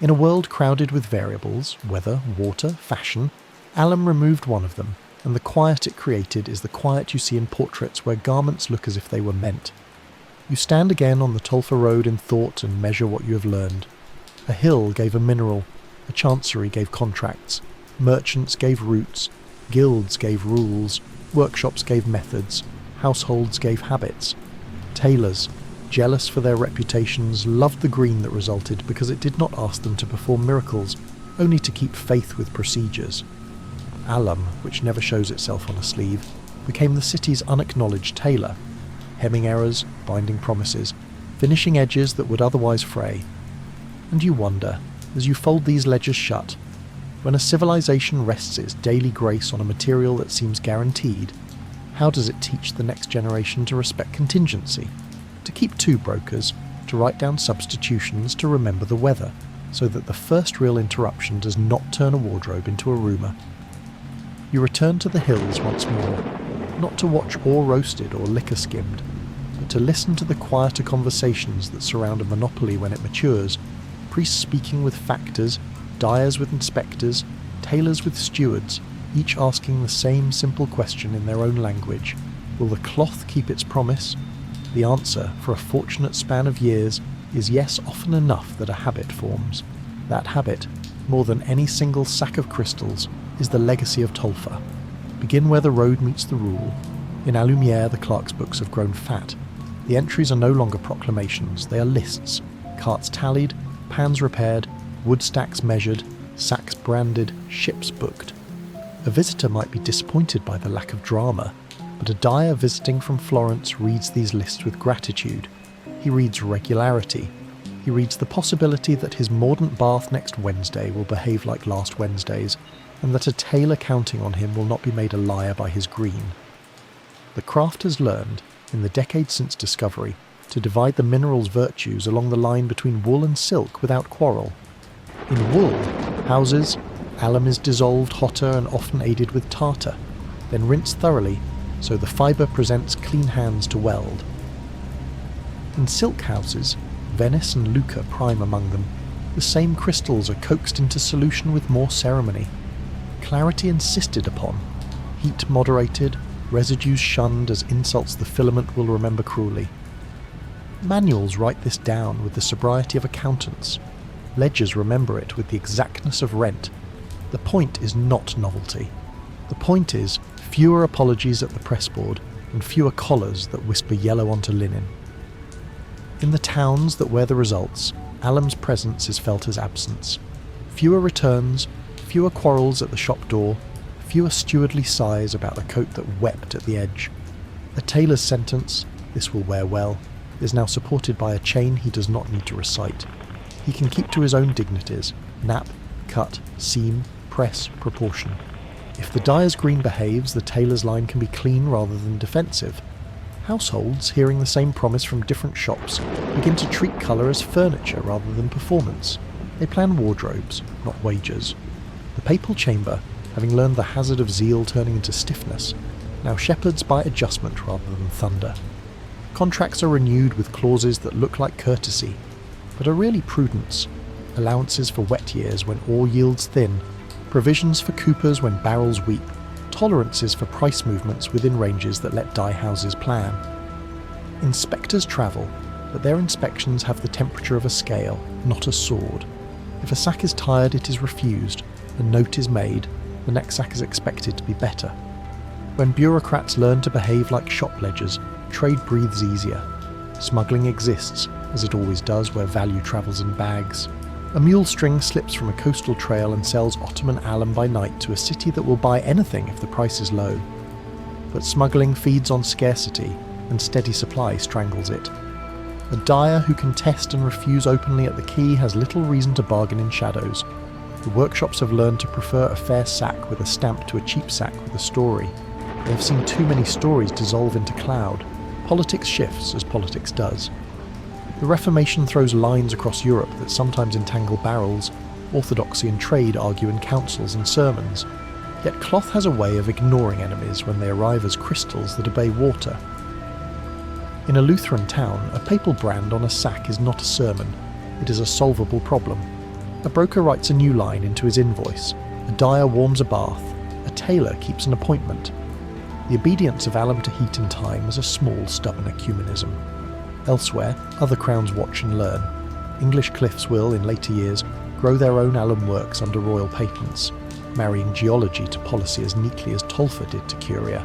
In a world crowded with variables, weather, water, fashion, Alum removed one of them, and the quiet it created is the quiet you see in portraits where garments look as if they were meant. You stand again on the Tolfa road in thought and measure what you have learned. A hill gave a mineral, a chancery gave contracts, merchants gave routes, guilds gave rules, workshops gave methods, households gave habits. Tailors, jealous for their reputations, loved the green that resulted because it did not ask them to perform miracles, only to keep faith with procedures. Alum, which never shows itself on a sleeve, became the city's unacknowledged tailor, hemming errors, binding promises, finishing edges that would otherwise fray. And you wonder, as you fold these ledgers shut, when a civilization rests its daily grace on a material that seems guaranteed, how does it teach the next generation to respect contingency, to keep two brokers, to write down substitutions, to remember the weather, so that the first real interruption does not turn a wardrobe into a rumour? You return to the hills once more, not to watch ore roasted or liquor skimmed, but to listen to the quieter conversations that surround a monopoly when it matures, priests speaking with factors, dyers with inspectors, tailors with stewards, each asking the same simple question in their own language: will the cloth keep its promise? The answer, for a fortunate span of years, is yes often enough that a habit forms. That habit, more than any single sack of crystals, is the legacy of Tolfa. Begin where the road meets the rule. In Alumiere the clerk's books have grown fat. The entries are no longer proclamations, they are lists. Carts tallied, pans repaired, wood stacks measured, sacks branded, ships booked. A visitor might be disappointed by the lack of drama, but a dyer visiting from Florence reads these lists with gratitude. He reads regularity. He reads the possibility that his mordant bath next Wednesday will behave like last Wednesday's, and that a tailor counting on him will not be made a liar by his green. The craft has learned, in the decades since discovery, to divide the mineral's virtues along the line between wool and silk without quarrel. In wool, houses, alum is dissolved hotter and often aided with tartar, then rinsed thoroughly, so the fibre presents clean hands to weld. In silk houses, Venice and Lucca prime among them, the same crystals are coaxed into solution with more ceremony. Clarity insisted upon, heat moderated, residues shunned as insults the filament will remember cruelly. Manuals write this down with the sobriety of accountants. Ledgers remember it with the exactness of rent. The point is not novelty. The point is fewer apologies at the pressboard and fewer collars that whisper yellow onto linen. In the towns that wear the results, alum's presence is felt as absence. Fewer returns, fewer quarrels at the shop door, fewer stewardly sighs about the coat that wept at the edge. A tailor's sentence, "This will wear well," is now supported by a chain he does not need to recite. He can keep to his own dignities: nap, cut, seam, press, proportion. If the dyer's green behaves, the tailor's line can be clean rather than defensive. Households, hearing the same promise from different shops, begin to treat colour as furniture rather than performance. They plan wardrobes, not wages. The papal chamber, having learned the hazard of zeal turning into stiffness, now shepherds by adjustment rather than thunder. Contracts are renewed with clauses that look like courtesy, but are really prudence. Allowances for wet years when ore yields thin, provisions for coopers when barrels weep, tolerances for price movements within ranges that let dye houses plan. Inspectors travel, but their inspections have the temperature of a scale, not a sword. If a sack is tired, it is refused, a note is made, the next sack is expected to be better. When bureaucrats learn to behave like shop ledgers, trade breathes easier. Smuggling exists, as it always does where value travels in bags. A mule string slips from a coastal trail and sells Ottoman alum by night to a city that will buy anything if the price is low. But smuggling feeds on scarcity, and steady supply strangles it. A dyer who can test and refuse openly at the quay has little reason to bargain in shadows. The workshops have learned to prefer a fair sack with a stamp to a cheap sack with a story. They have seen too many stories dissolve into cloud. Politics shifts as politics does. The Reformation throws lines across Europe that sometimes entangle barrels, Orthodoxy and trade argue in councils and sermons, yet cloth has a way of ignoring enemies when they arrive as crystals that obey water. In a Lutheran town, a papal brand on a sack is not a sermon, it is a solvable problem. A broker writes a new line into his invoice, a dyer warms a bath, a tailor keeps an appointment. The obedience of alum to heat and time is a small, stubborn ecumenism. Elsewhere, other crowns watch and learn. English cliffs will, in later years, grow their own alum works under royal patents, marrying geology to policy as neatly as Tolfa did to Curia.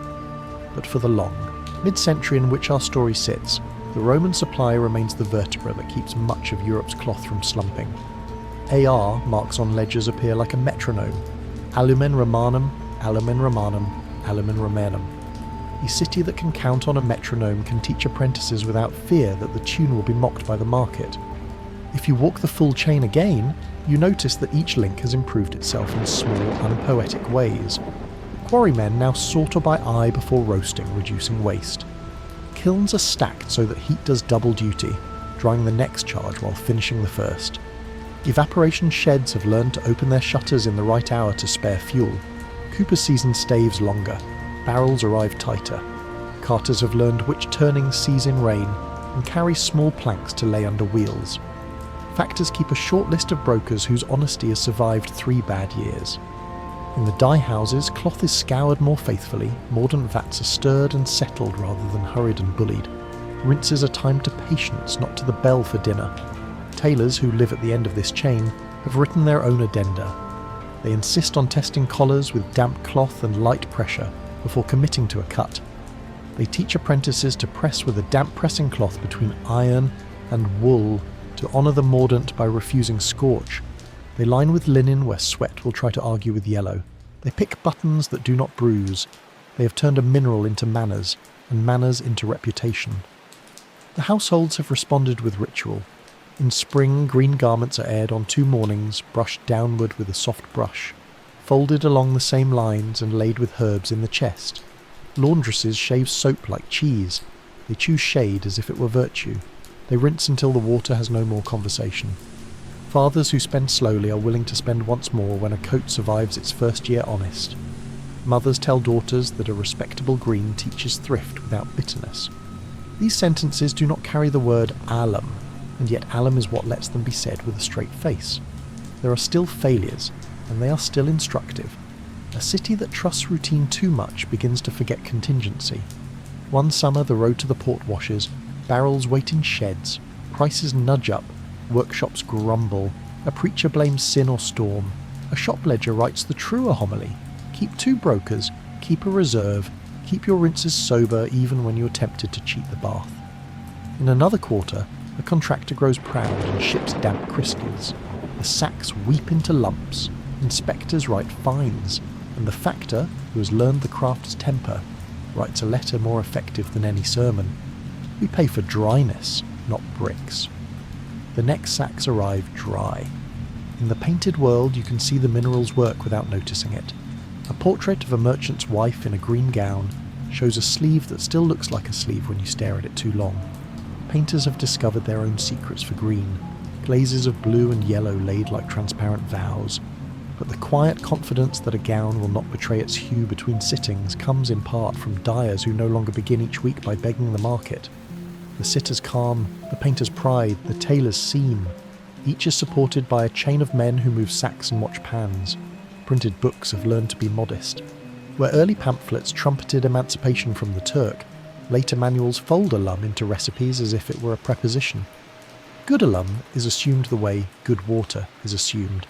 But for the long, mid-century in which our story sits, the Roman supply remains the vertebra that keeps much of Europe's cloth from slumping. AR marks on ledgers appear like a metronome. Alumen Romanum, Alumen Romanum, Alumen Romanum. A city that can count on a metronome can teach apprentices without fear that the tune will be mocked by the market. If you walk the full chain again, you notice that each link has improved itself in small, unpoetic ways. Quarrymen now sorter by eye before roasting, reducing waste. Kilns are stacked so that heat does double duty, drying the next charge while finishing the first. Evaporation sheds have learned to open their shutters in the right hour to spare fuel. Cooper's season staves longer, barrels arrive tighter. Carters have learned which turnings seize in rain and carry small planks to lay under wheels. Factors keep a short list of brokers whose honesty has survived 3 bad years. In the dye houses, cloth is scoured more faithfully, mordant vats are stirred and settled rather than hurried and bullied. Rinses are timed to patience, not to the bell for dinner. Tailors who live at the end of this chain have written their own addenda. They insist on testing collars with damp cloth and light pressure before committing to a cut. They teach apprentices to press with a damp pressing cloth between iron and wool to honour the mordant by refusing scorch. They line with linen where sweat will try to argue with yellow. They pick buttons that do not bruise. They have turned a mineral into manners, and manners into reputation. The households have responded with ritual. In spring, green garments are aired on 2 mornings, brushed downward with a soft brush, folded along the same lines and laid with herbs in the chest. Laundresses shave soap like cheese. They choose shade as if it were virtue. They rinse until the water has no more conversation. Fathers who spend slowly are willing to spend once more when a coat survives its first year honest. Mothers tell daughters that a respectable green teaches thrift without bitterness. These sentences do not carry the word alum, and yet alum is what lets them be said with a straight face. There are still failures, and they are still instructive. A city that trusts routine too much begins to forget contingency. One summer the road to the port washes, barrels wait in sheds, prices nudge up, workshops grumble, a preacher blames sin or storm, a shop ledger writes the truer homily. Keep 2 brokers, keep a reserve, keep your rinses sober even when you're tempted to cheat the bath. In another quarter, a contractor grows proud and ships damp crystals. The sacks weep into lumps, inspectors write fines, and the factor, who has learned the craft's temper, writes a letter more effective than any sermon. We pay for dryness, not bricks. The next sacks arrive dry. In the painted world you can see the minerals work without noticing it. A portrait of a merchant's wife in a green gown shows a sleeve that still looks like a sleeve when you stare at it too long. Painters have discovered their own secrets for green, glazes of blue and yellow laid like transparent vows. But the quiet confidence that a gown will not betray its hue between sittings comes in part from dyers who no longer begin each week by begging the market. The sitter's calm, the painter's pride, the tailor's seam. Each is supported by a chain of men who move sacks and watch pans. Printed books have learned to be modest. Where early pamphlets trumpeted emancipation from the Turk, later manuals fold alum into recipes as if it were a preposition. Good alum is assumed the way good water is assumed,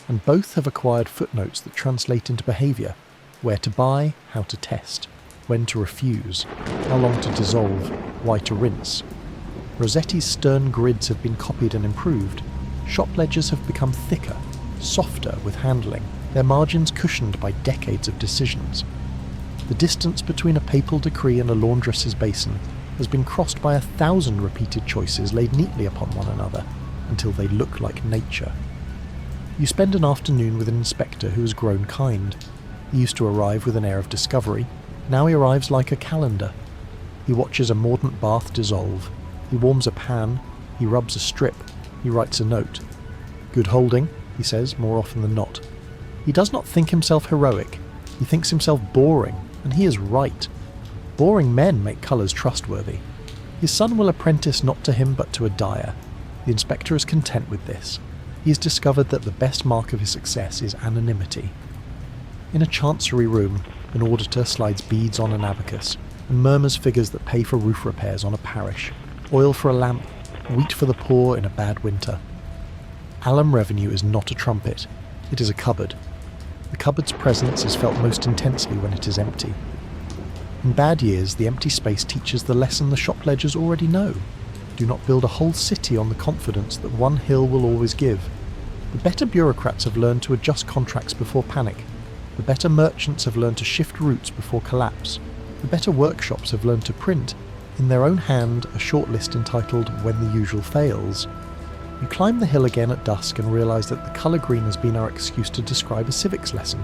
and both have acquired footnotes that translate into behaviour: where to buy, how to test, when to refuse, how long to dissolve, why to rinse. Rossetti's stern grids have been copied and improved. Shop ledgers have become thicker, softer with handling, their margins cushioned by decades of decisions. The distance between a papal decree and a laundress's basin has been crossed by 1,000 repeated choices laid neatly upon one another until they look like nature. You spend an afternoon with an inspector who has grown kind. He used to arrive with an air of discovery. Now he arrives like a calendar. He watches a mordant bath dissolve. He warms a pan. He rubs a strip. He writes a note. Good holding. he says more often than not. He does not think himself heroic, he thinks himself boring, and he is right. Boring men make colours trustworthy. His son will apprentice not to him but to a dyer. The inspector is content with this. He has discovered that the best mark of his success is anonymity. In a chancery room, an auditor slides beads on an abacus, and murmurs figures that pay for roof repairs on a parish, oil for a lamp, wheat for the poor in a bad winter. Alum revenue is not a trumpet, it is a cupboard. The cupboard's presence is felt most intensely when it is empty. In bad years, the empty space teaches the lesson the shop ledgers already know. Do not build a whole city on the confidence that one hill will always give. The better bureaucrats have learned to adjust contracts before panic. The better merchants have learned to shift routes before collapse. The better workshops have learned to print, in their own hand, a short list entitled "When the Usual Fails." You climb the hill again at dusk and realise that the colour green has been our excuse to describe a civics lesson.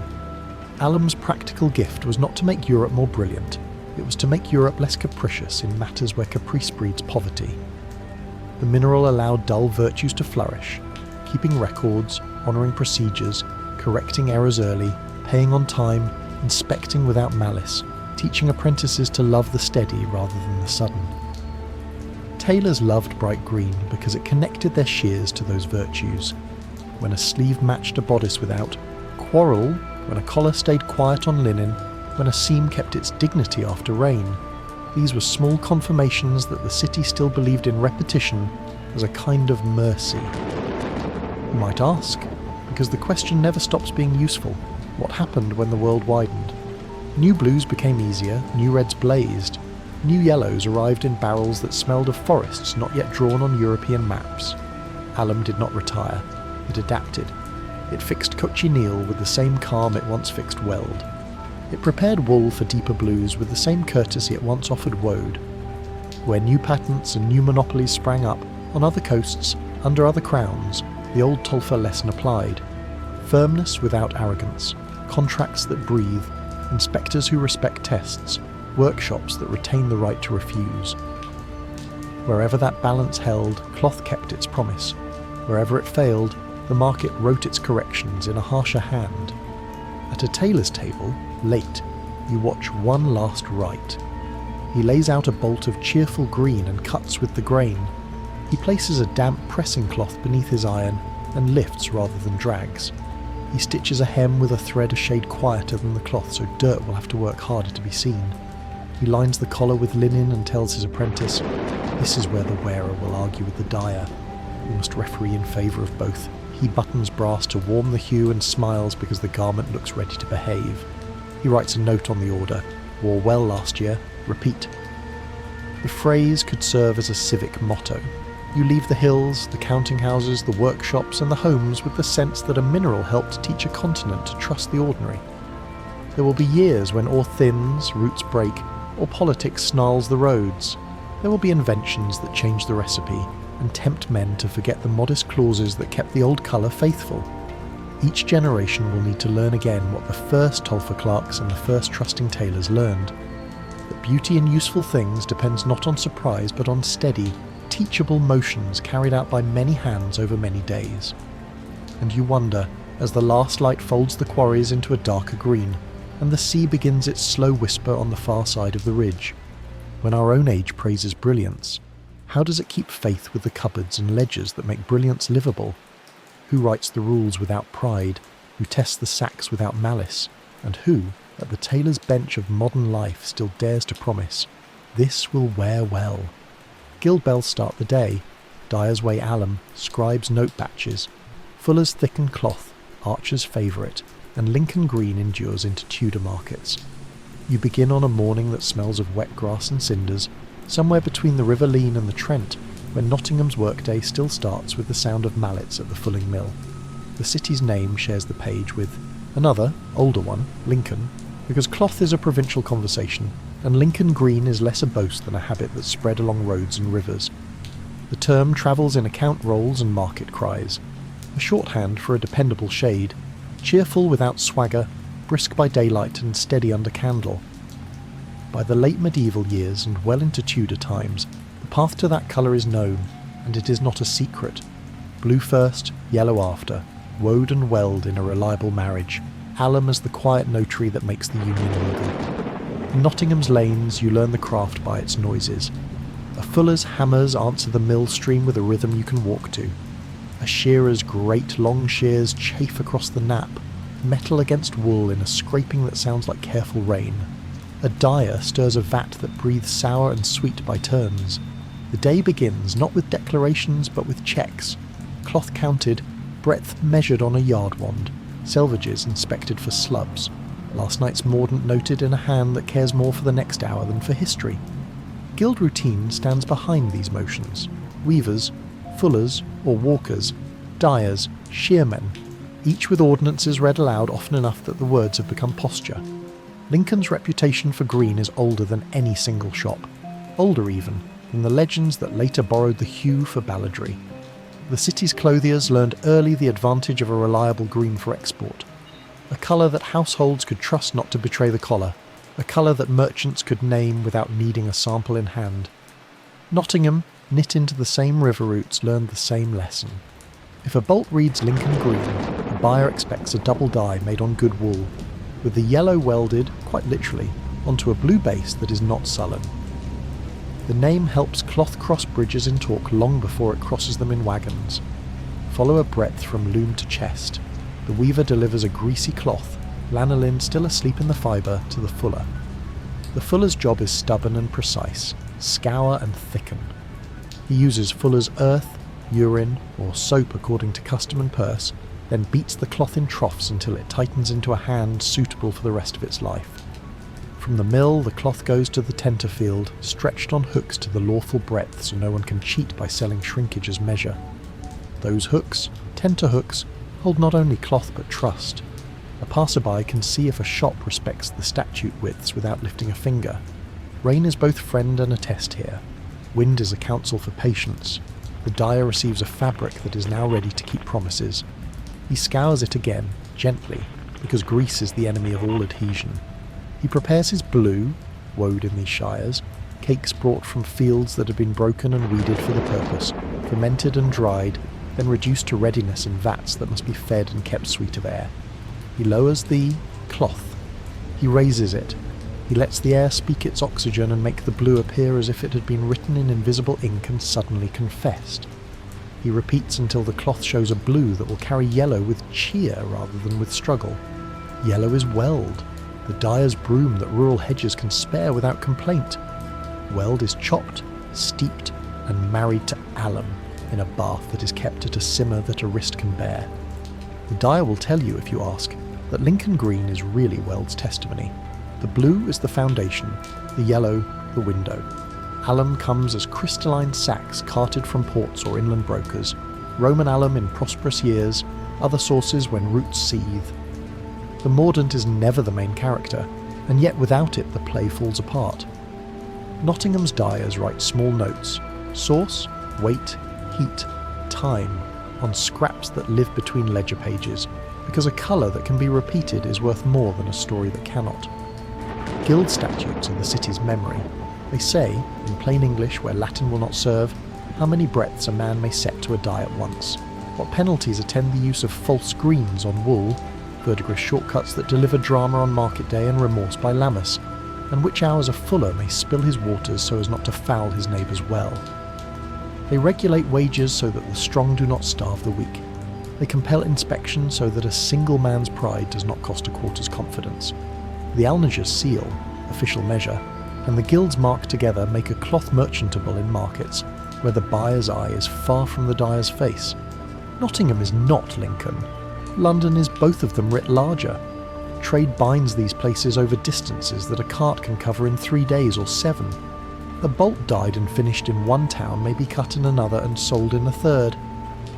Alum's practical gift was not to make Europe more brilliant, it was to make Europe less capricious in matters where caprice breeds poverty. The mineral allowed dull virtues to flourish, keeping records, honouring procedures, correcting errors early, paying on time, inspecting without malice, teaching apprentices to love the steady rather than the sudden. Tailors loved bright green because it connected their shears to those virtues. When a sleeve matched a bodice without, quarrel, when a collar stayed quiet on linen, when a seam kept its dignity after rain. These were small confirmations that the city still believed in repetition as a kind of mercy. You might ask, because the question never stops being useful, what happened when the world widened? New blues became easier, new reds blazed. New yellows arrived in barrels that smelled of forests not yet drawn on European maps. Alum did not retire. It adapted. It fixed cochineal with the same calm it once fixed weld. It prepared wool for deeper blues with the same courtesy it once offered woad. Where new patents and new monopolies sprang up, on other coasts, under other crowns, the old Tolfa lesson applied. Firmness without arrogance, contracts that breathe, inspectors who respect tests, workshops that retain the right to refuse. Wherever that balance held, cloth kept its promise. Wherever it failed, the market wrote its corrections in a harsher hand. At a tailor's table, late, you watch one last rite. He lays out a bolt of cheerful green and cuts with the grain. He places a damp pressing cloth beneath his iron and lifts rather than drags. He stitches a hem with a thread a shade quieter than the cloth so dirt will have to work harder to be seen. He lines the collar with linen and tells his apprentice, "This is where the wearer will argue with the dyer. We must referee in favour of both." He buttons brass to warm the hue and smiles because the garment looks ready to behave. He writes a note on the order, "Wore well last year, repeat." The phrase could serve as a civic motto. You leave the hills, the counting houses, the workshops and the homes with the sense that a mineral helped teach a continent to trust the ordinary. There will be years when ore thins, roots break, or politics snarls the roads. There will be inventions that change the recipe and tempt men to forget the modest clauses that kept the old colour faithful. Each generation will need to learn again what the first Tolfa clerks and the first trusting tailors learned. That beauty in useful things depends not on surprise but on steady, teachable motions carried out by many hands over many days. And you wonder, as the last light folds the quarries into a darker green, and the sea begins its slow whisper on the far side of the ridge, when our own age praises brilliance, how does it keep faith with the cupboards and ledgers that make brilliance livable? Who writes the rules without pride, who tests the sacks without malice, and who, at the tailor's bench of modern life, still dares to promise, "This will wear well"? Guild bells start the day, dyers weigh alum, scribes note batches, fullers thicken cloth, archers favour it, and Lincoln green endures into Tudor markets. You begin on a morning that smells of wet grass and cinders, somewhere between the River Leen and the Trent, when Nottingham's workday still starts with the sound of mallets at the fulling mill. The city's name shares the page with another, older one, Lincoln, because cloth is a provincial conversation, and Lincoln green is less a boast than a habit that's spread along roads and rivers. The term travels in account rolls and market cries, a shorthand for a dependable shade, cheerful without swagger, brisk by daylight and steady under candle. By the late medieval years and well into Tudor times, the path to that colour is known, and it is not a secret. Blue first, yellow after, Woad and weld in a reliable marriage, alum as the quiet notary that makes the union legal. In Nottingham's lanes you learn the craft by its noises. A fuller's hammers answer the mill stream with a rhythm you can walk to. A shearer's great long shears chafe across the nap, metal against wool in a scraping that sounds like careful rain. A dyer stirs a vat that breathes sour and sweet by turns. The day begins not with declarations but with checks. Cloth counted, breadth measured on a yard wand, selvages inspected for slubs. Last night's mordant noted in a hand that cares more for the next hour than for history. Guild routine stands behind these motions. Weavers, fullers or walkers, dyers, shearmen, each with ordinances read aloud often enough that the words have become posture. Lincoln's reputation for green is older than any single shop, older even than the legends that later borrowed the hue for balladry. The city's clothiers learned early the advantage of a reliable green for export, a colour that households could trust not to betray the collar, a colour that merchants could name without needing a sample in hand. Nottingham, knit into the same river roots, learned the same lesson. If a bolt reads Lincoln green, a buyer expects a double dye made on good wool, with the yellow welded, quite literally, onto a blue base that is not sullen. The name helps cloth cross bridges in talk long before it crosses them in wagons. Follow a breadth from loom to chest. The weaver delivers a greasy cloth, lanolin still asleep in the fibre, to the fuller. The fuller's job is stubborn and precise, scour and thicken. He uses fuller's earth, urine, or soap according to custom and purse, then beats the cloth in troughs until it tightens into a hand suitable for the rest of its life. From the mill, the cloth goes to the tenter field, stretched on hooks to the lawful breadth so no one can cheat by selling shrinkage as measure. Those hooks, tenter hooks, hold not only cloth but trust. A passerby can see if a shop respects the statute widths without lifting a finger. Rain is both friend and a test here. Wind is a counsel for patience. The dyer receives a fabric that is now ready to keep promises. He scours it again, gently, because grease is the enemy of all adhesion. He prepares his blue, woad in these shires, cakes brought from fields that have been broken and weeded for the purpose, fermented and dried, then reduced to readiness in vats that must be fed and kept sweet of air. He lowers the cloth. He raises it. He lets the air speak its oxygen and make the blue appear as if it had been written in invisible ink and suddenly confessed. He repeats until the cloth shows a blue that will carry yellow with cheer rather than with struggle. Yellow is weld, the dyer's broom that rural hedges can spare without complaint. Weld is chopped, steeped, and married to alum in a bath that is kept at a simmer that a wrist can bear. The dyer will tell you, if you ask, that Lincoln green is really weld's testimony. The blue is the foundation, the yellow the window. Alum comes as crystalline sacks carted from ports or inland brokers, Roman alum in prosperous years, other sources when roots seethe. The mordant is never the main character, and yet without it the play falls apart. Nottingham's dyers write small notes, source, weight, heat, time, on scraps that live between ledger pages, because a colour that can be repeated is worth more than a story that cannot. Guild statutes are the city's memory. They say, in plain English where Latin will not serve, how many breadths a man may set to a dye at once, what penalties attend the use of false greens on wool, Verdigris shortcuts that deliver drama on market day and remorse by Lammas, and which hours a fuller may spill his waters so as not to foul his neighbour's well. They regulate wages so that the strong do not starve the weak. They compel inspection so that a single man's pride does not cost a quarter's confidence. The alnager's seal, official measure, and the guild's mark together make a cloth merchantable in markets where the buyer's eye is far from the dyer's face. Nottingham is not Lincoln. London is both of them writ larger. Trade binds these places over distances that a cart can cover in 3 days or 7. A bolt dyed and finished in one town may be cut in another and sold in a third.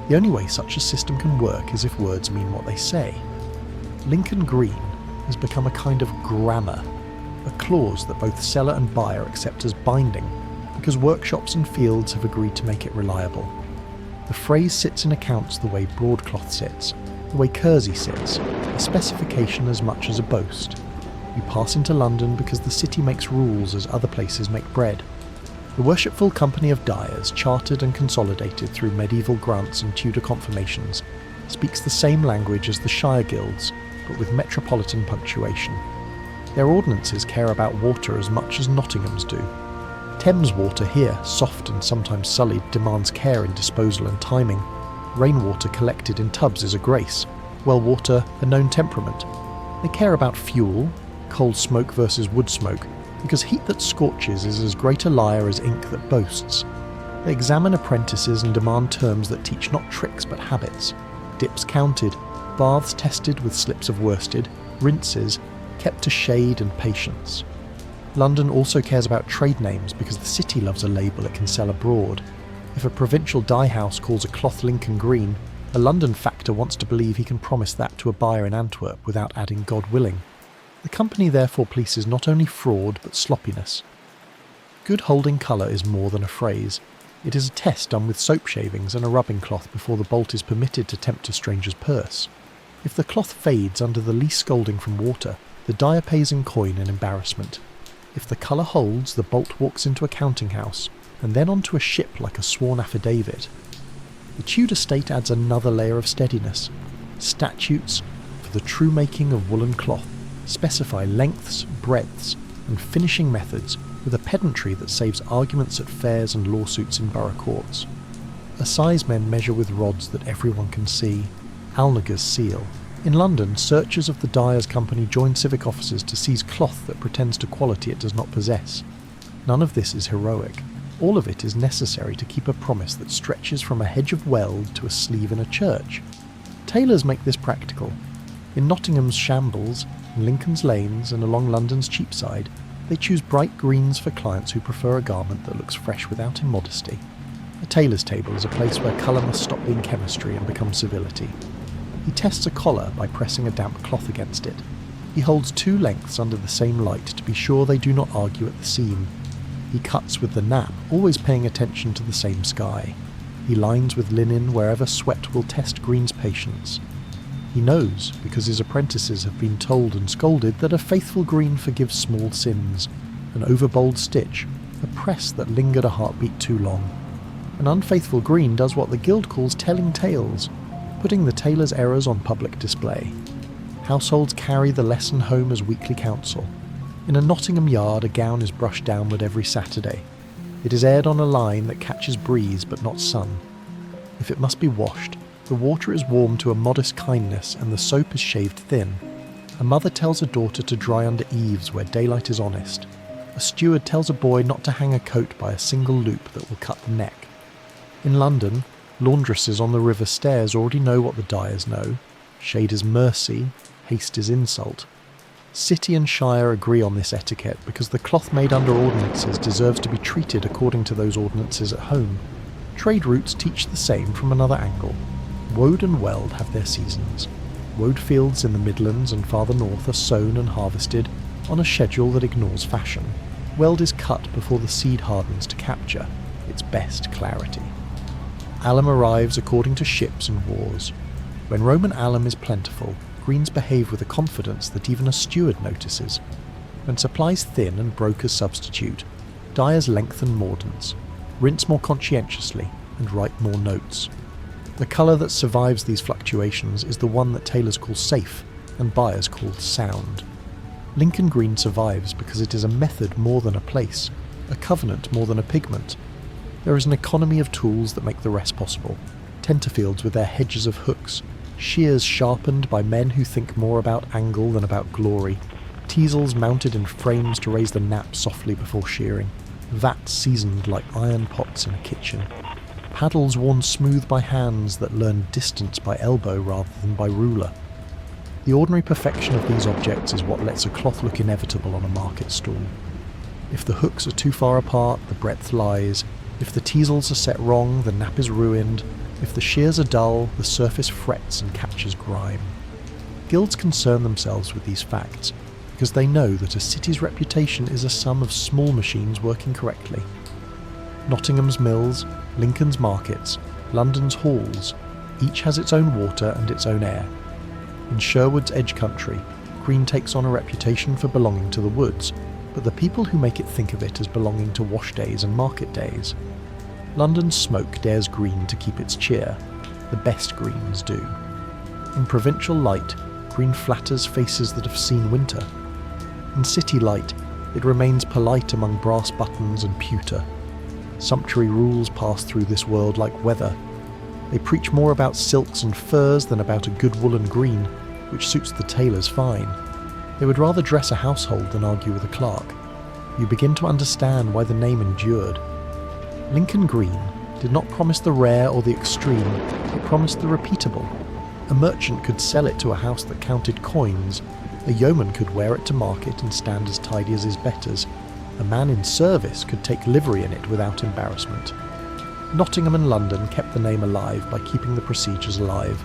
The only way such a system can work is if words mean what they say. Lincoln green has become a kind of grammar, a clause that both seller and buyer accept as binding, because workshops and fields have agreed to make it reliable. The phrase sits in accounts the way broadcloth sits, the way kersey sits, a specification as much as a boast. You pass into London because the city makes rules as other places make bread. The worshipful company of dyers, chartered and consolidated through medieval grants and Tudor confirmations, speaks the same language as the shire guilds, but with metropolitan punctuation. Their ordinances care about water as much as Nottingham's do. Thames water here, soft and sometimes sullied, demands care in disposal and timing. Rainwater collected in tubs is a grace, well water a known temperament. They care about fuel, coal smoke versus wood smoke, because heat that scorches is as great a liar as ink that boasts. They examine apprentices and demand terms that teach not tricks but habits, dips counted, baths tested with slips of worsted, rinses kept to shade and patience. London also cares about trade names because the city loves a label it can sell abroad. If a provincial dye house calls a cloth Lincoln green, a London factor wants to believe he can promise that to a buyer in Antwerp without adding God willing. The company therefore polices not only fraud but sloppiness. Good holding colour is more than a phrase. It is a test done with soap shavings and a rubbing cloth before the bolt is permitted to tempt a stranger's purse. If the cloth fades under the least scolding from water, the dyer pays in coin and embarrassment. If the colour holds, the bolt walks into a counting house, and then onto a ship like a sworn affidavit. The Tudor state adds another layer of steadiness. Statutes, for the true making of woolen cloth, specify lengths, breadths, and finishing methods with a pedantry that saves arguments at fairs and lawsuits in borough courts. Assize-men measure with rods that everyone can see. Alnager's seal. In London, searchers of the dyer's company join civic officers to seize cloth that pretends to quality it does not possess. None of this is heroic. All of it is necessary to keep a promise that stretches from a hedge of weld to a sleeve in a church. Tailors make this practical. In Nottingham's shambles, in Lincoln's lanes, and along London's Cheapside, they choose bright greens for clients who prefer a garment that looks fresh without immodesty. A tailor's table is a place where colour must stop being chemistry and become civility. He tests a collar by pressing a damp cloth against it. He holds two lengths under the same light to be sure they do not argue at the seam. He cuts with the nap, always paying attention to the same sky. He lines with linen wherever sweat will test green's patience. He knows, because his apprentices have been told and scolded, that a faithful green forgives small sins, an overbold stitch, a press that lingered a heartbeat too long. An unfaithful green does what the guild calls telling tales, putting the tailor's errors on public display. Households carry the lesson home as weekly counsel. In a Nottingham yard, a gown is brushed downward every Saturday. It is aired on a line that catches breeze but not sun. If it must be washed, the water is warmed to a modest kindness and the soap is shaved thin. A mother tells a daughter to dry under eaves where daylight is honest. A steward tells a boy not to hang a coat by a single loop that will cut the neck. In London, laundresses on the river stairs already know what the dyers know. Shade is mercy, haste is insult. City and shire agree on this etiquette because the cloth made under ordinances deserves to be treated according to those ordinances at home. Trade routes teach the same from another angle. Woad and Weld have their seasons. Woad fields in the Midlands and farther north are sown and harvested on a schedule that ignores fashion. Weld is cut before the seed hardens to capture its best clarity. Alum arrives according to ships and wars. When Roman alum is plentiful, greens behave with a confidence that even a steward notices. When supplies thin and brokers substitute, dyers lengthen mordants, rinse more conscientiously, and write more notes. The colour that survives these fluctuations is the one that tailors call safe and buyers call sound. Lincoln green survives because it is a method more than a place, a covenant more than a pigment. There is an economy of tools that make the rest possible. Tenterfields with their hedges of hooks, shears sharpened by men who think more about angle than about glory, teasels mounted in frames to raise the nap softly before shearing, vats seasoned like iron pots in a kitchen, paddles worn smooth by hands that learn distance by elbow rather than by ruler. The ordinary perfection of these objects is what lets a cloth look inevitable on a market stall. If the hooks are too far apart, the breadth lies. If the teasels are set wrong, the nap is ruined. If the shears are dull, the surface frets and catches grime. Guilds concern themselves with these facts because they know that a city's reputation is a sum of small machines working correctly. Nottingham's mills, Lincoln's markets, London's halls, each has its own water and its own air. In Sherwood's edge country, green takes on a reputation for belonging to the woods, but the people who make it think of it as belonging to wash days and market days. London's smoke dares green to keep its cheer. The best greens do. In provincial light, green flatters faces that have seen winter. In city light, it remains polite among brass buttons and pewter. Sumptuary rules pass through this world like weather. They preach more about silks and furs than about a good woolen green, which suits the tailors fine. They would rather dress a household than argue with a clerk. You begin to understand why the name endured. Lincoln Green did not promise the rare or the extreme, it promised the repeatable. A merchant could sell it to a house that counted coins, a yeoman could wear it to market and stand as tidy as his betters, a man in service could take livery in it without embarrassment. Nottingham and London kept the name alive by keeping the procedures alive.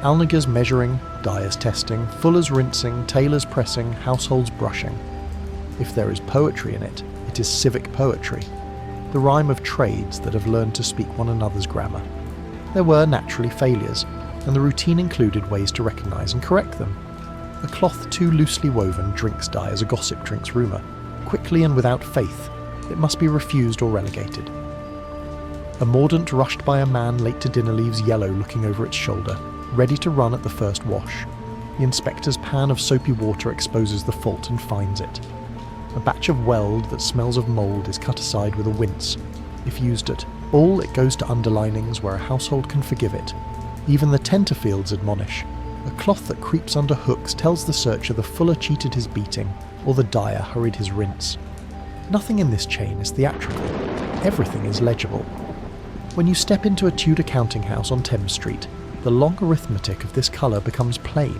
Alnigers measuring, dyers testing, fullers rinsing, tailors pressing, households brushing. If there is poetry in it, it is civic poetry, the rhyme of trades that have learned to speak one another's grammar. There were naturally failures, and the routine included ways to recognise and correct them. A cloth too loosely woven drinks dye as a gossip drinks rumour. Quickly and without faith, it must be refused or relegated. A mordant rushed by a man late to dinner leaves yellow looking over its shoulder, ready to run at the first wash. The inspector's pan of soapy water exposes the fault and finds it. A batch of weld that smells of mould is cut aside with a wince. If used at all, it goes to underlinings where a household can forgive it. Even the tenterfields admonish. A cloth that creeps under hooks tells the searcher the fuller cheated his beating, or the dyer hurried his rinse. Nothing in this chain is theatrical. Everything is legible. When you step into a Tudor counting house on Thames Street, the long arithmetic of this colour becomes plain.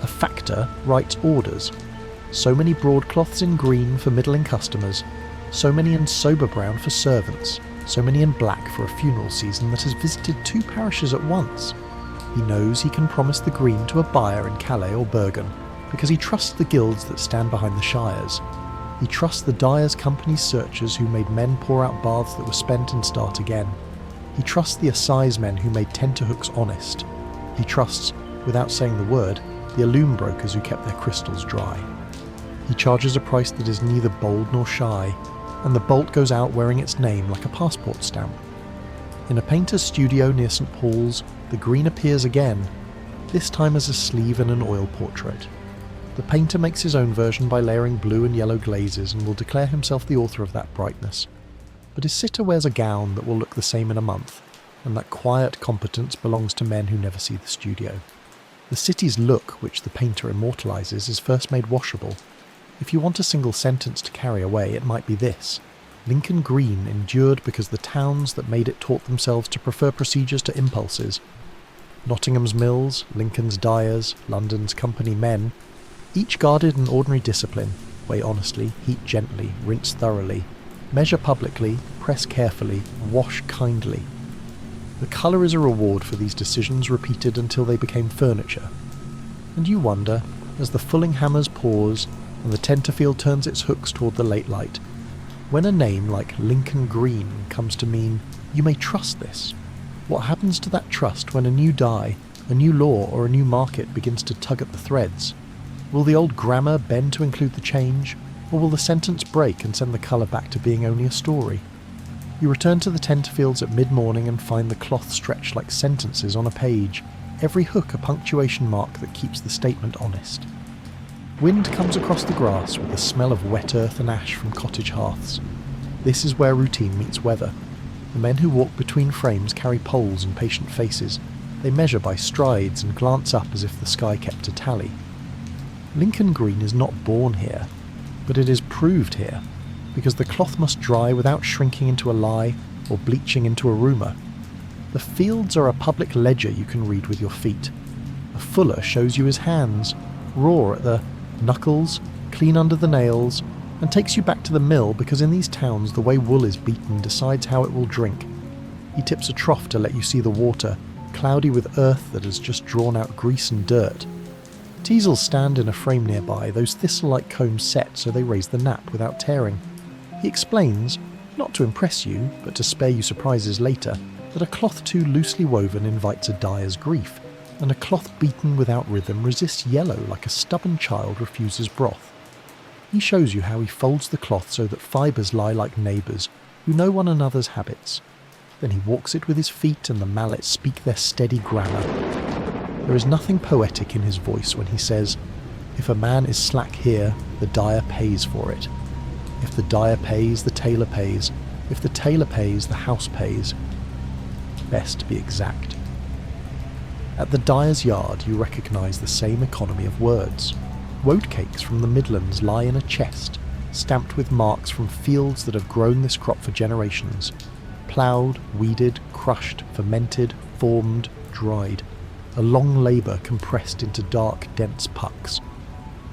A factor writes orders. So many broadcloths in green for middling customers, so many in sober brown for servants, so many in black for a funeral season that has visited 2 parishes at once. He knows he can promise the green to a buyer in Calais or Bergen, because he trusts the guilds that stand behind the shires. He trusts the Dyers' Company's searchers who made men pour out baths that were spent and start again. He trusts the assize men who made tenterhooks honest. He trusts, without saying the word, the loom brokers who kept their crystals dry. He charges a price that is neither bold nor shy, and the bolt goes out wearing its name like a passport stamp. In a painter's studio near St. Paul's, the green appears again, this time as a sleeve in an oil portrait. The painter makes his own version by layering blue and yellow glazes and will declare himself the author of that brightness. But his sitter wears a gown that will look the same in a month, and that quiet competence belongs to men who never see the studio. The city's look, which the painter immortalises, is first made washable. If you want a single sentence to carry away, it might be this: Lincoln Green endured because the towns that made it taught themselves to prefer procedures to impulses. Nottingham's mills, Lincoln's dyers, London's company men, each guarded an ordinary discipline: weigh honestly, heat gently, rinse thoroughly, measure publicly, press carefully, wash kindly. The colour is a reward for these decisions repeated until they became furniture. And you wonder, as the fulling hammers pause and the tenterfield turns its hooks toward the late light, when a name like Lincoln Green comes to mean you may trust this, what happens to that trust when a new dye, a new law or a new market begins to tug at the threads? Will the old grammar bend to include the change, or will the sentence break and send the colour back to being only a story? You return to the tenterfields at mid-morning and find the cloth stretched like sentences on a page, every hook a punctuation mark that keeps the statement honest. Wind comes across the grass with the smell of wet earth and ash from cottage hearths. This is where routine meets weather. The men who walk between frames carry poles and patient faces. They measure by strides and glance up as if the sky kept a tally. Lincoln Green is not born here, but it is proved here, because the cloth must dry without shrinking into a lie or bleaching into a rumour. The fields are a public ledger you can read with your feet. A fuller shows you his hands, raw at the knuckles, clean under the nails, and takes you back to the mill because in these towns the way wool is beaten decides how it will drink. He tips a trough to let you see the water, cloudy with earth that has just drawn out grease and dirt. Teasels stand in a frame nearby, those thistle-like combs set so they raise the nap without tearing. He explains, not to impress you, but to spare you surprises later, that a cloth too loosely woven invites a dyer's grief, and a cloth beaten without rhythm resists yellow like a stubborn child refuses broth. He shows you how he folds the cloth so that fibres lie like neighbours, who know one another's habits. Then he walks it with his feet and the mallets speak their steady grammar. There is nothing poetic in his voice when he says, "If a man is slack here, the dyer pays for it. If the dyer pays, the tailor pays. If the tailor pays, the house pays." Best to be exact. At the dyer's yard you recognise the same economy of words. Woad cakes from the Midlands lie in a chest, stamped with marks from fields that have grown this crop for generations. Ploughed, weeded, crushed, fermented, formed, dried. A long labour compressed into dark, dense pucks.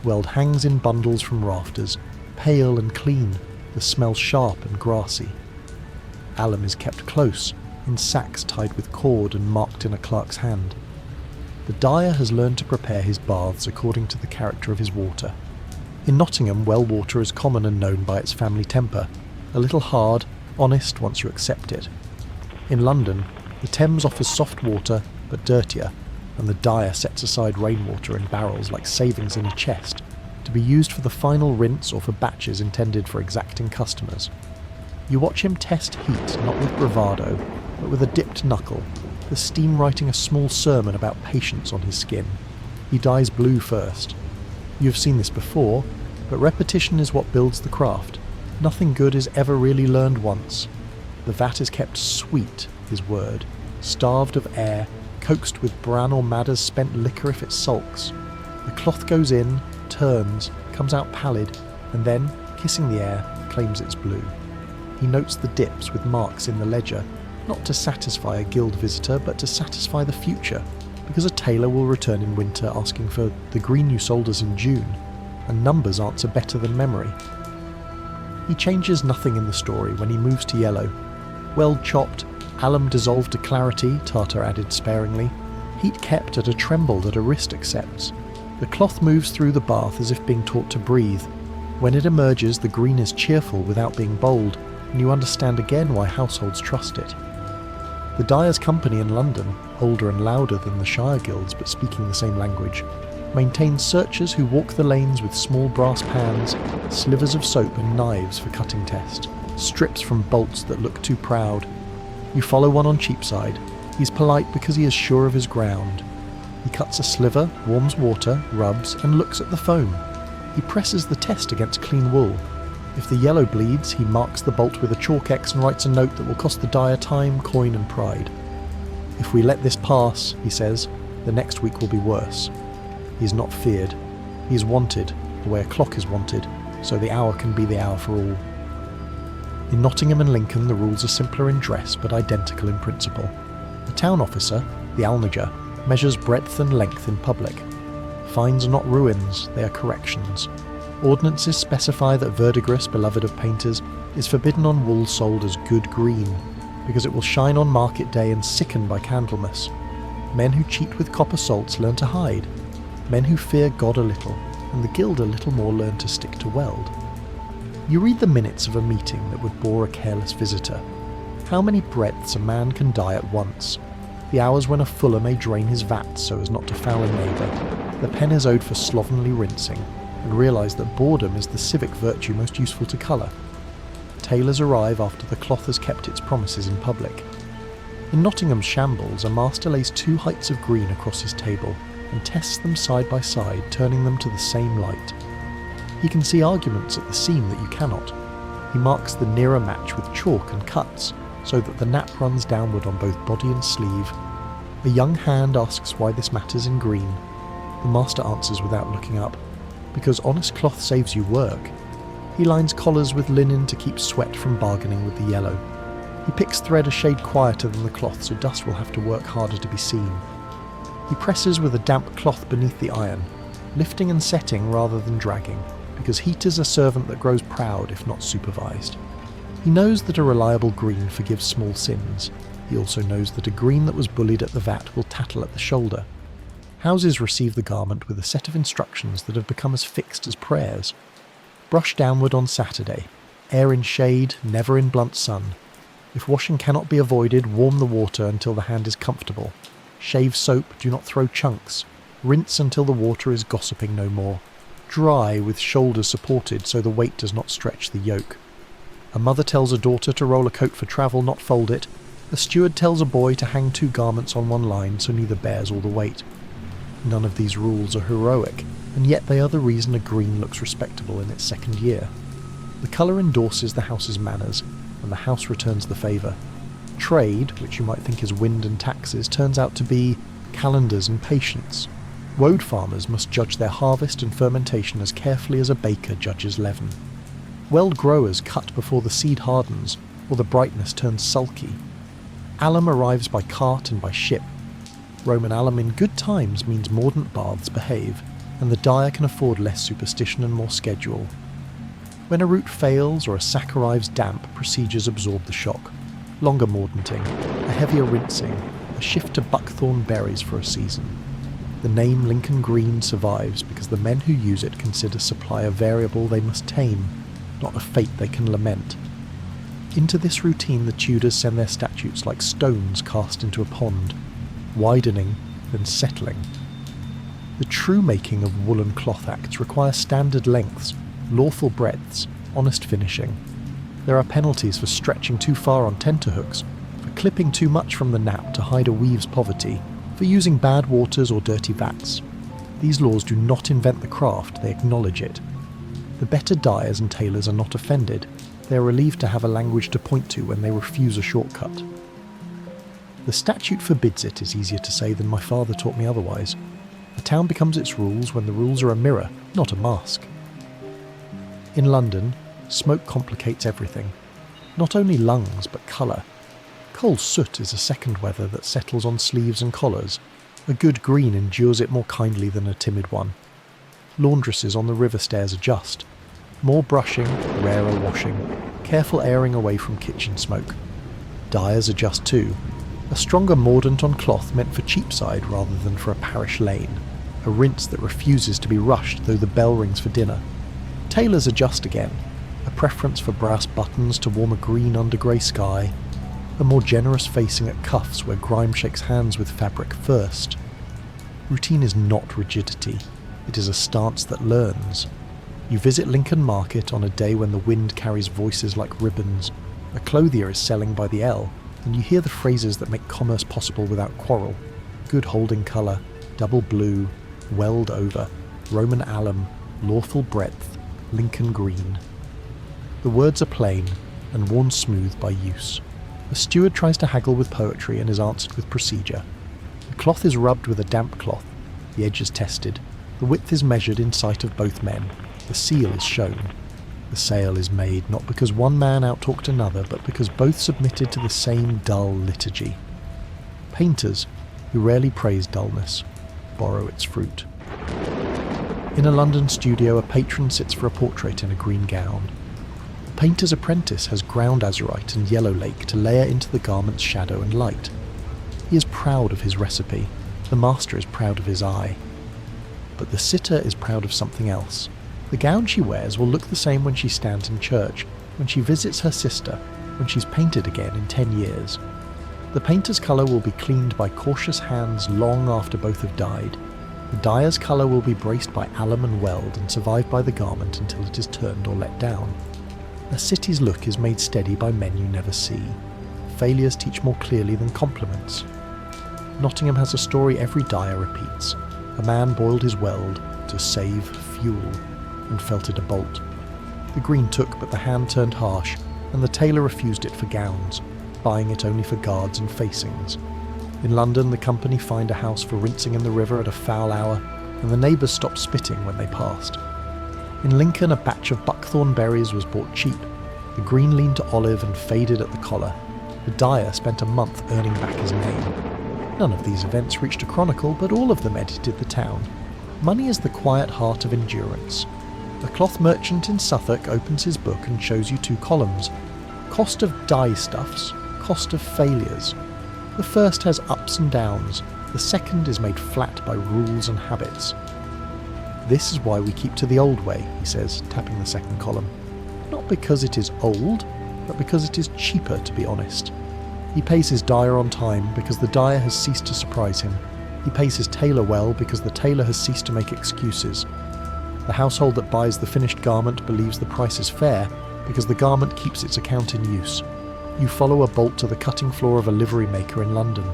Weld hangs in bundles from rafters, pale and clean, the smell sharp and grassy. Alum is kept close, in sacks tied with cord and marked in a clerk's hand. The dyer has learned to prepare his baths according to the character of his water. In Nottingham, well water is common and known by its family temper, a little hard, honest once you accept it. In London, the Thames offers soft water, but dirtier, and the dyer sets aside rainwater in barrels like savings in a chest, to be used for the final rinse or for batches intended for exacting customers. You watch him test heat not with bravado, but with a dipped knuckle, the steam writing a small sermon about patience on his skin. He dyes blue first. You have seen this before, but repetition is what builds the craft. Nothing good is ever really learned once. The vat is kept sweet, his word, starved of air, coaxed with bran or madder's spent liquor if it sulks. The cloth goes in, turns, comes out pallid, and then, kissing the air, claims it's blue. He notes the dips with marks in the ledger, not to satisfy a guild visitor, but to satisfy the future, because a tailor will return in winter asking for the green you sold us in June, and numbers answer better than memory. He changes nothing in the story when he moves to yellow. Well chopped, alum dissolved to clarity, Tartar added sparingly, heat kept at a tremble that a wrist accepts. The cloth moves through the bath as if being taught to breathe. When it emerges, the green is cheerful without being bold, and you understand again why households trust it. The Dyers' Company in London, older and louder than the Shire Guilds but speaking the same language, maintains searchers who walk the lanes with small brass pans, slivers of soap and knives for cutting test, strips from bolts that look too proud. You follow one on Cheapside. He's polite because he is sure of his ground. He cuts a sliver, warms water, rubs, and looks at the foam. He presses the test against clean wool. If the yellow bleeds, he marks the bolt with a chalk X and writes a note that will cost the dyer time, coin and pride. If we let this pass, he says, the next week will be worse. He is not feared. He is wanted, the way a clock is wanted, so the hour can be the hour for all. In Nottingham and Lincoln the rules are simpler in dress but identical in principle. The town officer, the almoner, measures breadth and length in public. Fines are not ruins, they are corrections. Ordinances specify that verdigris, beloved of painters, is forbidden on wool sold as good green, because it will shine on market day and sicken by Candlemas. Men who cheat with copper salts learn to hide. Men who fear God a little, and the guild a little more, learn to stick to weld. You read the minutes of a meeting that would bore a careless visitor. How many breadths a man can dye at once. The hours when a fuller may drain his vat so as not to foul a neighbour. The pen is owed for slovenly rinsing, and realise that boredom is the civic virtue most useful to colour. Tailors arrive after the cloth has kept its promises in public. In Nottingham's shambles, a master lays 2 heights of green across his table and tests them side by side, turning them to the same light. He can see arguments at the seam that you cannot. He marks the nearer match with chalk and cuts, so that the nap runs downward on both body and sleeve. A young hand asks why this matters in green. The master answers without looking up, because honest cloth saves you work. He lines collars with linen to keep sweat from bargaining with the yellow. He picks thread a shade quieter than the cloth so dust will have to work harder to be seen. He presses with a damp cloth beneath the iron, lifting and setting rather than dragging, because heat is a servant that grows proud if not supervised. He knows that a reliable green forgives small sins. He also knows that a green that was bullied at the vat will tattle at the shoulder. Houses receive the garment with a set of instructions that have become as fixed as prayers. Brush downward on Saturday. Air in shade, never in blunt sun. If washing cannot be avoided, warm the water until the hand is comfortable. Shave soap, do not throw chunks. Rinse until the water is gossiping no more. Dry with shoulders supported so the weight does not stretch the yoke. A mother tells a daughter to roll a coat for travel, not fold it. A steward tells a boy to hang 2 garments on one line so neither bears all the weight. None of these rules are heroic, and yet they are the reason a green looks respectable in its second year. The colour endorses the house's manners, and the house returns the favour. Trade, which you might think is wind and taxes, turns out to be calendars and patience. Woad farmers must judge their harvest and fermentation as carefully as a baker judges leaven. Weld growers cut before the seed hardens, or the brightness turns sulky. Alum arrives by cart and by ship. Roman alum in good times means mordant baths behave, and the dyer can afford less superstition and more schedule. When a route fails or a sack arrives damp, procedures absorb the shock. Longer mordanting, a heavier rinsing, a shift to buckthorn berries for a season. The name Lincoln Green survives because the men who use it consider supply a variable they must tame, not a fate they can lament. Into this routine the Tudors send their statutes like stones cast into a pond, widening, then settling. The true making of woolen cloth acts requires standard lengths, lawful breadths, honest finishing. There are penalties for stretching too far on tenterhooks, for clipping too much from the nap to hide a weave's poverty, for using bad waters or dirty vats. These laws do not invent the craft, they acknowledge it. The better dyers and tailors are not offended. They are relieved to have a language to point to when they refuse a shortcut. The statute forbids it is easier to say than my father taught me otherwise. A town becomes its rules when the rules are a mirror, not a mask. In London, smoke complicates everything. Not only lungs, but colour. Coal soot is a second weather that settles on sleeves and collars. A good green endures it more kindly than a timid one. Laundresses on the river stairs adjust. More brushing, rarer washing, careful airing away from kitchen smoke. Dyers adjust too. A stronger mordant on cloth meant for Cheapside rather than for a parish lane. A rinse that refuses to be rushed though the bell rings for dinner. Tailors adjust again. A preference for brass buttons to warm a green under grey sky. A more generous facing at cuffs where grime shakes hands with fabric first. Routine is not rigidity. It is a stance that learns. You visit Lincoln Market on a day when the wind carries voices like ribbons. A clothier is selling by the ell, and you hear the phrases that make commerce possible without quarrel. Good holding colour, double blue, weld over, Roman alum, lawful breadth, Lincoln green. The words are plain and worn smooth by use. A steward tries to haggle with poetry and is answered with procedure. The cloth is rubbed with a damp cloth, the edges tested, the width is measured in sight of both men, the seal is shown. The sale is made not because one man outtalked another, but because both submitted to the same dull liturgy. Painters, who rarely praise dullness, borrow its fruit. In a London studio, a patron sits for a portrait in a green gown. The painter's apprentice has ground azurite and yellow lake to layer into the garment's shadow and light. He is proud of his recipe. The master is proud of his eye. But the sitter is proud of something else. The gown she wears will look the same when she stands in church, when she visits her sister, when she's painted again in 10 years. The painter's colour will be cleaned by cautious hands long after both have died. The dyer's colour will be braced by alum and weld and survive by the garment until it is turned or let down. A city's look is made steady by men you never see. Failures teach more clearly than compliments. Nottingham has a story every dyer repeats. A man boiled his weld to save fuel and felted a bolt. The green took, but the hand turned harsh, and the tailor refused it for gowns, buying it only for guards and facings. In London, the company fined a house for rinsing in the river at a foul hour, and the neighbours stopped spitting when they passed. In Lincoln, a batch of buckthorn berries was bought cheap. The green leaned to olive and faded at the collar. The dyer spent a month earning back his name. None of these events reached a chronicle, but all of them edited the town. Money is the quiet heart of endurance. A cloth merchant in Suffolk opens his book and shows you 2 columns. Cost of dye stuffs, cost of failures. The first has ups and downs, the second is made flat by rules and habits. This is why we keep to the old way, he says, tapping the second column. Not because it is old, but because it is cheaper, to be honest. He pays his dyer on time because the dyer has ceased to surprise him. He pays his tailor well because the tailor has ceased to make excuses. The household that buys the finished garment believes the price is fair because the garment keeps its account in use. You follow a bolt to the cutting floor of a livery maker in London.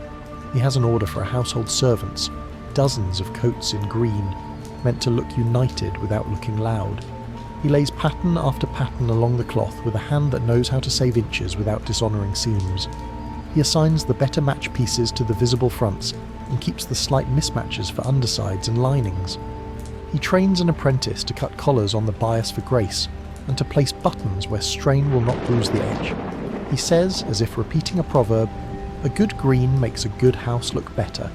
He has an order for a household servant's. dozens of coats in green, meant to look united without looking loud. He lays pattern after pattern along the cloth with a hand that knows how to save inches without dishonouring seams. He assigns the better match pieces to the visible fronts and keeps the slight mismatches for undersides and linings. He trains an apprentice to cut collars on the bias for grace and to place buttons where strain will not bruise the edge. He says, as if repeating a proverb, "A good green makes a good house look better."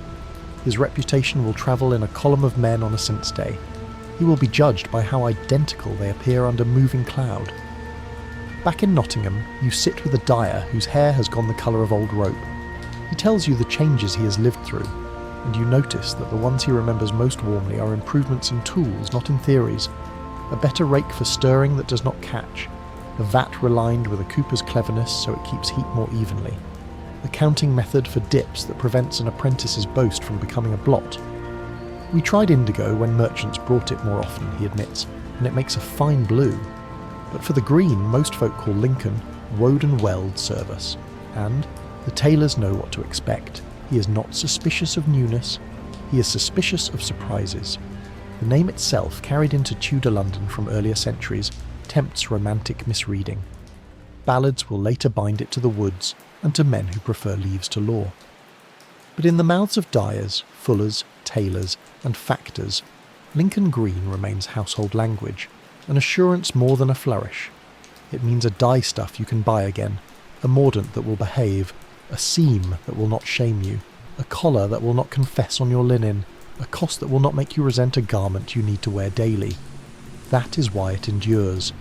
His reputation will travel in a column of men on a Saint's Day. He will be judged by how identical they appear under moving cloud. Back in Nottingham, you sit with a dyer whose hair has gone the colour of old rope. He tells you the changes he has lived through, and you notice that the ones he remembers most warmly are improvements in tools, not in theories. A better rake for stirring that does not catch, a vat relined with a cooper's cleverness so it keeps heat more evenly, a counting method for dips that prevents an apprentice's boast from becoming a blot. We tried indigo when merchants brought it more often, he admits, and it makes a fine blue. But for the green most folk call Lincoln, Woad and Weld serve us, and the tailors know what to expect. He is not suspicious of newness, he is suspicious of surprises. The name itself, carried into Tudor London from earlier centuries, tempts romantic misreading. Ballads will later bind it to the woods and to men who prefer leaves to law. But in the mouths of dyers, fullers, tailors, and factors, Lincoln green remains household language, an assurance more than a flourish. It means a dye stuff you can buy again, a mordant that will behave, a seam that will not shame you, a collar that will not confess on your linen, a cost that will not make you resent a garment you need to wear daily. That is why it endures.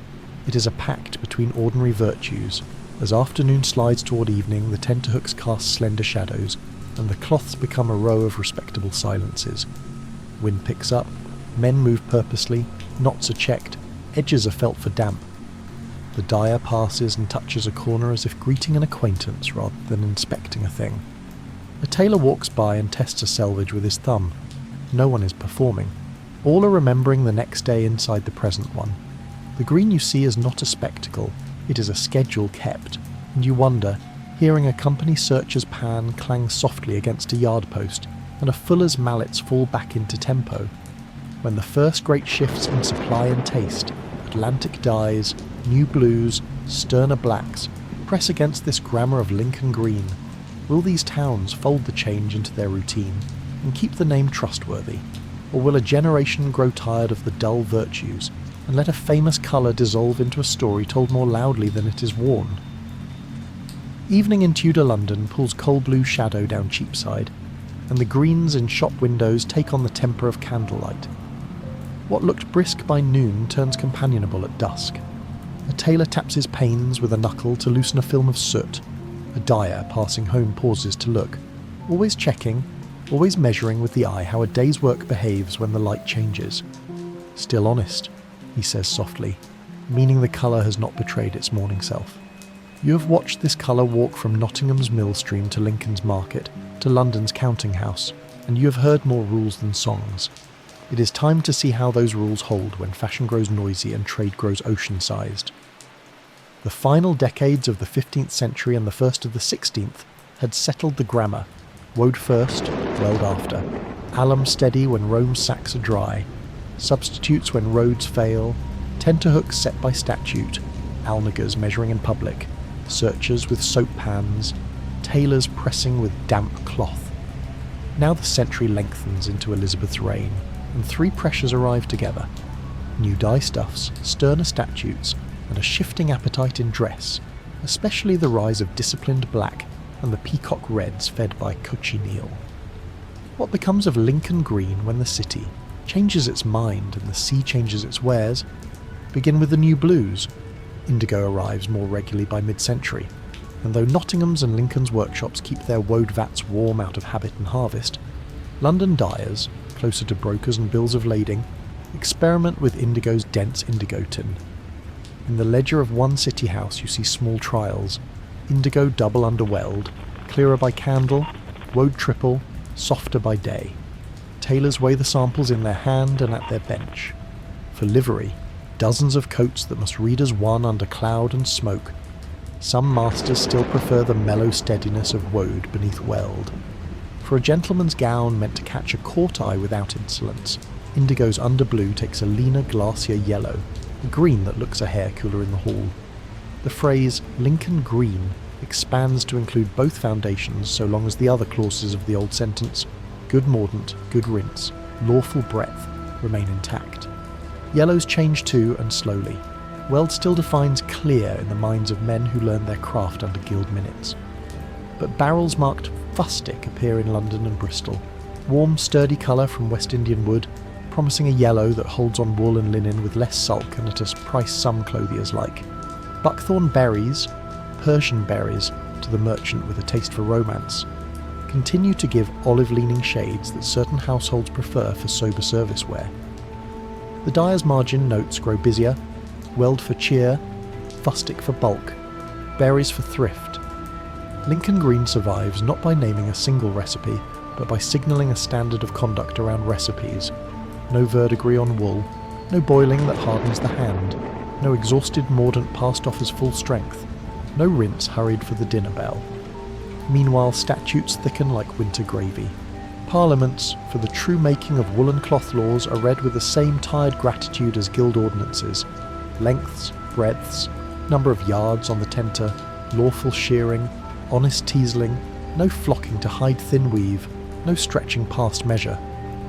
It is a pact between ordinary virtues. As afternoon slides toward evening, the tenterhooks cast slender shadows, and the cloths become a row of respectable silences. Wind picks up, men move purposely, knots are checked, edges are felt for damp. The dyer passes and touches a corner as if greeting an acquaintance rather than inspecting a thing. A tailor walks by and tests a selvage with his thumb. No one is performing. All are remembering the next day inside the present one. The green you see is not a spectacle, it is a schedule kept, and you wonder, hearing a company searcher's pan clang softly against a yard post, and a fuller's mallets fall back into tempo. When the first great shifts in supply and taste, Atlantic dyes, new blues, sterner blacks, press against this grammar of Lincoln green, will these towns fold the change into their routine and keep the name trustworthy? Or will a generation grow tired of the dull virtues and let a famous colour dissolve into a story told more loudly than it is worn? Evening in Tudor London pulls coal blue shadow down Cheapside, and the greens in shop windows take on the temper of candlelight. What looked brisk by noon turns companionable at dusk. A tailor taps his panes with a knuckle to loosen a film of soot. A dyer passing home pauses to look, always checking, always measuring with the eye how a day's work behaves when the light changes. Still honest, he says softly, meaning the colour has not betrayed its morning self. You have watched this colour walk from Nottingham's mill stream to Lincoln's market, to London's counting house, and you have heard more rules than songs. It is time to see how those rules hold when fashion grows noisy and trade grows ocean-sized. The final decades of the 15th century and the first of the 16th had settled the grammar. Woad first, Weld after. Alum steady when Rome's sacks are dry. Substitutes when roads fail. Tenterhooks set by statute. Alnagers measuring in public. Searchers with soap pans. Tailors pressing with damp cloth. Now the century lengthens into Elizabeth's reign, and three pressures arrive together. New dye stuffs, sterner statutes, and a shifting appetite in dress, especially the rise of disciplined black and the peacock reds fed by cochineal. What becomes of Lincoln green when the city changes its mind and the sea changes its wares? Begin with the new blues. Indigo arrives more regularly by mid-century, and though Nottingham's and Lincoln's workshops keep their woad vats warm out of habit and harvest, London dyers, closer to brokers and bills of lading, experiment with indigo's dense indigo tin. In the ledger of one city house you see small trials: indigo double under weld, clearer by candle, woad triple, softer by day. Tailors weigh the samples in their hand and at their bench. For livery, dozens of coats that must read as one under cloud and smoke. Some masters still prefer the mellow steadiness of woad beneath weld. For a gentleman's gown meant to catch a court eye without insolence, Indigo's underblue takes a leaner, glassier yellow, a green that looks a hair cooler in the hall. The phrase Lincoln Green expands to include both foundations so long as the other clauses of the old sentence, good mordant, good rinse, lawful breadth, remain intact. Yellows change too, and slowly. Weld still defines clear in the minds of men who learned their craft under guild minutes. But barrels marked fustic appear in London and Bristol, warm, sturdy colour from West Indian wood, promising a yellow that holds on wool and linen with less sulk and at a price some clothiers like. Buckthorn berries, Persian berries to the merchant with a taste for romance, continue to give olive-leaning shades that certain households prefer for sober service wear. The dyer's margin notes grow busier, weld for cheer, fustic for bulk, berries for thrift. Lincoln Green survives not by naming a single recipe, but by signalling a standard of conduct around recipes. No verdigris on wool, no boiling that hardens the hand, no exhausted mordant passed off as full strength, no rinse hurried for the dinner bell. Meanwhile, statutes thicken like winter gravy. Parliaments, for the true making of woolen cloth laws, are read with the same tired gratitude as guild ordinances. Lengths, breadths, number of yards on the tenter, lawful shearing, honest teaseling, no flocking to hide thin weave, no stretching past measure.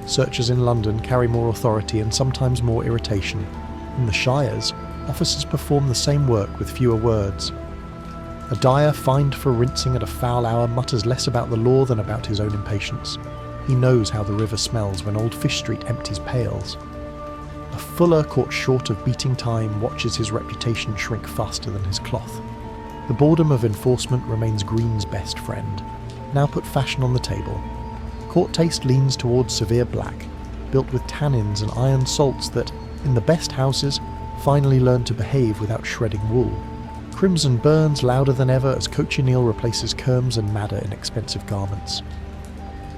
Searchers in London carry more authority and sometimes more irritation. In the shires, officers perform the same work with fewer words. A dyer fined for rinsing at a foul hour mutters less about the law than about his own impatience. He knows how the river smells when Old Fish Street empties pails. A fuller caught short of beating time watches his reputation shrink faster than his cloth. The boredom of enforcement remains Green's best friend. Now put fashion on the table. Court taste leans towards severe black, built with tannins and iron salts that, in the best houses, finally learn to behave without shredding wool. Crimson burns louder than ever as cochineal replaces kerms and madder in expensive garments.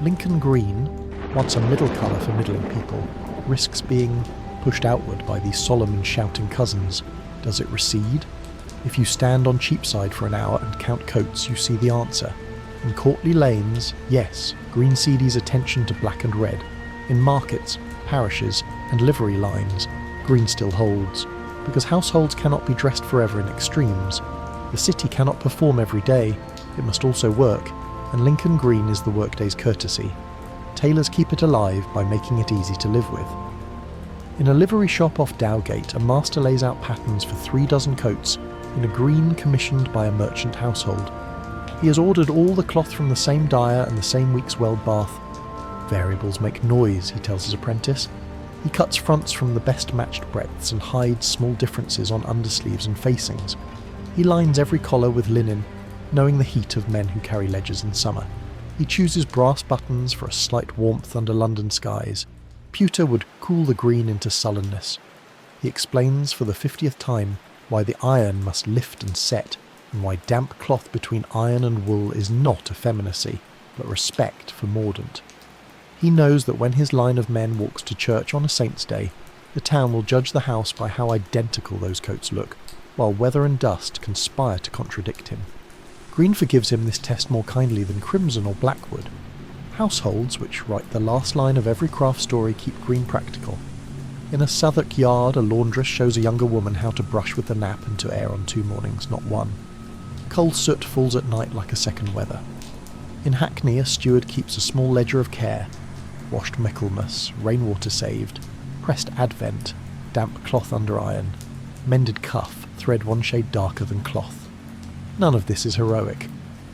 Lincoln Green, once a middle colour for middling people, risks being pushed outward by these solemn and shouting cousins. Does it recede? If you stand on Cheapside for an hour and count coats, you see the answer. In courtly lanes, yes, green seedies attention to black and red. In markets, parishes, and livery lines, green still holds. Because households cannot be dressed forever in extremes. The city cannot perform every day, it must also work, and Lincoln Green is the workday's courtesy. Tailors keep it alive by making it easy to live with. In a livery shop off Dowgate, a master lays out patterns for 3 dozen coats in a green commissioned by a merchant household. He has ordered all the cloth from the same dyer and the same week's weld bath. Variables make noise, he tells his apprentice. He cuts fronts from the best matched breadths and hides small differences on undersleeves and facings. He lines every collar with linen, knowing the heat of men who carry ledgers in summer. He chooses brass buttons for a slight warmth under London skies. Pewter would cool the green into sullenness. He explains for the 50th time why the iron must lift and set, and why damp cloth between iron and wool is not effeminacy, but respect for mordant. He knows that when his line of men walks to church on a saint's day, the town will judge the house by how identical those coats look, while weather and dust conspire to contradict him. Green forgives him this test more kindly than crimson or blackwood. Households which write the last line of every craft story keep green practical. In a Southwark yard, a laundress shows a younger woman how to brush with the nap and to air on 2 mornings, not 1. Coal soot falls at night like a second weather. In Hackney, a steward keeps a small ledger of care. Washed Michaelmas, rainwater saved, pressed Advent, damp cloth under iron, mended cuff, thread 1 shade darker than cloth. None of this is heroic.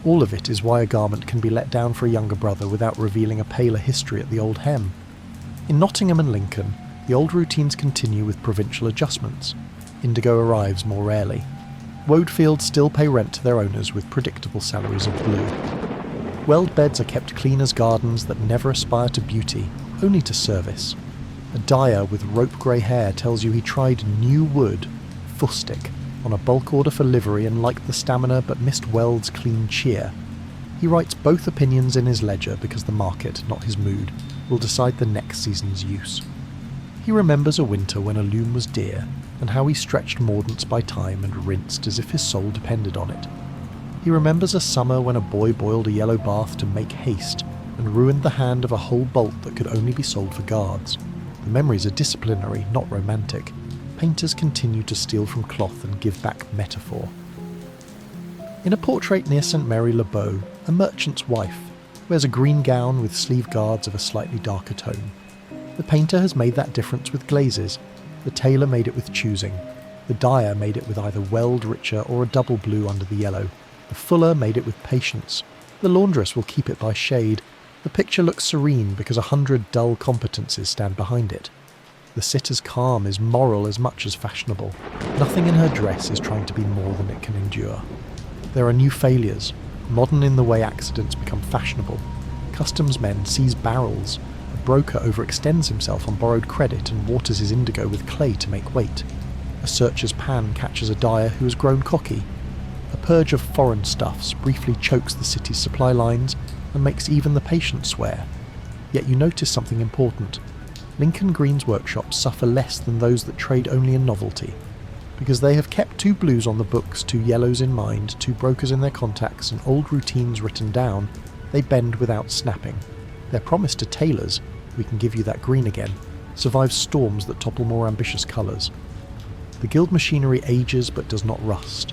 All of it is why a garment can be let down for a younger brother without revealing a paler history at the old hem. In Nottingham and Lincoln, the old routines continue with provincial adjustments. Indigo arrives more rarely. Woad fields still pay rent to their owners with predictable salaries of blue. Weld beds are kept clean as gardens that never aspire to beauty, only to service. A dyer with rope grey hair tells you he tried new wood, fustic, on a bulk order for livery and liked the stamina but missed Weld's clean cheer. He writes both opinions in his ledger because the market, not his mood, will decide the next season's use. He remembers a winter when a loom was dear, and how he stretched mordants by time and rinsed as if his soul depended on it. He remembers a summer when a boy boiled a yellow bath to make haste, and ruined the hand of a whole bolt that could only be sold for guards. The memories are disciplinary, not romantic. Painters continue to steal from cloth and give back metaphor. In a portrait near St Mary-le-Beau, a merchant's wife wears a green gown with sleeve guards of a slightly darker tone. The painter has made that difference with glazes. The tailor made it with choosing. The dyer made it with either weld richer or a double blue under the yellow. The fuller made it with patience. The laundress will keep it by shade. The picture looks serene because 100 dull competences stand behind it. The sitter's calm is moral as much as fashionable. Nothing in her dress is trying to be more than it can endure. There are new failures, modern in the way accidents become fashionable. Customs men seize barrels. A broker overextends himself on borrowed credit and waters his indigo with clay to make weight. A searcher's pan catches a dyer who has grown cocky. A purge of foreign stuffs briefly chokes the city's supply lines and makes even the patient swear. Yet you notice something important. Lincoln Green's workshops suffer less than those that trade only in novelty. Because they have kept 2 blues on the books, 2 yellows in mind, 2 brokers in their contacts, and old routines written down, they bend without snapping. Their promise to tailors, we can give you that green again, survives storms that topple more ambitious colours. The guild machinery ages but does not rust.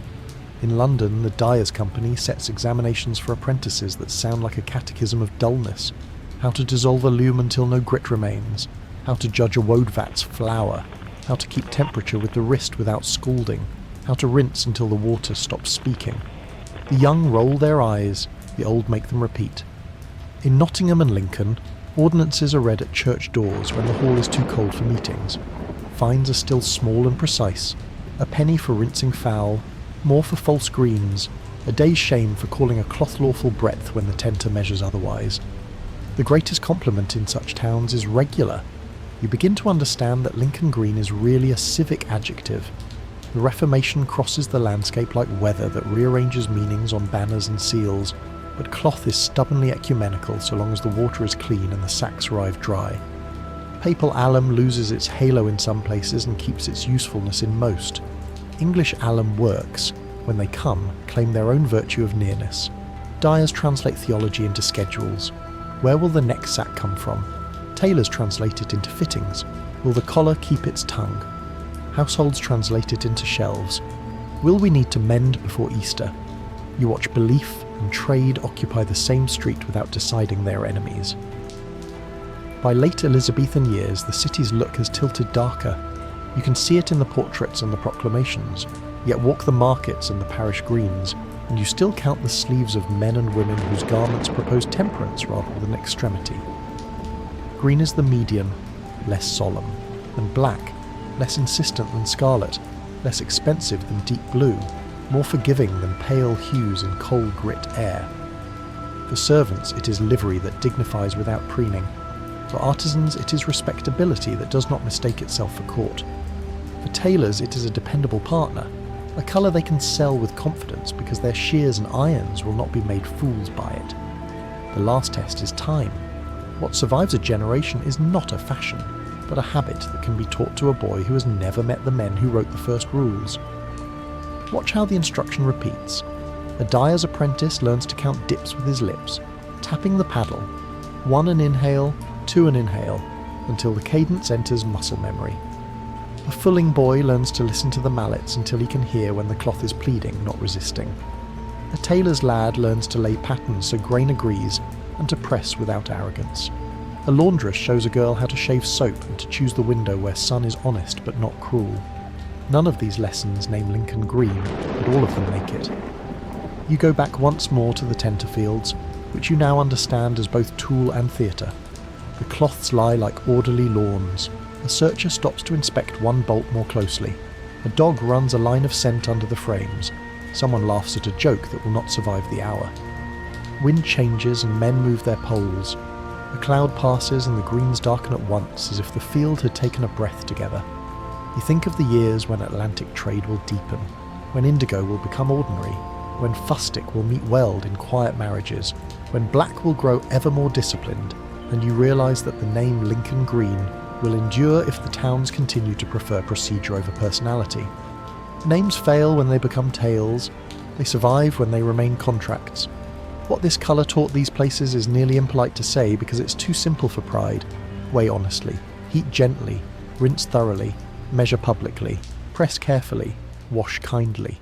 In London, the Dyers' Company sets examinations for apprentices that sound like a catechism of dullness. How to dissolve a loom until no grit remains. How to judge a Woad vat's flour. How to keep temperature with the wrist without scalding. How to rinse until the water stops speaking. The young roll their eyes, the old make them repeat. In Nottingham and Lincoln, ordinances are read at church doors when the hall is too cold for meetings. Fines are still small and precise. A penny for rinsing foul, more for false greens, a day's shame for calling a cloth lawful breadth when the tenter measures otherwise. The greatest compliment in such towns is regular. You begin to understand that Lincoln Green is really a civic adjective. The Reformation crosses the landscape like weather that rearranges meanings on banners and seals, but cloth is stubbornly ecumenical so long as the water is clean and the sacks arrive dry. Papal alum loses its halo in some places and keeps its usefulness in most. English alum works, when they come, claim their own virtue of nearness. Dyers translate theology into schedules. Where will the next sack come from? Tailors translate it into fittings. Will the collar keep its tongue? Households translate it into shelves. Will we need to mend before Easter? You watch belief and trade occupy the same street without deciding they are enemies. By late Elizabethan years, the city's look has tilted darker. You can see it in the portraits and the proclamations, yet walk the markets and the parish greens, and you still count the sleeves of men and women whose garments propose temperance rather than extremity. Green is the median, less solemn, and black, less insistent than scarlet, less expensive than deep blue, more forgiving than pale hues in cold grit air. For servants, it is livery that dignifies without preening. For artisans, it is respectability that does not mistake itself for court. For tailors, it is a dependable partner, a colour they can sell with confidence because their shears and irons will not be made fools by it. The last test is time. What survives a generation is not a fashion, but a habit that can be taught to a boy who has never met the men who wrote the first rules. Watch how the instruction repeats. A dyer's apprentice learns to count dips with his lips, tapping the paddle, 1 an inhale, 2 an inhale, until the cadence enters muscle memory. A fulling boy learns to listen to the mallets until he can hear when the cloth is pleading, not resisting. A tailor's lad learns to lay patterns so grain agrees and to press without arrogance. A laundress shows a girl how to shave soap and to choose the window where sun is honest but not cruel. None of these lessons name Lincoln Green, but all of them make it. You go back once more to the Tenterfields, which you now understand as both tool and theatre. The cloths lie like orderly lawns. A searcher stops to inspect one bolt more closely. A dog runs a line of scent under the frames. Someone laughs at a joke that will not survive the hour. Wind changes and men move their poles. A cloud passes and the greens darken at once as if the field had taken a breath together. You think of the years when Atlantic trade will deepen, when indigo will become ordinary, when fustic will meet weld in quiet marriages, when black will grow ever more disciplined, and you realise that the name Lincoln Green will endure if the towns continue to prefer procedure over personality. Names fail when they become tales, they survive when they remain contracts. What this colour taught these places is nearly impolite to say because it's too simple for pride. Weigh honestly, heat gently, rinse thoroughly, measure publicly, press carefully, wash kindly.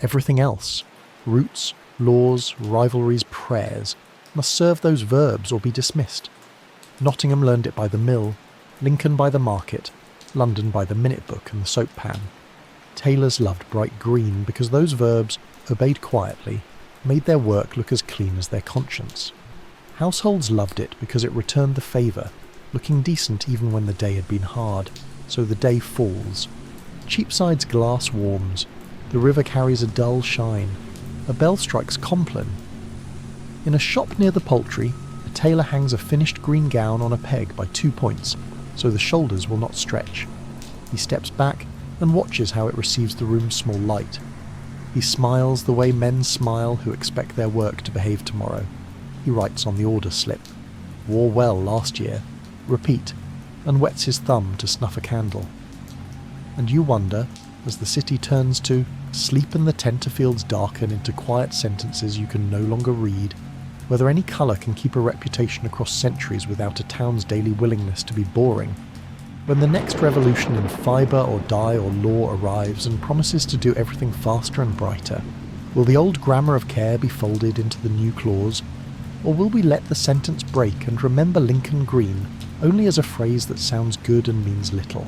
Everything else, roots, laws, rivalries, prayers, must serve those verbs or be dismissed. Nottingham learned it by the mill, Lincoln by the market, London by the minute book and the soap pan. Tailors loved bright green because those verbs, obeyed quietly, made their work look as clean as their conscience. Households loved it because it returned the favour, looking decent even when the day had been hard, so the day falls. Cheapside's glass warms, the river carries a dull shine, a bell strikes Compline. In a shop near the poultry, a tailor hangs a finished green gown on a peg by 2 points, so the shoulders will not stretch. He steps back and watches how it receives the room's small light. He smiles the way men smile who expect their work to behave tomorrow. He writes on the order slip, "Wore well last year, repeat," and wets his thumb to snuff a candle. And you wonder, as the city turns to sleep and the tenterfields darken into quiet sentences you can no longer read, whether any colour can keep a reputation across centuries without a town's daily willingness to be boring. When the next revolution in fibre or dye or law arrives and promises to do everything faster and brighter, will the old grammar of care be folded into the new clause, or will we let the sentence break and remember Lincoln Green only as a phrase that sounds good and means little?